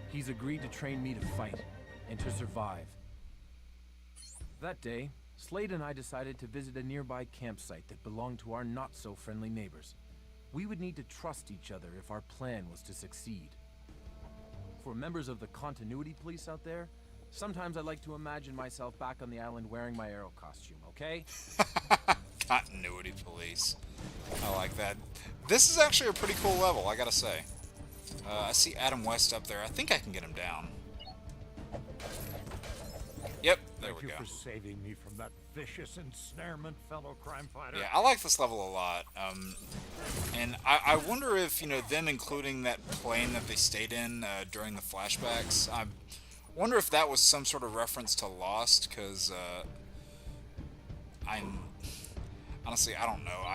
He's agreed to train me to fight and to survive. That day, Slade and I decided to visit a nearby campsite that belonged to our not-so-friendly neighbors. We would need to trust each other if our plan was to succeed. For members of the continuity police out there, sometimes I like to imagine myself back on the island wearing my Arrow costume, okay? Continuity police. I like that. This is actually a pretty cool level, I gotta say. I see Adam West up there. I think I can get him down. Yep, there we go. Thank you for saving me from that vicious ensnarement, fellow crime fighter. Yeah, I like this level a lot. And I wonder if, you know, them including that plane that they stayed in during the flashbacks, I wonder if that was some sort of reference to Lost, because honestly, I don't know.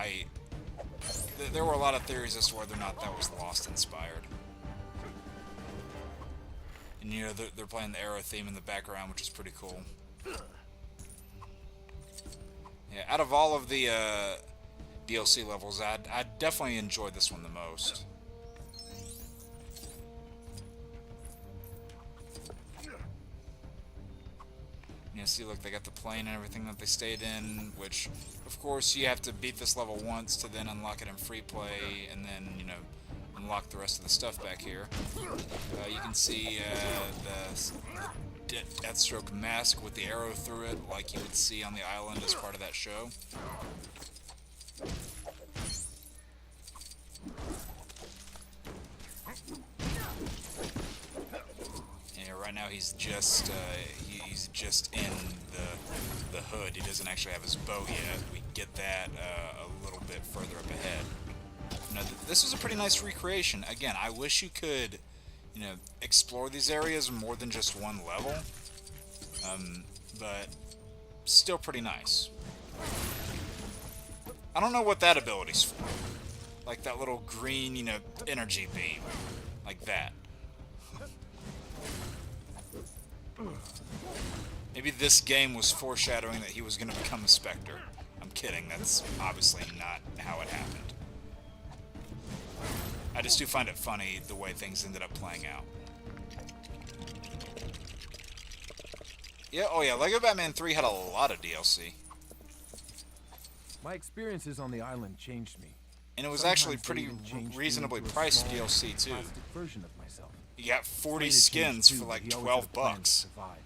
There were a lot of theories as to whether or not that was Lost inspired. And, you know, they're playing the Arrow theme in the background, which is pretty cool. Yeah, out of all of the DLC levels, I definitely enjoyed this one the most. You see, look, they got the plane and everything that they stayed in, which, of course, you have to beat this level once to then unlock it in free play, and then, you know, unlock the rest of the stuff back here. You can see the Deathstroke mask with the arrow through it, like you would see on the island as part of that show. right now he's just he's just in the hood. He doesn't actually have his bow yet. We get that a little bit further up ahead. Now, this is a pretty nice recreation. Again, I wish you could, you know, explore these areas more than just one level. But still pretty nice. I don't know what that ability's for. Like that little green, you know, energy beam. Like that. Maybe this game was foreshadowing that he was going to become a Spectre. I'm kidding. That's obviously not how it happened. I just do find it funny the way things ended up playing out. Yeah, oh yeah, Lego Batman 3 had a lot of DLC. My experiences on the island changed me. And it was Sometimes actually they pretty even changed me reasonably into a priced small, DLC too. plastic version of myself. You got 40 Slade had skins changed for too, like but he always had a 12 plan to bucks. survive.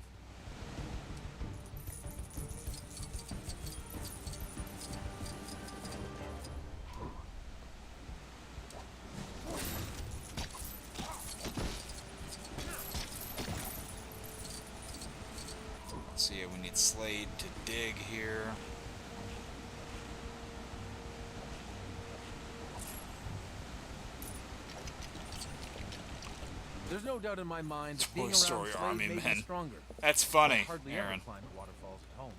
So yeah, we need Slade to dig here. There's no doubt in my mind that being Toy around Story Slade Army made me men. stronger. That's funny, I hardly ever Aaron. climbed waterfalls at home.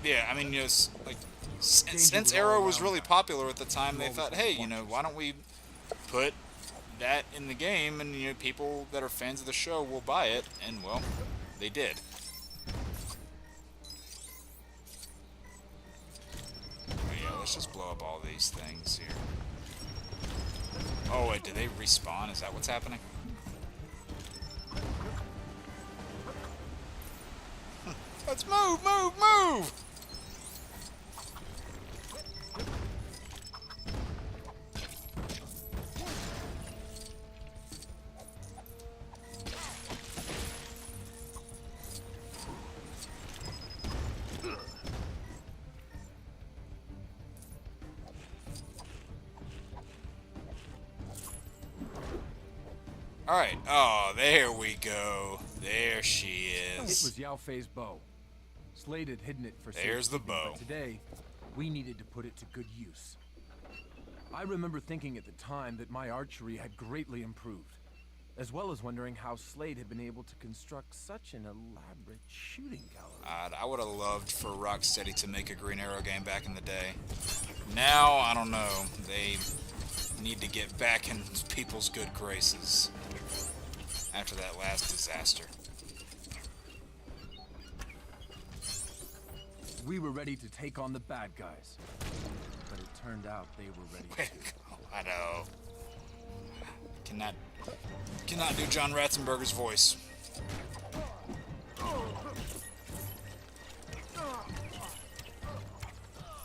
Yeah, I mean, you know, like, since was Arrow all was around really us. popular at the time, they always thought, had hey, you know, why don't we put that in the game, and, you know, people that are fans of the show will buy it, and, well, they did. Oh, yeah, let's just blow up all these things here. Oh, wait, did they respawn? Is that what's happening? Let's move, move, move! Alright, oh, there we go. There she It is. was Yao Fei's bow. Slade had hidden it for There's the safekeeping, bow. but today, we needed to put it to good use. I remember thinking at the time that my archery had greatly improved, as well as wondering how Slade had been able to construct such an elaborate shooting gallery. I would have loved for Rocksteady to make a Green Arrow game back in the day. Now, I don't know. They need to get back in people's good graces after that last disaster. We were ready to take on the bad guys, but it turned out they were ready too. I know. Cannot do John Ratzenberger's voice.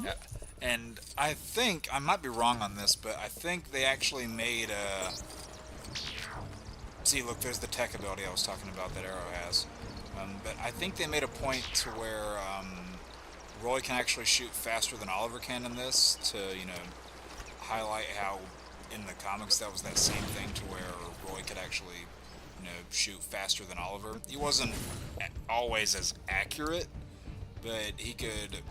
Yeah, and I think, I might be wrong on this, but I think they actually made a... See, look, there's the tech ability I was talking about that Arrow has. But I think they made a point to where Roy can actually shoot faster than Oliver can in this, to, you know, highlight how in the comics that was that same thing, to where Roy could actually, you know, shoot faster than Oliver. He wasn't always as accurate, but he could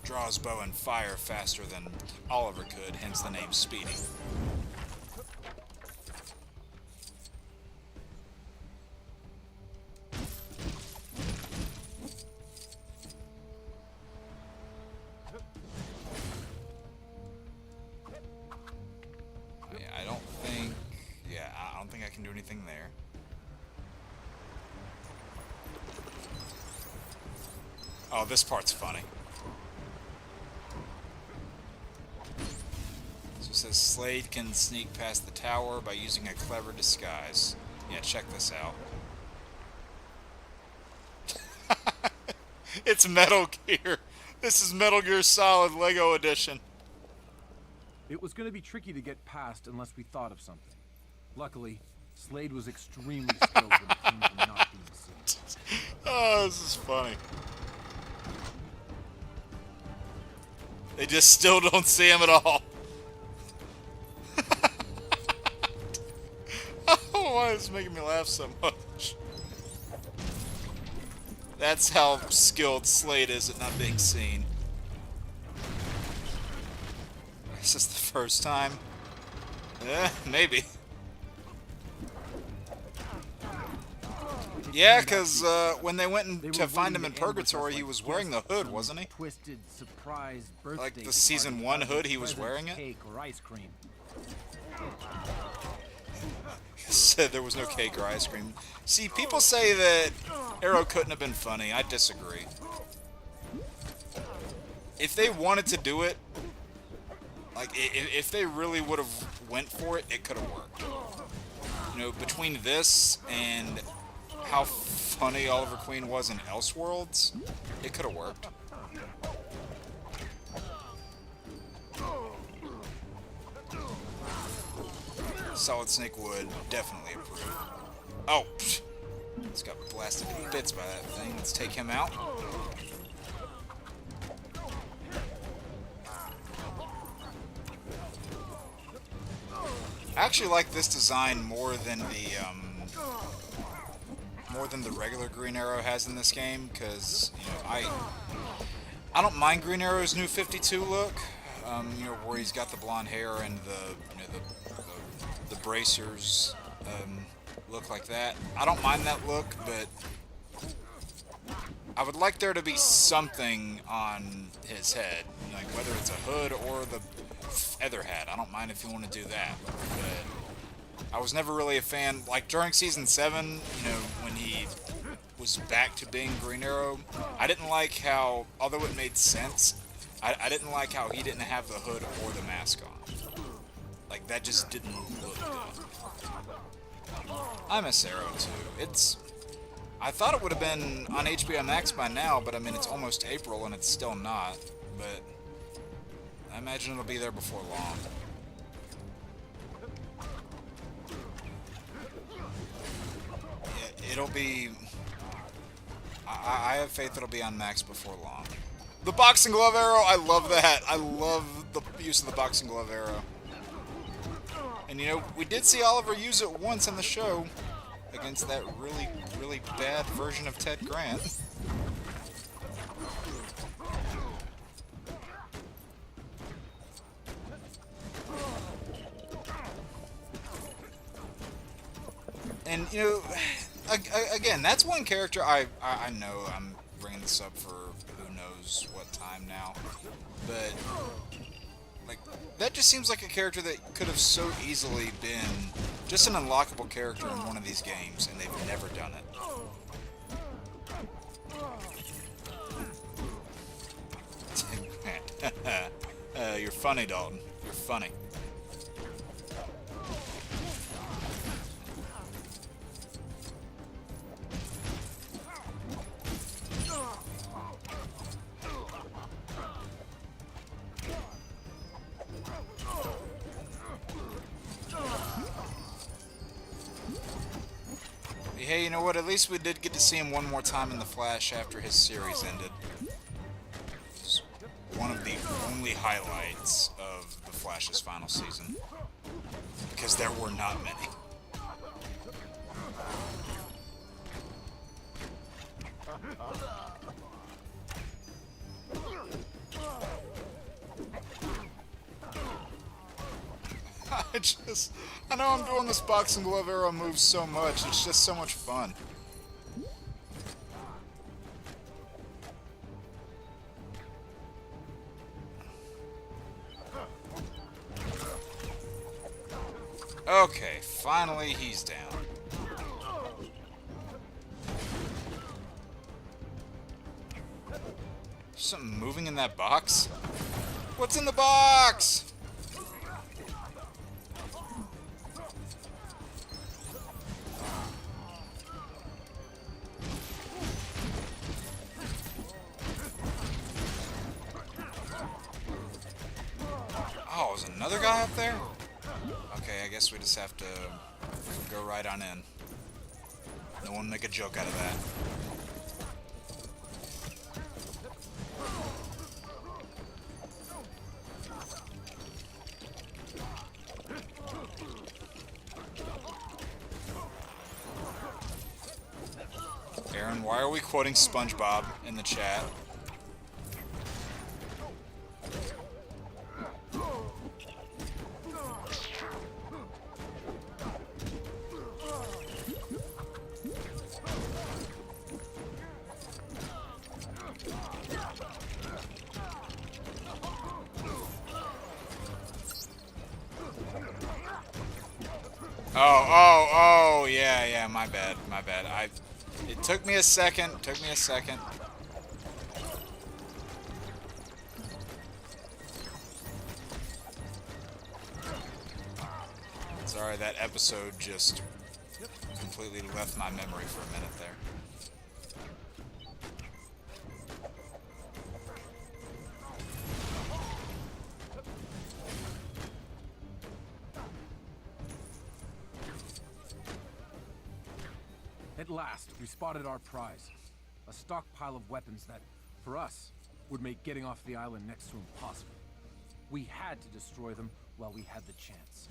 draw his bow and fire faster than Oliver could, hence the name Speedy. I don't think I can do anything there. Oh, this part's funny. So it says Slade can sneak past the tower by using a clever disguise. Yeah, check this out. It's Metal Gear. This is Metal Gear Solid Lego Edition. It was going to be tricky to get past unless we thought of something. Luckily, Slade was extremely skilled when it came to not being seen. Oh, this is funny. They just still don't see him at all. why it's making me laugh so much. That's how skilled Slade is at not being seen. Is this the first time? Maybe. Yeah, because when they went to find him in Purgatory, he was wearing the hood, wasn't he? Twisted surprise birthday Like the season 1 hood, he was wearing it? Cake or ice cream. Said there was no cake or ice cream. See, people say that Arrow couldn't have been funny. I disagree. If they wanted to do it, like, if they really would have went for it, it could have worked. You know, between this and how funny Oliver Queen was in Elseworlds, it could have worked. Solid Snake would definitely approve. Oh, psh. It's got blasted to bits by that thing. Let's take him out. I actually like this design more than the regular Green Arrow has in this game, because you know I don't mind Green Arrow's new 52 look. You know, where he's got the blonde hair and the bracers look like that. I don't mind that look, but I would like there to be something on his head, like whether it's a hood or the feather hat. I don't mind if you want to do that, but I was never really a fan. Like during season 7, you know, when he was back to being Green Arrow, I didn't like how, although it made sense, I didn't like how he didn't have the hood or the mask on. Like, that just didn't look good. I miss Arrow, too. I thought it would have been on HBO Max by now, but I mean, it's almost April and it's still not. But I imagine it'll be there before long. It'll be... I have faith it'll be on Max before long. The boxing glove arrow, I love that. I love the use of the boxing glove arrow. And you know, we did see Oliver use it once in the show against that really, really bad version of Ted Grant. And you know, again, that's one character I know I'm bringing this up for who knows what time now, but like that just seems like a character that could have so easily been just an unlockable character in one of these games, and they've never done it. You're funny, Dalton. You're funny. Hey, you know what? At least we did get to see him one more time in The Flash after his series ended. It's one of the only highlights of The Flash's final season. Because there were not many. I know I'm doing this boxing glove arrow move so much, it's just so much fun. Okay, finally he's down. Something moving in that box? What's in the box? Oh, is another guy up there? Okay, I guess we just have to go right on in. No one make a joke out of that. Again, why are we quoting SpongeBob in the chat? Oh, yeah, my bad. It took me a second, Sorry, that episode just completely left my memory for a minute there. At last, we spotted our prize. A stockpile of weapons that, for us, would make getting off the island next to impossible. We had to destroy them while we had the chance.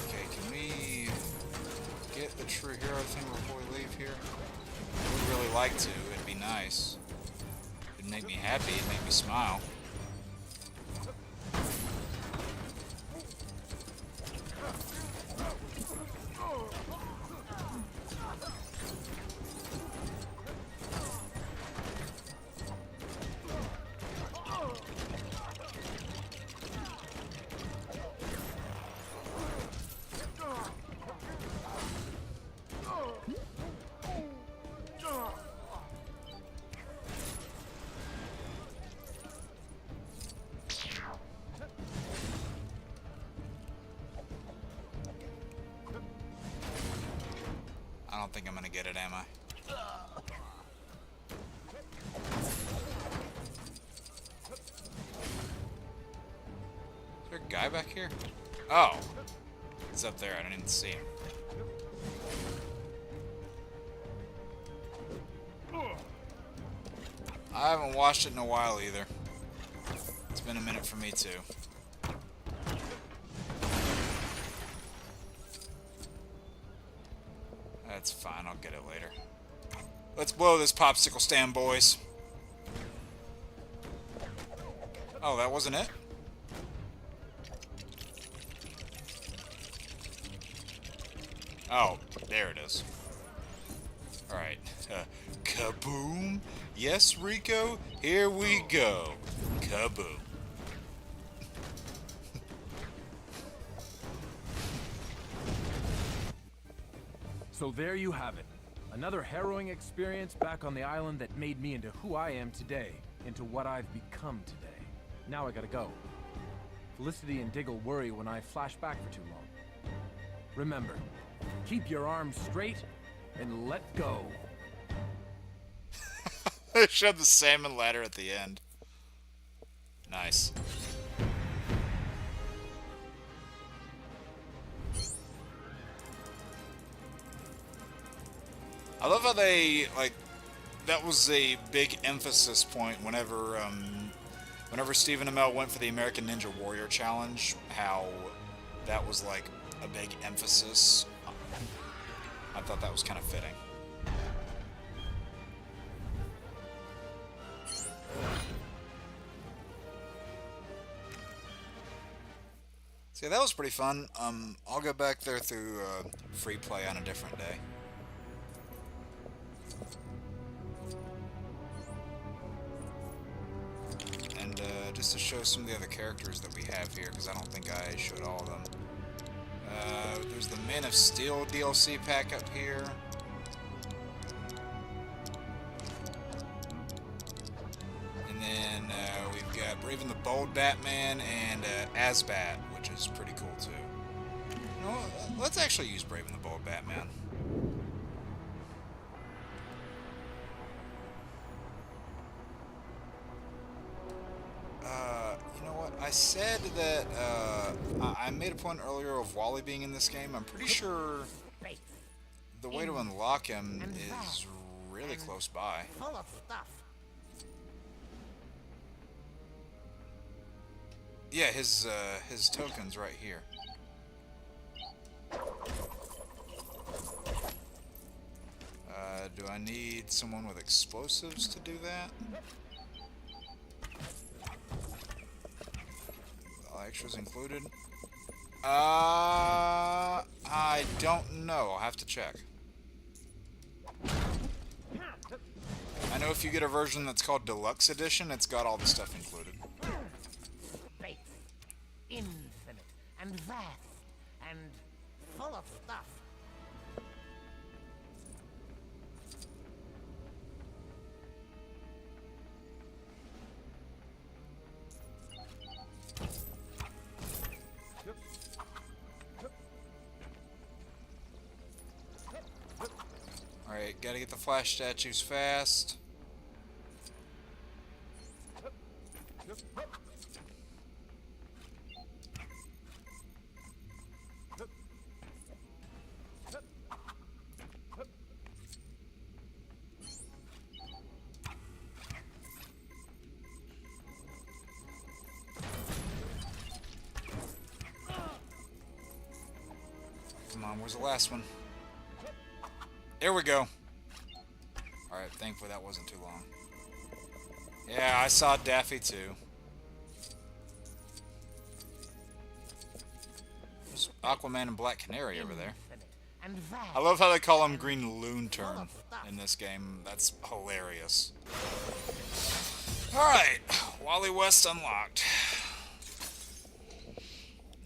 Okay, can we get the true hero thing before we leave here? I would really like to. It'd be nice. It'd make me happy. It'd make me smile. I don't think I'm gonna get it, am I? Is there a guy back here? Oh! He's up there, I didn't even see him. I haven't watched it in a while either. It's been a minute for me too. That's fine, I'll get it later. Let's blow this popsicle stand, boys. Oh, that wasn't it? Oh, there it is. Alright. Kaboom! Yes, Rico, here we go. Kaboom. So there you have it. Another harrowing experience back on the island that made me into who I am today, into what I've become today. Now I gotta go. Felicity and Diggle worry when I flash back for too long. Remember, keep your arms straight and let go. They showed the salmon ladder at the end. Nice. I love how they, like, that was a big emphasis point whenever Stephen Amell went for the American Ninja Warrior Challenge, how that was, like, a big emphasis. I thought that was kind of fitting. So yeah, that was pretty fun. I'll go back there through free play on a different day. And just to show some of the other characters that we have here, because I don't think I showed all of them. There's the Man of Steel DLC pack up here. And then we've got Brave and the Bold Batman and Asbat, which is pretty cool too. You know, let's actually use Brave and the Bold Batman. You know what? I said that I made a point earlier of Wally being in this game. I'm pretty sure the way to unlock him is really close by. Full of stuff. Yeah, his token's right here. Do I need someone with explosives to do that? All extras included? I don't know. I'll have to check. I know if you get a version that's called Deluxe Edition, it's got all the stuff included. Space. Infinite. And vast. And full of stuff. Alright, gotta get the flash statues fast. Come on, where's the last one? There we go. Alright, thankfully that wasn't too long. Yeah, I saw Daffy too. There's Aquaman and Black Canary over there. I love how they call him Green Lantern in this game. That's hilarious. Alright, Wally West unlocked.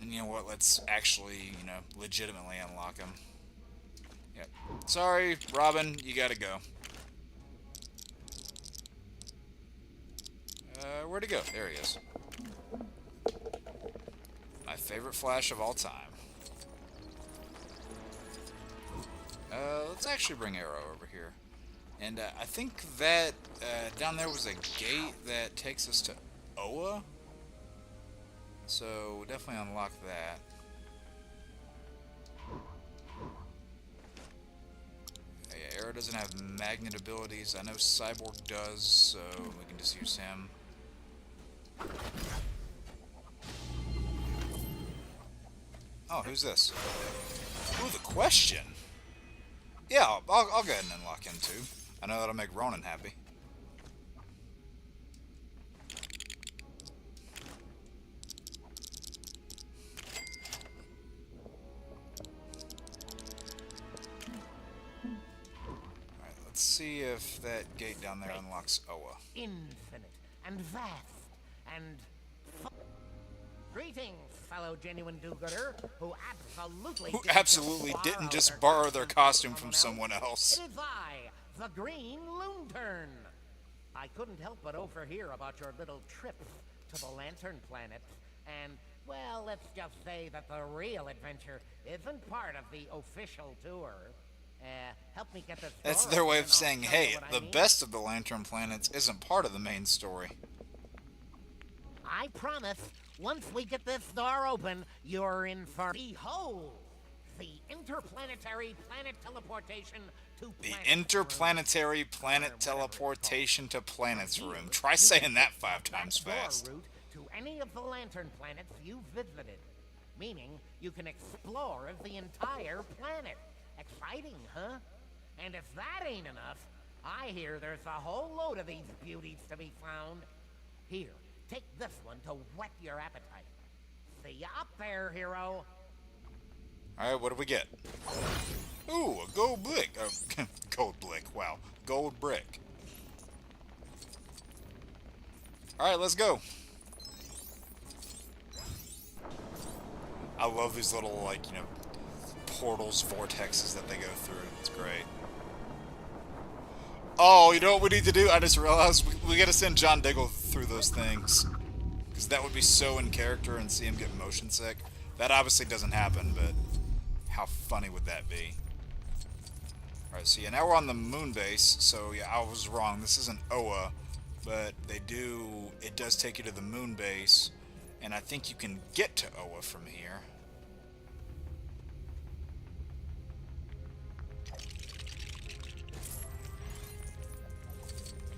And you know what, let's actually, legitimately unlock him. Yep. Sorry, Robin, you gotta go. Where'd he go? There he is. My favorite Flash of all time. Let's actually bring Arrow over here. And I think that down there was a gate that takes us to Oa. So we'll definitely unlock that. Yeah, Arrow doesn't have magnet abilities. I know Cyborg does, so we can just use him. Oh, who's this? Ooh, the Question. Yeah, I'll go ahead and unlock him too. I know that'll make Ronan happy. Alright, let's see if that gate down there unlocks Oa. Infinite and vast and... Greetings, fellow genuine do-gooder, who absolutely didn't just borrow their costume from someone else. It is I, the Green Lantern. I couldn't help but overhear about your little trip to the Lantern Planet, and, well, let's just say that the real adventure isn't part of the official tour. Help me get this. That's their way of saying, hey, the best of the Lantern Planets isn't part of the main story. I promise, once we get this door open, you're in for... Behold, the interplanetary planet teleportation to The interplanetary planet teleportation to planets room. Try saying that 5 times fast. Route to any of the Lantern planets you've visited, meaning you can explore the entire planet. Exciting, huh? And if that ain't enough, I hear there's a whole load of these beauties to be found. Here, take this one to whet your appetite. See ya up there, hero. Alright, what do we get? Ooh, a gold brick. Oh, gold brick, wow. Gold brick. Alright, let's go. I love these little, like, portals, vortexes that they go through. It's great. Oh, you know what we need to do? I just realized we gotta send John Diggle through those things. Because that would be so in character and see him get motion sick. That obviously doesn't happen, but how funny would that be? Alright, so yeah, now we're on the moon base. So yeah, I was wrong. This isn't Oa, but it does take you to the moon base. And I think you can get to Oa from here.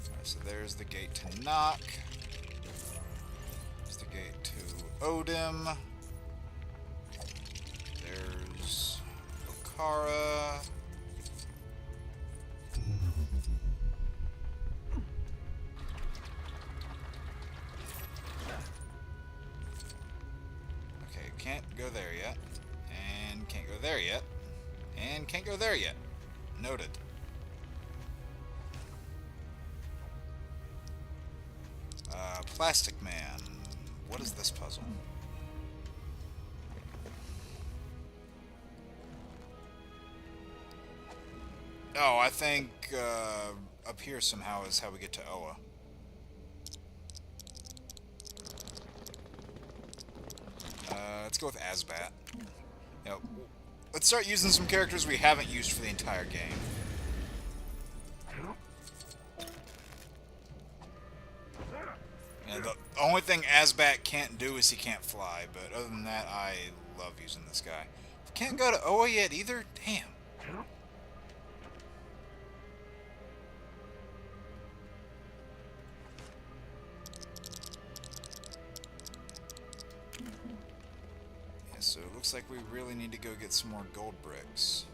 Alright, so there's the gate to knock. There's the navigate to Odin. There's Okara. Okay, can't go there yet. And can't go there yet. And can't go there yet. Noted. Plastic Man. What is this puzzle? Oh, I think up here somehow is how we get to Oa. Let's go with Asbat. You know, let's start using some characters we haven't used for the entire game. Yeah, the only thing Asbat can't do is he can't fly, but other than that, I love using this guy. Can't go to Oa yet either? Damn. Yeah, so it looks like we really need to go get some more gold bricks.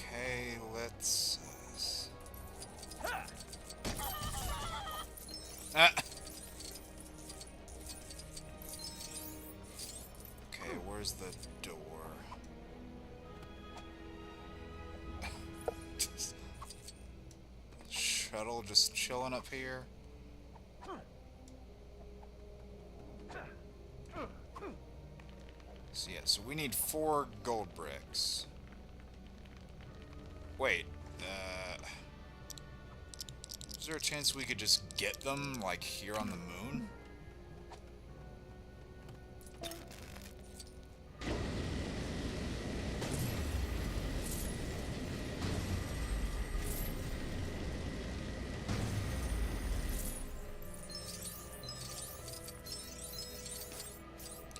Okay, let's... Okay, where's the door? Shuttle just chilling up here. So yeah, so we need 4 gold bricks. Wait, is there a chance we could just get them, like, here on the moon?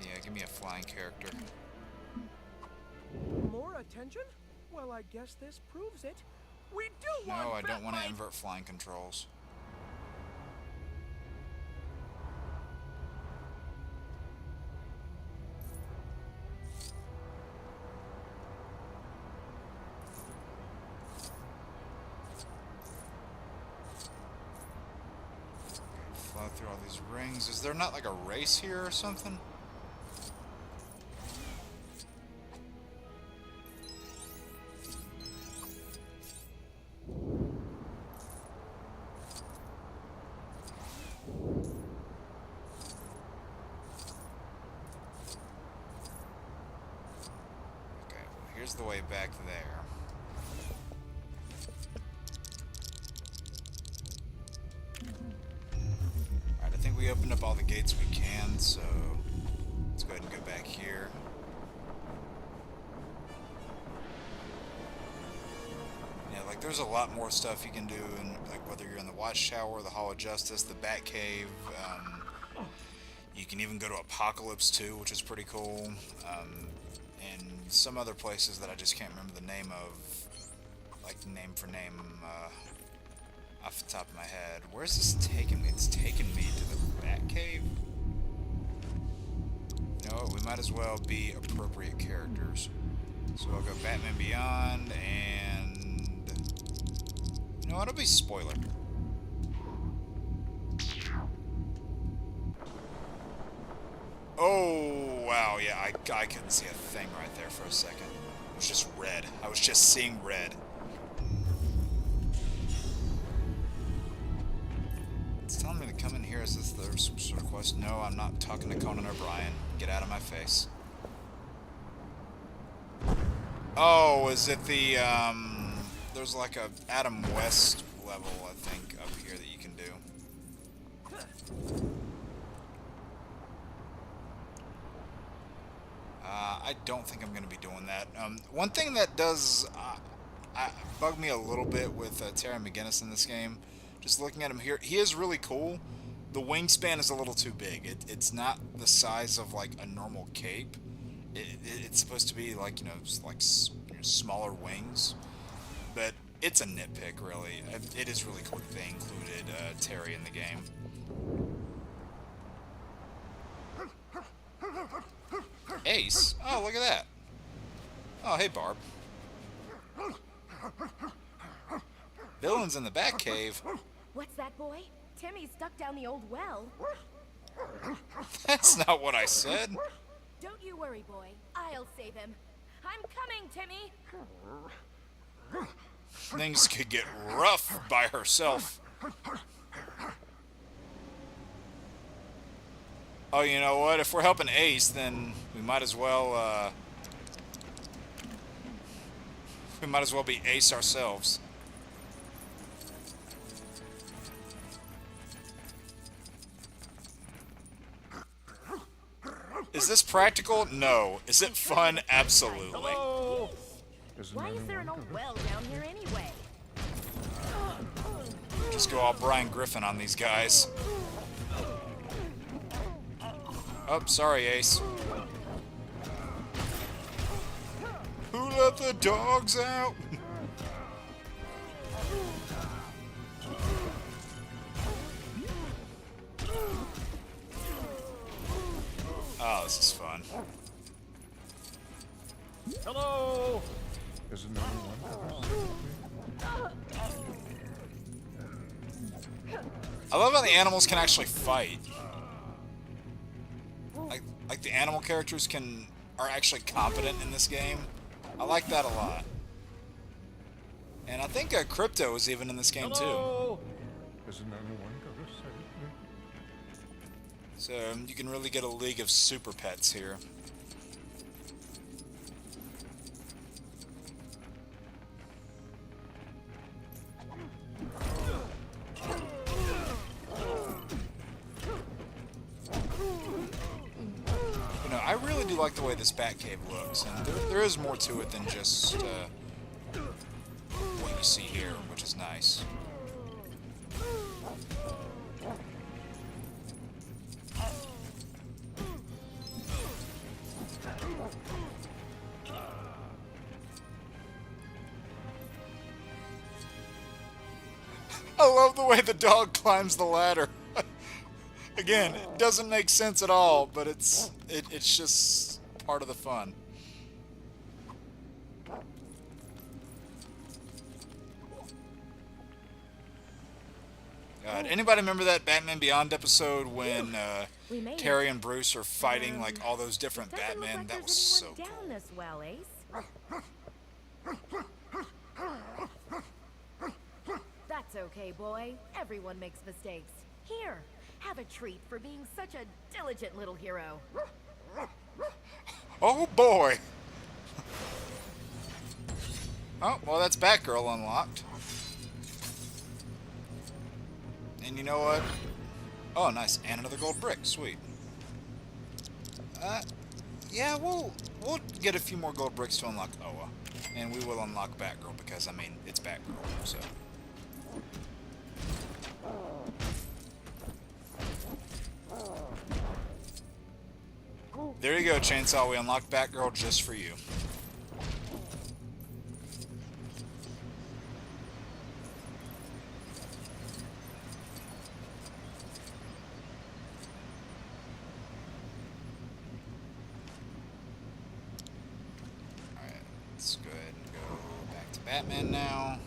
Yeah, give me a flying character. More attention? Well, I guess this proves it. We do want No, I don't want to invert flying controls. Fly through all these rings. Is there not like a race here or something? Here's the way back there. Alright, I think we opened up all the gates we can, so let's go ahead and go back here. Yeah, like there's a lot more stuff you can do, and like whether you're in the Watchtower, the Hall of Justice, the Batcave, you can even go to Apocalypse 2, which is pretty cool. And some other places that I just can't remember the name of, like name for name, off the top of my head. Where's this taking me? It's taking me to the Batcave? You know what, we might as well be appropriate characters. So I'll go Batman Beyond, and... You know what, it'll be Spoiler. Oh, wow, yeah, I couldn't see a thing right there for a second. It was just red. I was just seeing red. It's telling me to come in here. Is this the some sort of quest? No, I'm not talking to Conan O'Brien. Get out of my face. Oh, is it the, there's like a Adam West level, I think, up here that you can do. I don't think I'm going to be doing that. One thing that does bug me a little bit with Terry McGinnis in this game, just looking at him here, he is really cool, the wingspan is a little too big. It's not the size of like a normal cape. It's supposed to be like, you know, just like smaller wings. But it's a nitpick, really. It is really cool that they included Terry in the game. Ace? Oh, look at that. Oh, hey, Barb. Villains in the Batcave? What's that, boy? Timmy's stuck down the old well. That's not what I said. Don't you worry, boy. I'll save him. I'm coming, Timmy. Things could get rough by herself. Oh, you know what? If we're helping Ace, then we might as well, be Ace ourselves. Is this practical? No. Is it fun? Absolutely. Hello? Why is there an old well down here anyway? Just go all Brian Griffin on these guys. Oh, sorry, Ace. Who let the dogs out? Oh, this is fun. Hello! There's another one. I love how the animals can actually fight. Like the animal characters are actually competent in this game. I like that a lot. And I think Crypto is even in this game too. There's another one. So you can really get a league of super pets here. You know, I really do like the way this Batcave looks, and there is more to it than just what you see here, which is nice. I love the way the dog climbs the ladder. Again, it doesn't make sense at all, but it's just part of the fun. God, anybody remember that Batman Beyond episode when Terry and Bruce are fighting like all those different Batmen? That was so cool. Down this well, Ace. That's okay, boy. Everyone makes mistakes. Here, have a treat for being such a diligent little hero. Oh boy! Oh, well, that's Batgirl unlocked. And you know what? Oh, nice. And another gold brick. Sweet. Yeah, we'll get a few more gold bricks to unlock Oa. And we will unlock Batgirl because, I mean, it's Batgirl, so... There you go, Chainsaw. We unlocked Batgirl just for you. Alright, let's go ahead and go back to Batman now.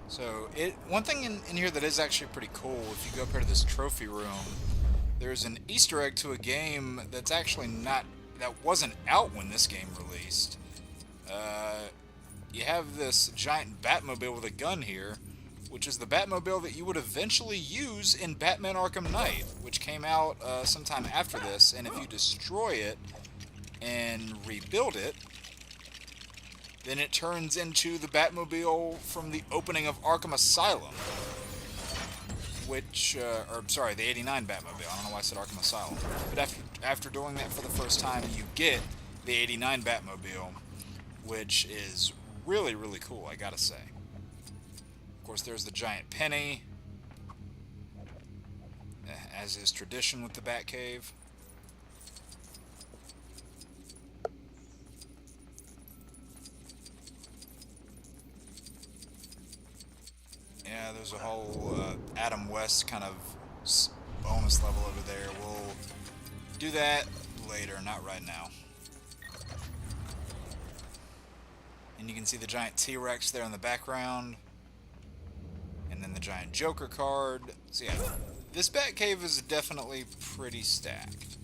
So, one thing in here that is actually pretty cool, if you go up here to this trophy room, there's an Easter egg to a game that's actually that wasn't out when this game released. You have this giant Batmobile with a gun here, which is the Batmobile that you would eventually use in Batman Arkham Knight, which came out sometime after this, and if you destroy it and rebuild it, then it turns into the Batmobile from the opening of Arkham Asylum. Which, the 89 Batmobile. I don't know why I said Arkham Asylum. But after doing that for the first time, you get the 89 Batmobile, which is really, really cool, I gotta say. Of course, there's the giant penny. as is tradition with the Batcave. Yeah, there's a whole Adam West kind of bonus level over there. We'll do that later, not right now. And you can see the giant T-Rex there in the background. And then the giant Joker card. So yeah, this Batcave is definitely pretty stacked.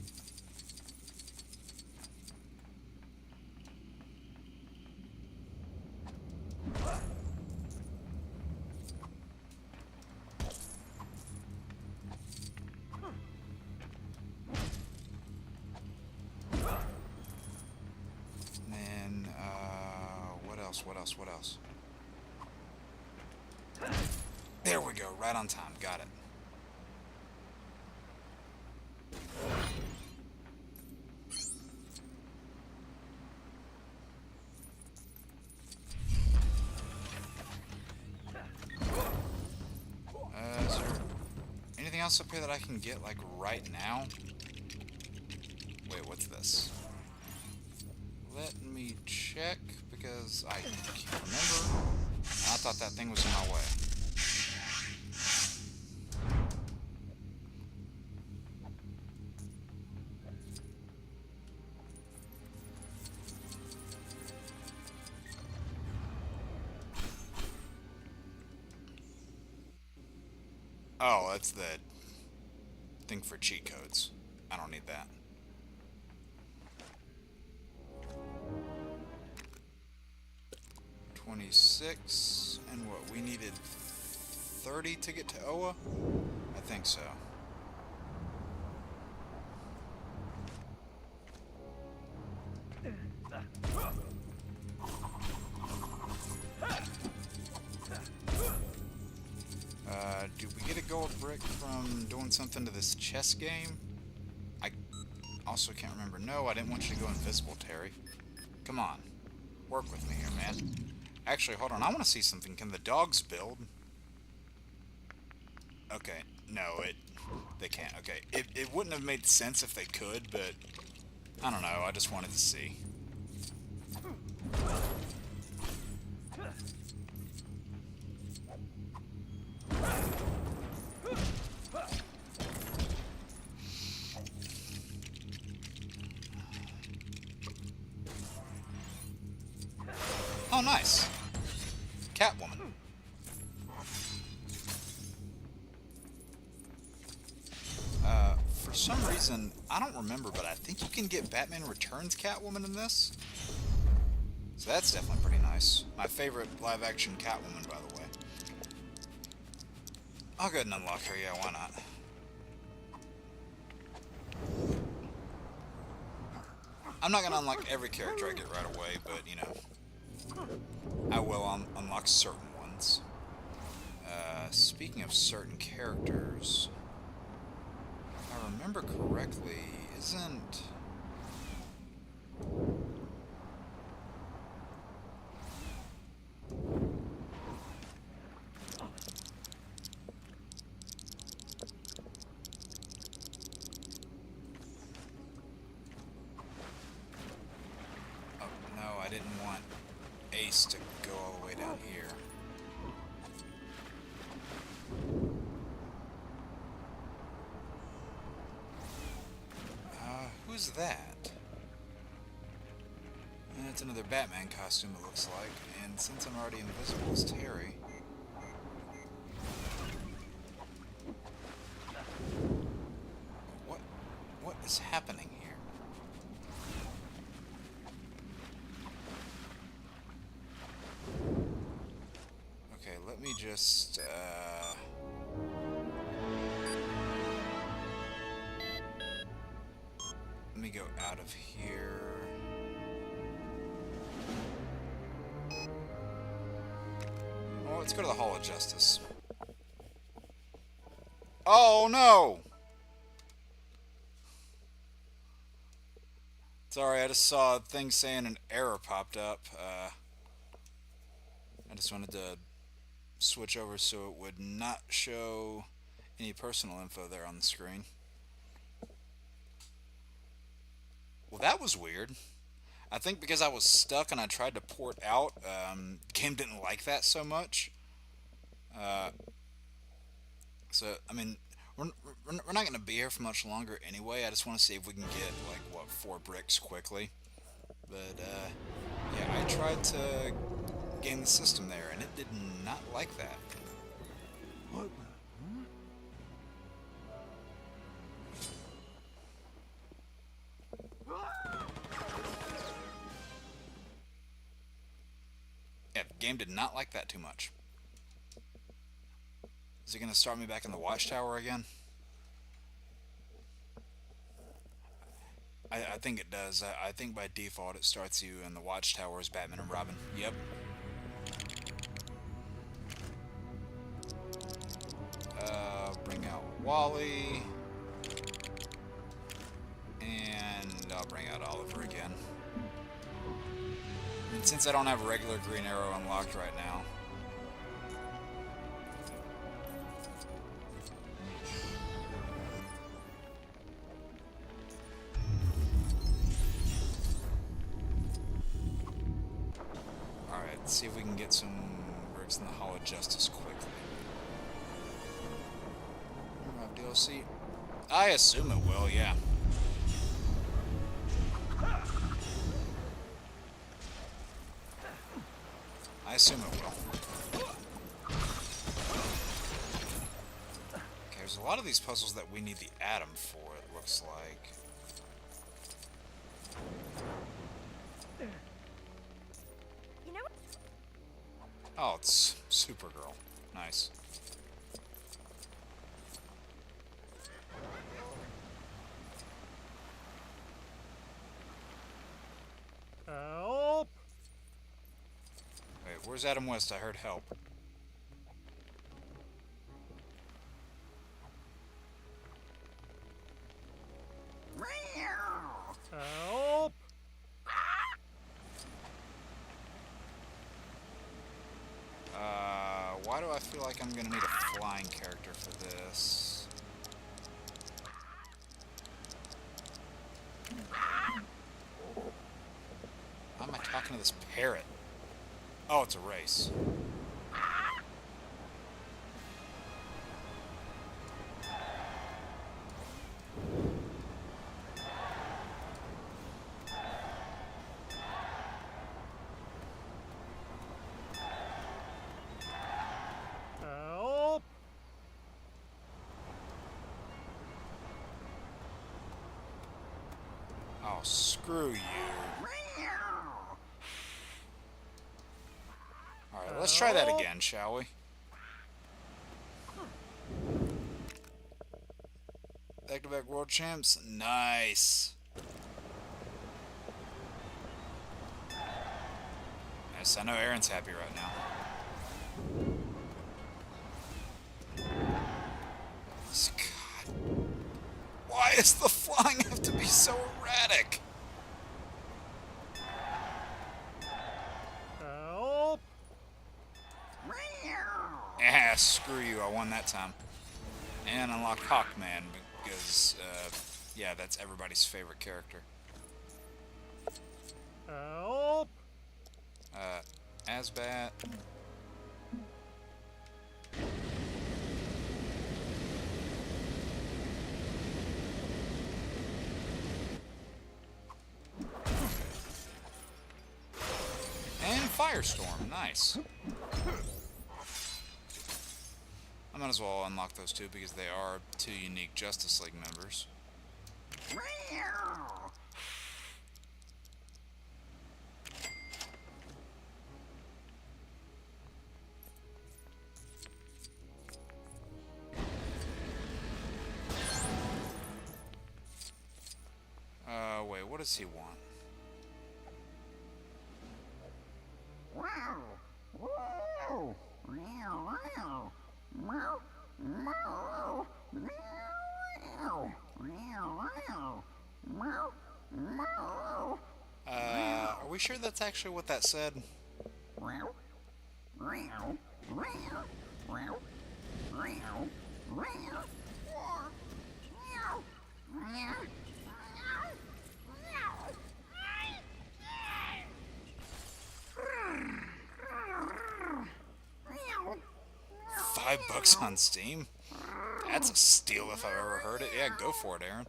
And then, what else? There we go, right on time, got it. Is there anything else up here that I can get, like, right now? Wait, what's this? Let me check, because I can't remember. I thought that thing was in my way. Oh, that's the thing for cheat codes. I don't need that. $26, and what, we needed 30 to get to Oa? I think so. Do we get a gold brick from doing something to this chess game? I also can't remember. No, I didn't want you to go invisible, Terry. Come on. Work with me here, man. Actually, hold on. I want to see something. Can the dogs build? Okay. No, they can't. Okay. It wouldn't have made sense if they could, but I don't know. I just wanted to see. Oh, nice. Catwoman. For some reason, I don't remember, but I think you can get Batman Returns Catwoman in this. So that's definitely pretty nice. My favorite live-action Catwoman, by the way. I'll go ahead and unlock her, yeah, why not? I'm not going to unlock every character I get right away, but, you know, I will unlock certain ones. Speaking of certain characters, if I remember correctly, isn't... to go all the way down here. Who's that? It's another Batman costume, it looks like, and since I'm already invisible as Terry... What is happening here? Let me just, let me go out of here. Well, let's go to the Hall of Justice. Oh, no! Sorry, I just saw a thing saying an error popped up. I just wanted to switch over so it would not show any personal info there on the screen. Well, that was weird. I think because I was stuck and I tried to port out, the game didn't like that so much. So, I mean, we're not going to be here for much longer anyway. I just want to see if we can get, like, what, 4 bricks quickly. But, yeah, I tried to game the system there, and it did not like that. What? Yeah, the game did not like that too much. Is it going to start me back in the watchtower again? I think it does. I think by default it starts you in the watchtower as Batman and Robin. Yep. Bring out Wally. And I'll bring out Oliver again. And since I don't have a regular Green Arrow unlocked right now, alright, let's see if we can get some bricks in the Hall of Justice quickly. DLC? I assume it will, yeah. I assume it will. Okay, there's a lot of these puzzles that we need the atom for, it looks like. You know what? Oh, it's Supergirl. Nice. Help! Wait, where's Adam West? I heard help. Help! Why do I feel like I'm gonna need a flying character for this? Why am I talking to this parrot? Oh, it's a race. Help! Oh, screw you. Alright, let's try that again, shall we? Back-to-back world champs? Nice. Yes, I know Aaron's happy right now. God. Why does the flying have to be so erratic? Help! Ah, screw you, I won that time. And unlocked Hawkman, because, yeah, that's everybody's favorite character. Help! Asbat. And Firestorm, nice. I might as well unlock those two because they are 2 unique Justice League members. Wait, what does he want? Are we sure that's actually what that said? $5 on Steam? That's a steal if I've ever heard it. Yeah, go for it, Aaron.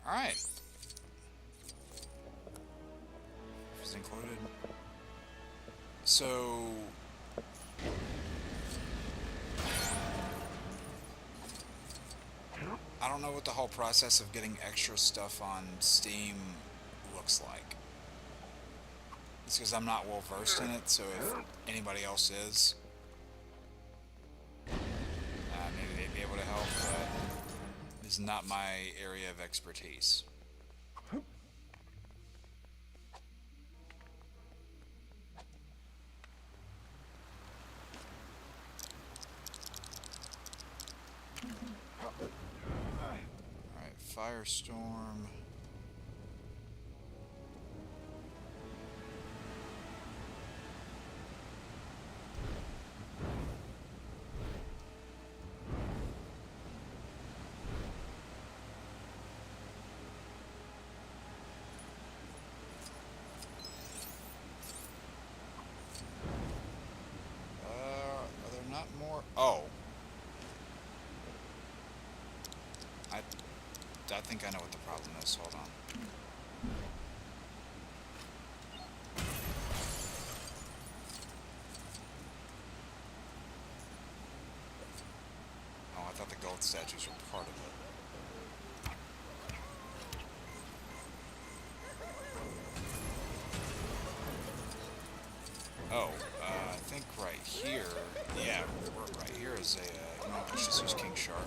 Alright. Is included. So... I don't know what the whole process of getting extra stuff on Steam looks like. It's because I'm not well versed in it, so if anybody else is, maybe they'd be able to help, but it's not my area of expertise. Alright, Firestorm. Are there not more? Oh. I think I know what the problem is. Hold on. Oh, I thought the gold statues were part of it. Oh, I think right here, yeah, right here is a, no, let's just use King Shark.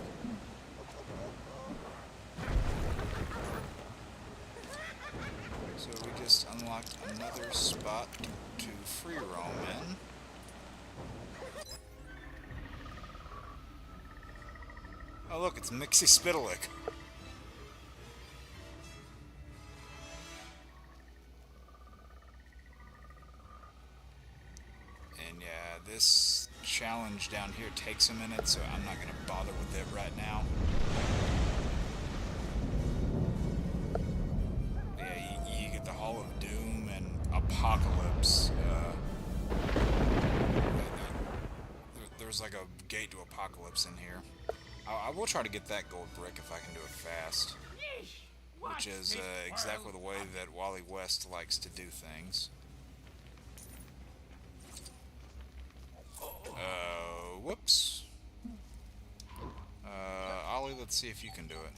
So we just unlocked another spot to free roam in. Oh look, it's Mixie Spitalik. And yeah, this challenge down here takes a minute, so I'm not going to bother with it right now. Yeah, you get the Hall of Doom and Apocalypse. There's like a gate to Apocalypse in here. I will try to get that gold brick if I can do it fast. Which is exactly the way that Wally West likes to do things. Whoops. Ollie, let's see if you can do it.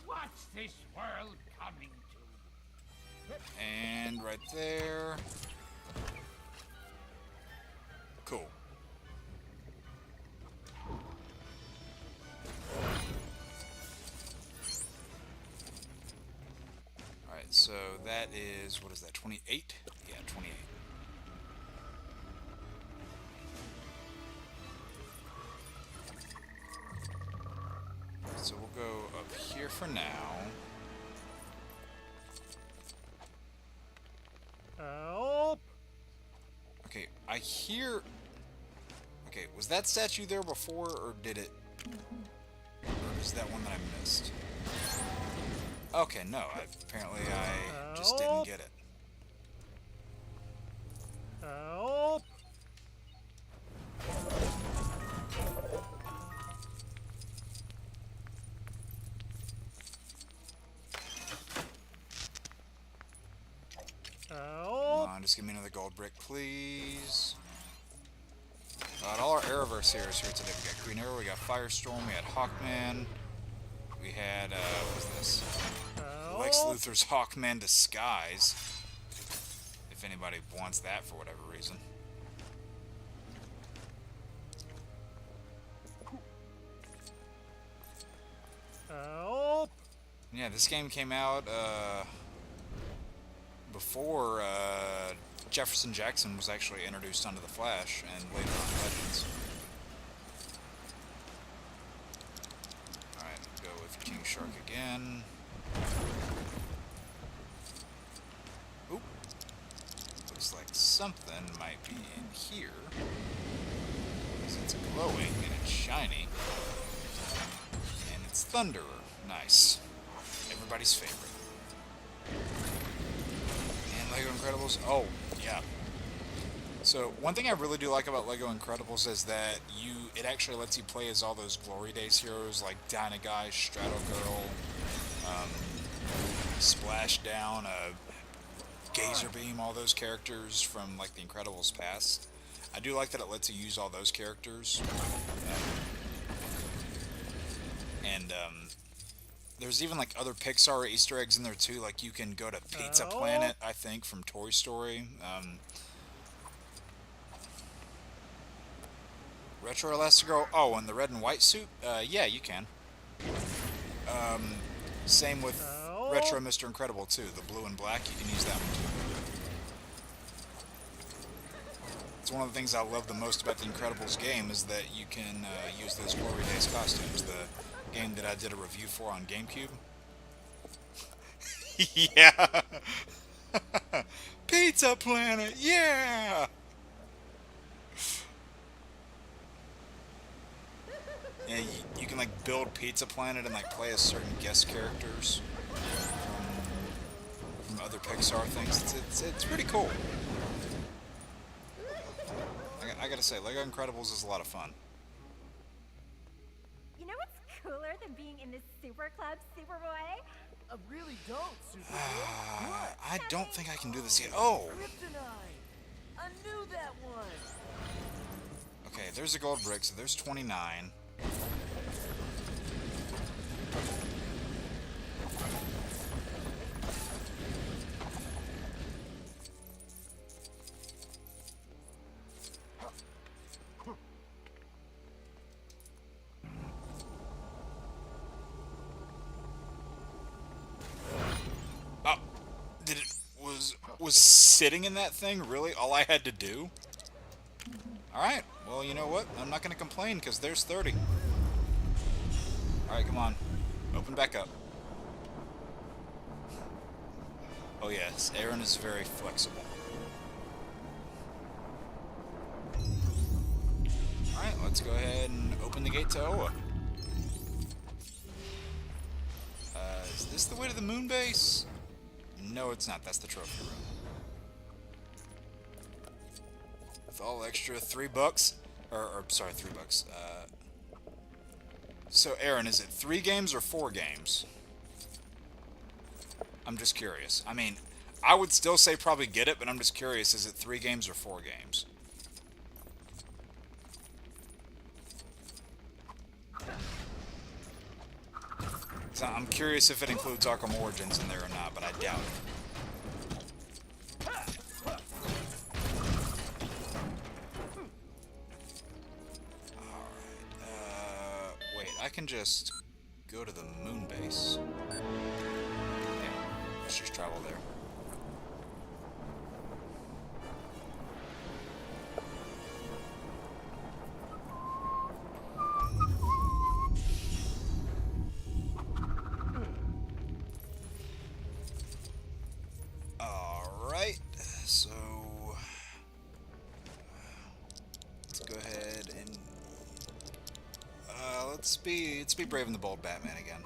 What's this world coming to? And right there. Cool. Alright, so that is, what is that, 28? Yeah, 28. So we'll go up here for now. Help! Okay, I hear... Okay, was that statue there before, or did it... Or is that one that I missed? Okay, no, apparently I just didn't get it. Help! Come on, just give me another gold brick, please. All our Arrowverse heroes here today. We got Green Arrow, we got Firestorm, we had Hawkman, we had, what was this? Lex Luthor's Hawkman Disguise. If anybody wants that for whatever reason. Help! Yeah, this game came out before Jefferson Jackson was actually introduced onto the Flash, and later on Legends. Alright, go with King Shark again. Oop. Looks like something might be in here. Because it's glowing and it's shiny. And it's Thunderer. Nice. Everybody's favorite. And Lego Incredibles. Oh, yeah. So, one thing I really do like about Lego Incredibles is that it actually lets you play as all those Glory Days heroes like Dynaguy, Strato Girl, Splashdown, Gazer Beam, all those characters from like the Incredibles past. I do like that it lets you use all those characters. There's even like other Pixar Easter eggs in there too. Like you can go to Pizza Planet, I think, from Toy Story. Retro Elastigirl. Oh, and the red and white suit? Yeah, you can. Same with Retro Mr. Incredible too. The blue and black, you can use that one too. It's one of the things I love the most about the Incredibles game is that you can use those Glory Days costumes. The game that I did a review for on GameCube. Yeah! Pizza Planet! Yeah! Yeah, you can like build Pizza Planet and like play as certain guest characters from other Pixar things. It's pretty cool. I gotta say, Lego Incredibles is a lot of fun. You know what's cooler than being in this super club, Superboy? I really don't, Superboy. What? I don't think I can do this yet. Oh! Kryptonite! I knew that one! Okay, there's a gold brick, so there's 29. Oh, was sitting in that thing really all I had to do? Alright, well, you know what? I'm not going to complain, because there's 30. Alright, come on. Open back up. Oh yes, Aaron is very flexible. Alright, let's go ahead and open the gate to Oa. Is this the way to the moon base? No, it's not. That's the trophy room. With all extra $3, or sorry, $3. So Aaron, is it 3 games or 4 games? I'm just curious. I mean, I would still say probably get it, but I'm just curious, is it 3 games or 4 games? So I'm curious if it includes Arkham Origins in there or not, but I doubt it. I can just go to the moon base. Yeah, let's just travel there. Alright, so let's go ahead and let's be brave and the bold Batman again.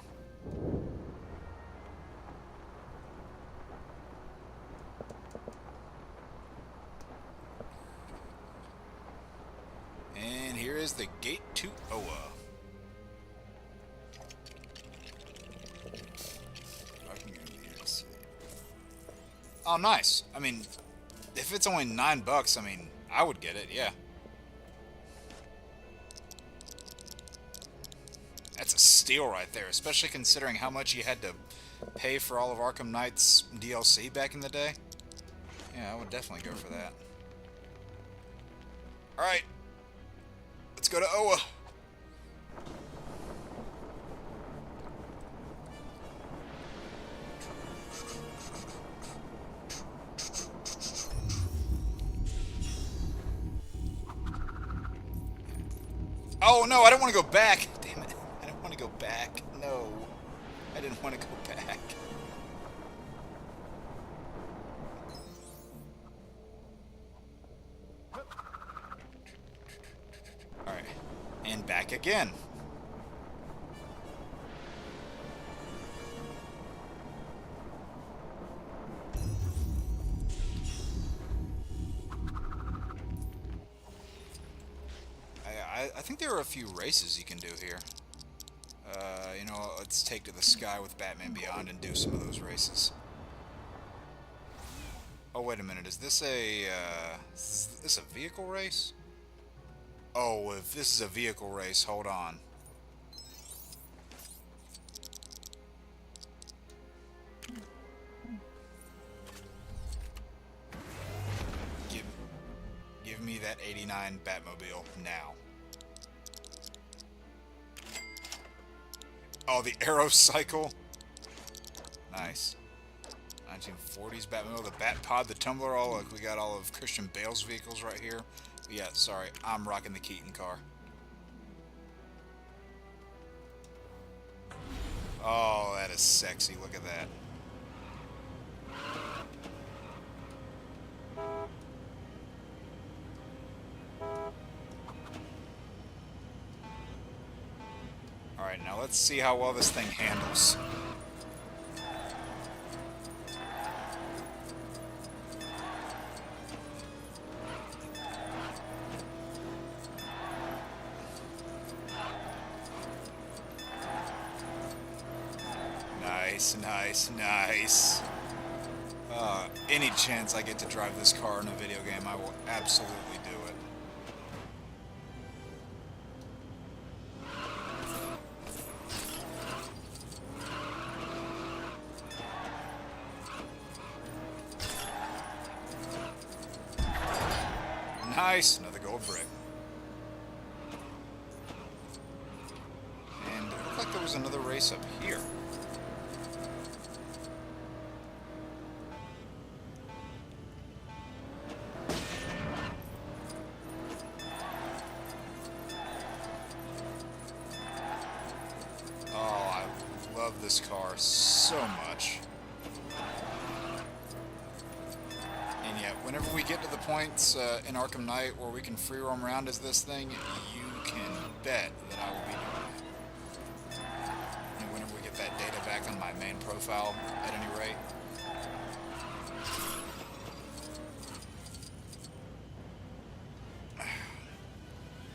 And here is the gate to Oa. Oh, nice. I mean, if it's only $9, I mean, I would get it, yeah. That's a steal right there, especially considering how much you had to pay for all of Arkham Knight's DLC back in the day. Yeah, I would definitely go for that. Alright. Let's go to Oa. Oh no, I don't want to go back. Damn it. I don't want to go back. No. I didn't want to go back. Alright. And back again. I think there are a few races you can do here. You know, let's take to the sky with Batman Beyond and do some of those races. Oh, wait a minute. Is this a vehicle race? Oh, if this is a vehicle race, hold on. Give me that 89 Batmobile now. Oh, the Arrow Cycle. Nice. 1940s Batmobile, the Bat Pod, the Tumbler. Oh, look, we got all of Christian Bale's vehicles right here. But yeah, sorry, I'm rocking the Keaton car. Oh, that is sexy. Look at that. Alright, now let's see how well this thing handles. Nice, nice, nice. Any chance I get to drive this car in a video game, I will absolutely do it. Nice, another gold brick. And it looked like there was another race up here. Oh, I love this car so much. And yet, whenever we get to the points in Arkham Knight where we can free roam around as this thing, you can bet that I will be doing it. And whenever we get that data back on my main profile, at any rate.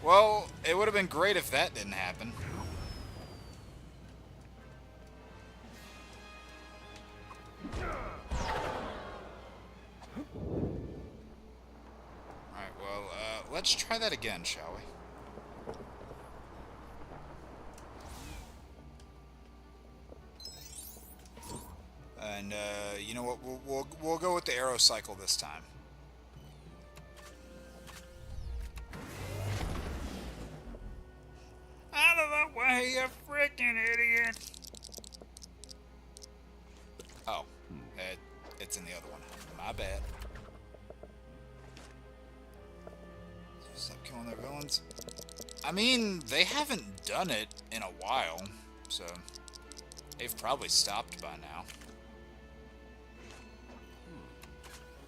Well, it would have been great if that didn't happen. Alright, well, let's try that again, shall we? And, you know what, we'll go with the Arrow Cycle this time. Out of the way, you freaking idiot! Oh, it's in the other one. My bad. Stop killing their villains. I mean, they haven't done it in a while, so they've probably stopped by now.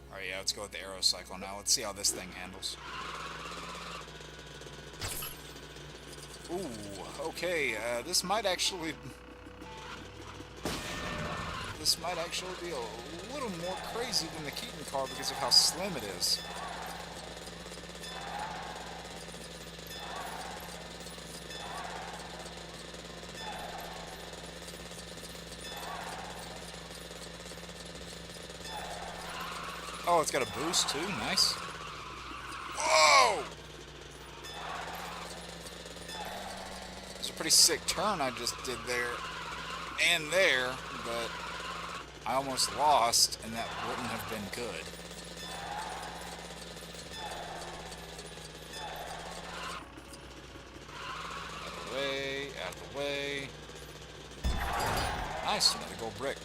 Alright, yeah, let's go with the Arrow Cycle now. Let's see how this thing handles. Ooh, okay, this might actually be a little more crazy than the Keaton car because of how slim it is. Oh, it's got a boost too. Nice. Whoa! It's a pretty sick turn I just did there and there, but I almost lost, and that wouldn't have been good. Out of the way, out of the way. Nice, another gold brick.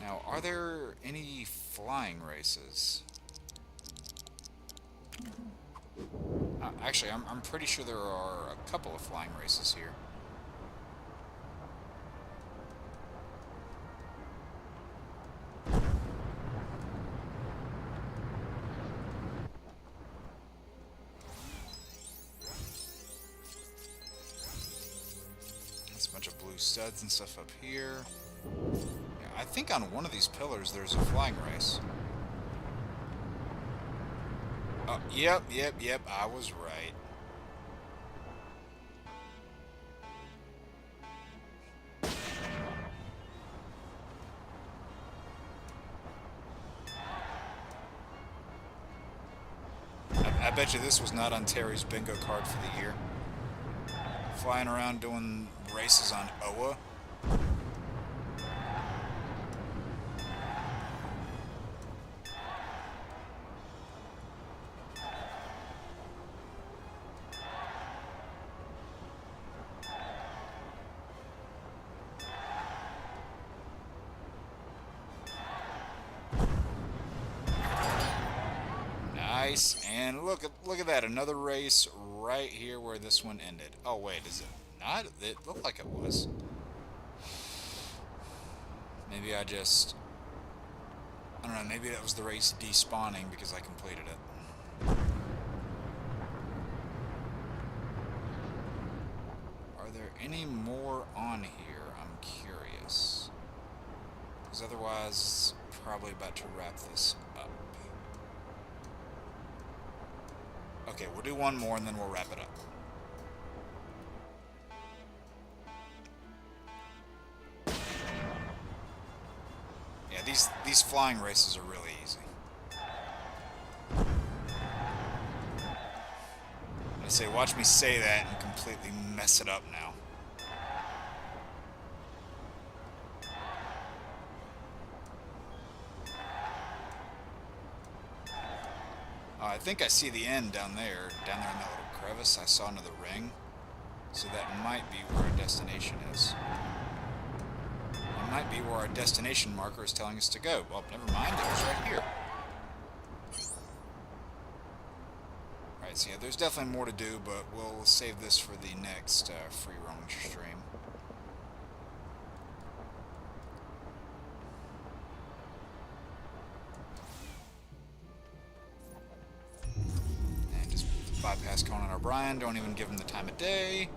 Now, are there any flying races? Actually, I'm pretty sure there are a couple of flying races here. That's a bunch of blue studs and stuff up here. Yeah, I think on one of these pillars there's a flying race. Oh, yep, I was right. I bet you this was not on Terry's bingo card for the year. Flying around doing races on Oa. Nice, and look at that, another race right here where this one ended. Oh wait, is it not? It looked like it was. Maybe I don't know, maybe that was the race despawning because I completed it. Are there any more on here? I'm curious. Because otherwise, probably about to wrap this up. Okay, we'll do one more and then we'll wrap it up. Yeah, these flying races are really easy. I say, watch me say that and completely mess it up now. I think I see the end down there in that little crevice. I saw another ring, so that might be where our destination is. It might be where our destination marker is telling us to go. Well, never mind, it was right here. Alright, so yeah, there's definitely more to do, but we'll save this for the next free roam stream. Bypass Conan O'Brien, don't even give him the time of day.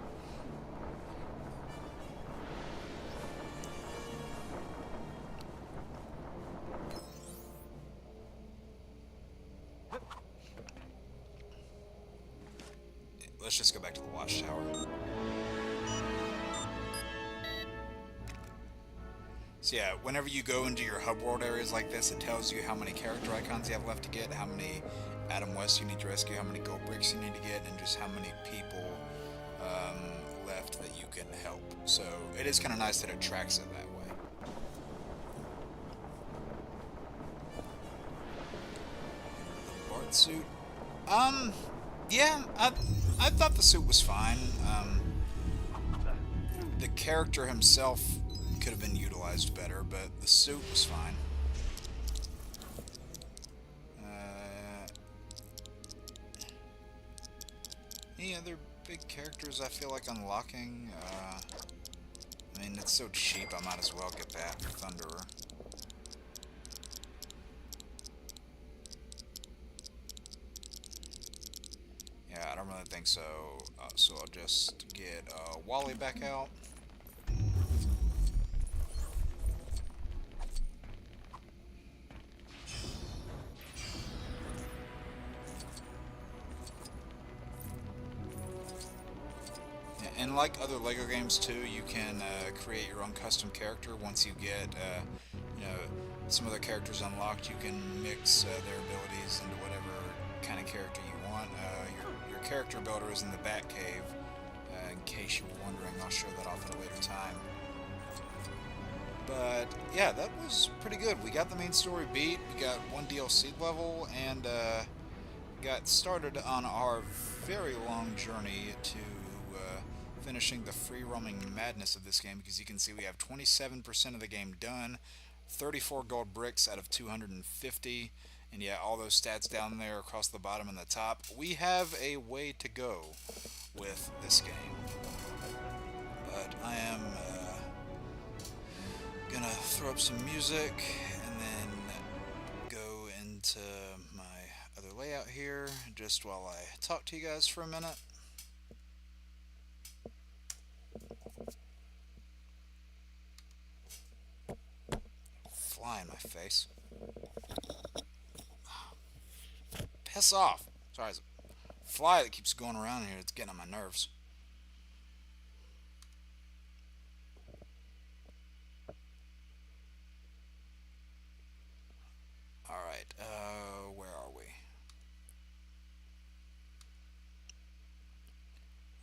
Let's just go back to the watchtower. So yeah, whenever you go into your hub world areas like this, it tells you how many character icons you have left to get, how many Adam West you need to rescue, how many gold bricks you need to get, and just how many people left that you can help. So it is kind of nice that it tracks it that way. Bart suit. Yeah, I thought the suit was fine. The character himself could have been utilized better, but the suit was fine. Any other big characters I feel like unlocking? I mean, it's so cheap, I might as well get that for Thunderer. Yeah, I don't really think so. So I'll just get Wally back out. And like other LEGO games too, you can create your own custom character once you get, you know, some other characters unlocked. You can mix their abilities into whatever kind of character you want. Your character builder is in the Batcave. In case you were wondering, I'll show that off at a later time. But yeah, that was pretty good. We got the main story beat. We got one DLC level, and got started on our very long journey to finishing the free roaming madness of this game, because you can see we have 27% of the game done, 34 gold bricks out of 250, And yeah, all those stats down there across the bottom and the top. We have a way to go with this game. But I am gonna throw up some music and then go into my other layout here just while I talk to you guys for a minute. Fly in my face. Piss off. Sorry, it's a fly that keeps going around here. It's getting on my nerves. Alright, where are we?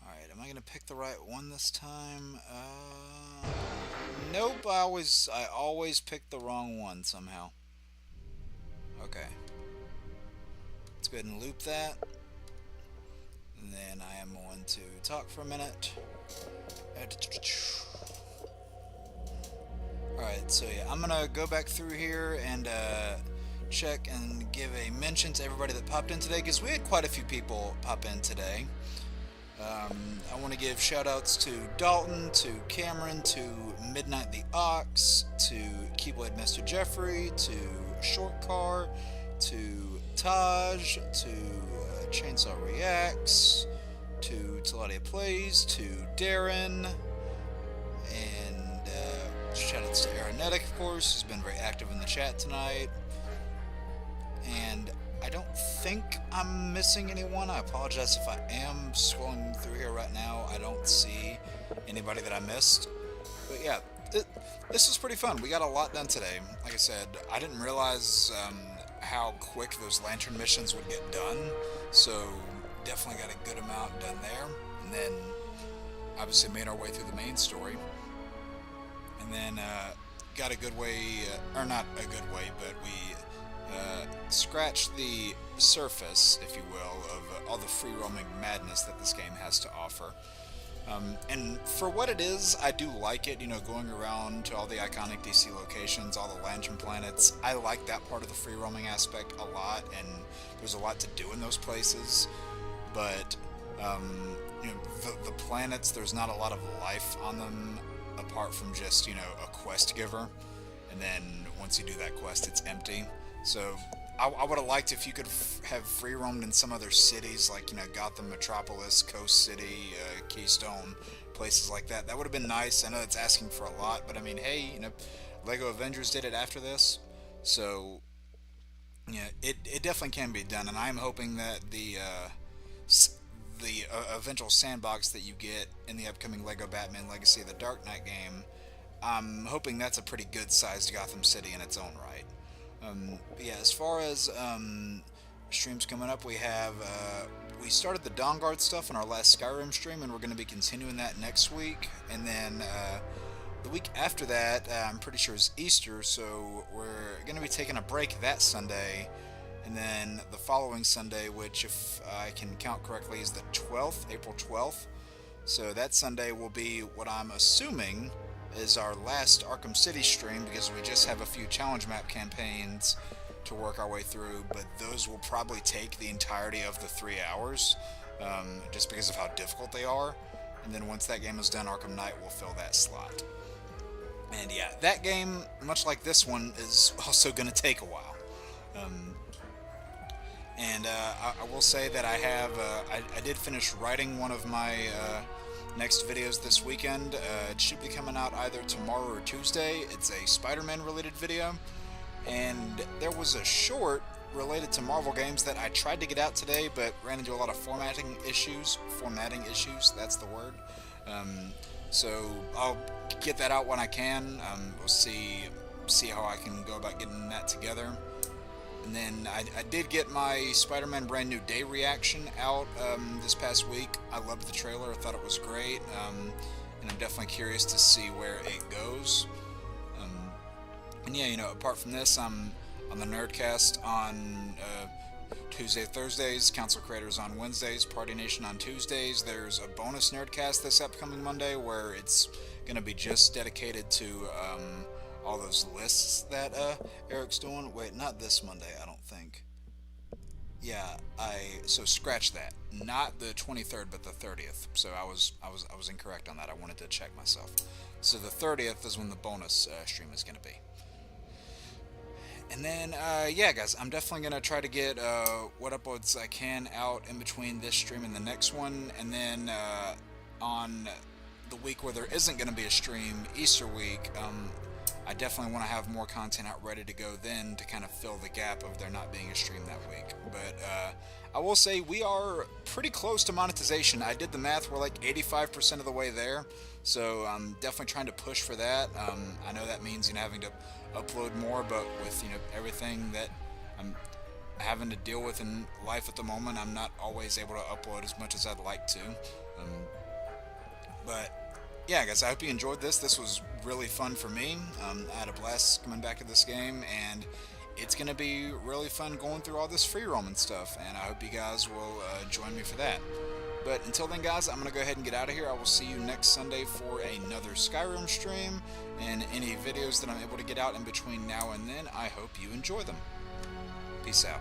Alright, am I gonna pick the right one this time? Nope, I always pick the wrong one somehow. Okay. Let's go ahead and loop that. And then I am going to talk for a minute. Alright, so yeah, I'm gonna go back through here and check and give a mention to everybody that popped in today, because we had quite a few people pop in today. I want to give shout outs to Dalton, to Cameron, to Midnight the Ox, to Keyblade Master Jeffrey, to Short Car, to Taj, to Chainsaw Reacts, to Taladia Plays, to Darren, and shout outs to Aeronetic, of course, who's been very active in the chat tonight. And I don't think I'm missing anyone. I apologize if I am. Scrolling through here right now, I don't see anybody that I missed. But yeah, this was pretty fun. We got a lot done today. Like I said, I didn't realize how quick those lantern missions would get done. So definitely got a good amount done there. And then obviously made our way through the main story. And then got a good way, or not a good way, but we scratch the surface, if you will, of all the free roaming madness that this game has to offer. And for what it is, I do like it, you know, going around to all the iconic DC locations, all the lantern planets. I like that part of the free roaming aspect a lot, and there's a lot to do in those places. But, you know, the planets, there's not a lot of life on them apart from just, you know, a quest giver. And then once you do that quest, it's empty. So I would have liked if you could have free roamed in some other cities, like, you know, Gotham, Metropolis, Coast City, Keystone, places like that. That would have been nice. I know it's asking for a lot, but I mean, hey, you know, Lego Avengers did it after this, so yeah, it definitely can be done. And I'm hoping that the eventual sandbox that you get in the upcoming Lego Batman Legacy of the Dark Knight game, I'm hoping that's a pretty good sized Gotham City in its own right. But yeah, as far as streams coming up, we have we started the Dawn Guard stuff in our last Skyrim stream, and we're going to be continuing that next week. And then the week after that, I'm pretty sure is Easter, so we're going to be taking a break that Sunday. And then the following Sunday, which if I can count correctly is the 12th, April 12th. So that Sunday will be what I'm assuming is our last Arkham City stream, because we just have a few challenge map campaigns to work our way through, but those will probably take the entirety of the 3 hours, just because of how difficult they are. And then once that game is done, Arkham Knight will fill that slot. And yeah, that game, much like this one, is also going to take a while. I will say that I have, I did finish writing one of my next videos this weekend. It should be coming out either tomorrow or Tuesday. It's a Spider-Man related video, and there was a short related to Marvel games that I tried to get out today, but ran into a lot of formatting issues, that's the word. So I'll get that out when I can. We'll see how I can go about getting that together. And then I did get my Spider-Man Brand New Day reaction out this past week. I loved the trailer. I thought it was great. And I'm definitely curious to see where it goes. And yeah, you know, apart from this, I'm on the Nerdcast on Tuesday, Thursdays, Council Creators on Wednesdays, Party Nation on Tuesdays. There's a bonus Nerdcast this upcoming Monday where it's going to be just dedicated to all those lists that Eric's doing. Wait, not this Monday, I don't think. Yeah, so scratch that. Not the 23rd, but the 30th. So I was incorrect on that. I wanted to check myself. So the 30th is when the bonus stream is going to be. And then, yeah, guys, I'm definitely going to try to get what uploads I can out in between this stream and the next one. And then on the week where there isn't going to be a stream, Easter week, I definitely want to have more content out ready to go then to kind of fill the gap of there not being a stream that week. But I will say we are pretty close to monetization. I did the math. We're like 85% of the way there. So I'm definitely trying to push for that. I know that means, you know, having to upload more, but with, you know, everything that I'm having to deal with in life at the moment, I'm not always able to upload as much as I'd like to. But yeah, guys, I hope you enjoyed this. This was really fun for me. I had a blast coming back to this game, and it's going to be really fun going through all this free roam and stuff, and I hope you guys will join me for that. But until then, guys, I'm going to go ahead and get out of here. I will see you next Sunday for another Skyrim stream, and any videos that I'm able to get out in between now and then, I hope you enjoy them. Peace out.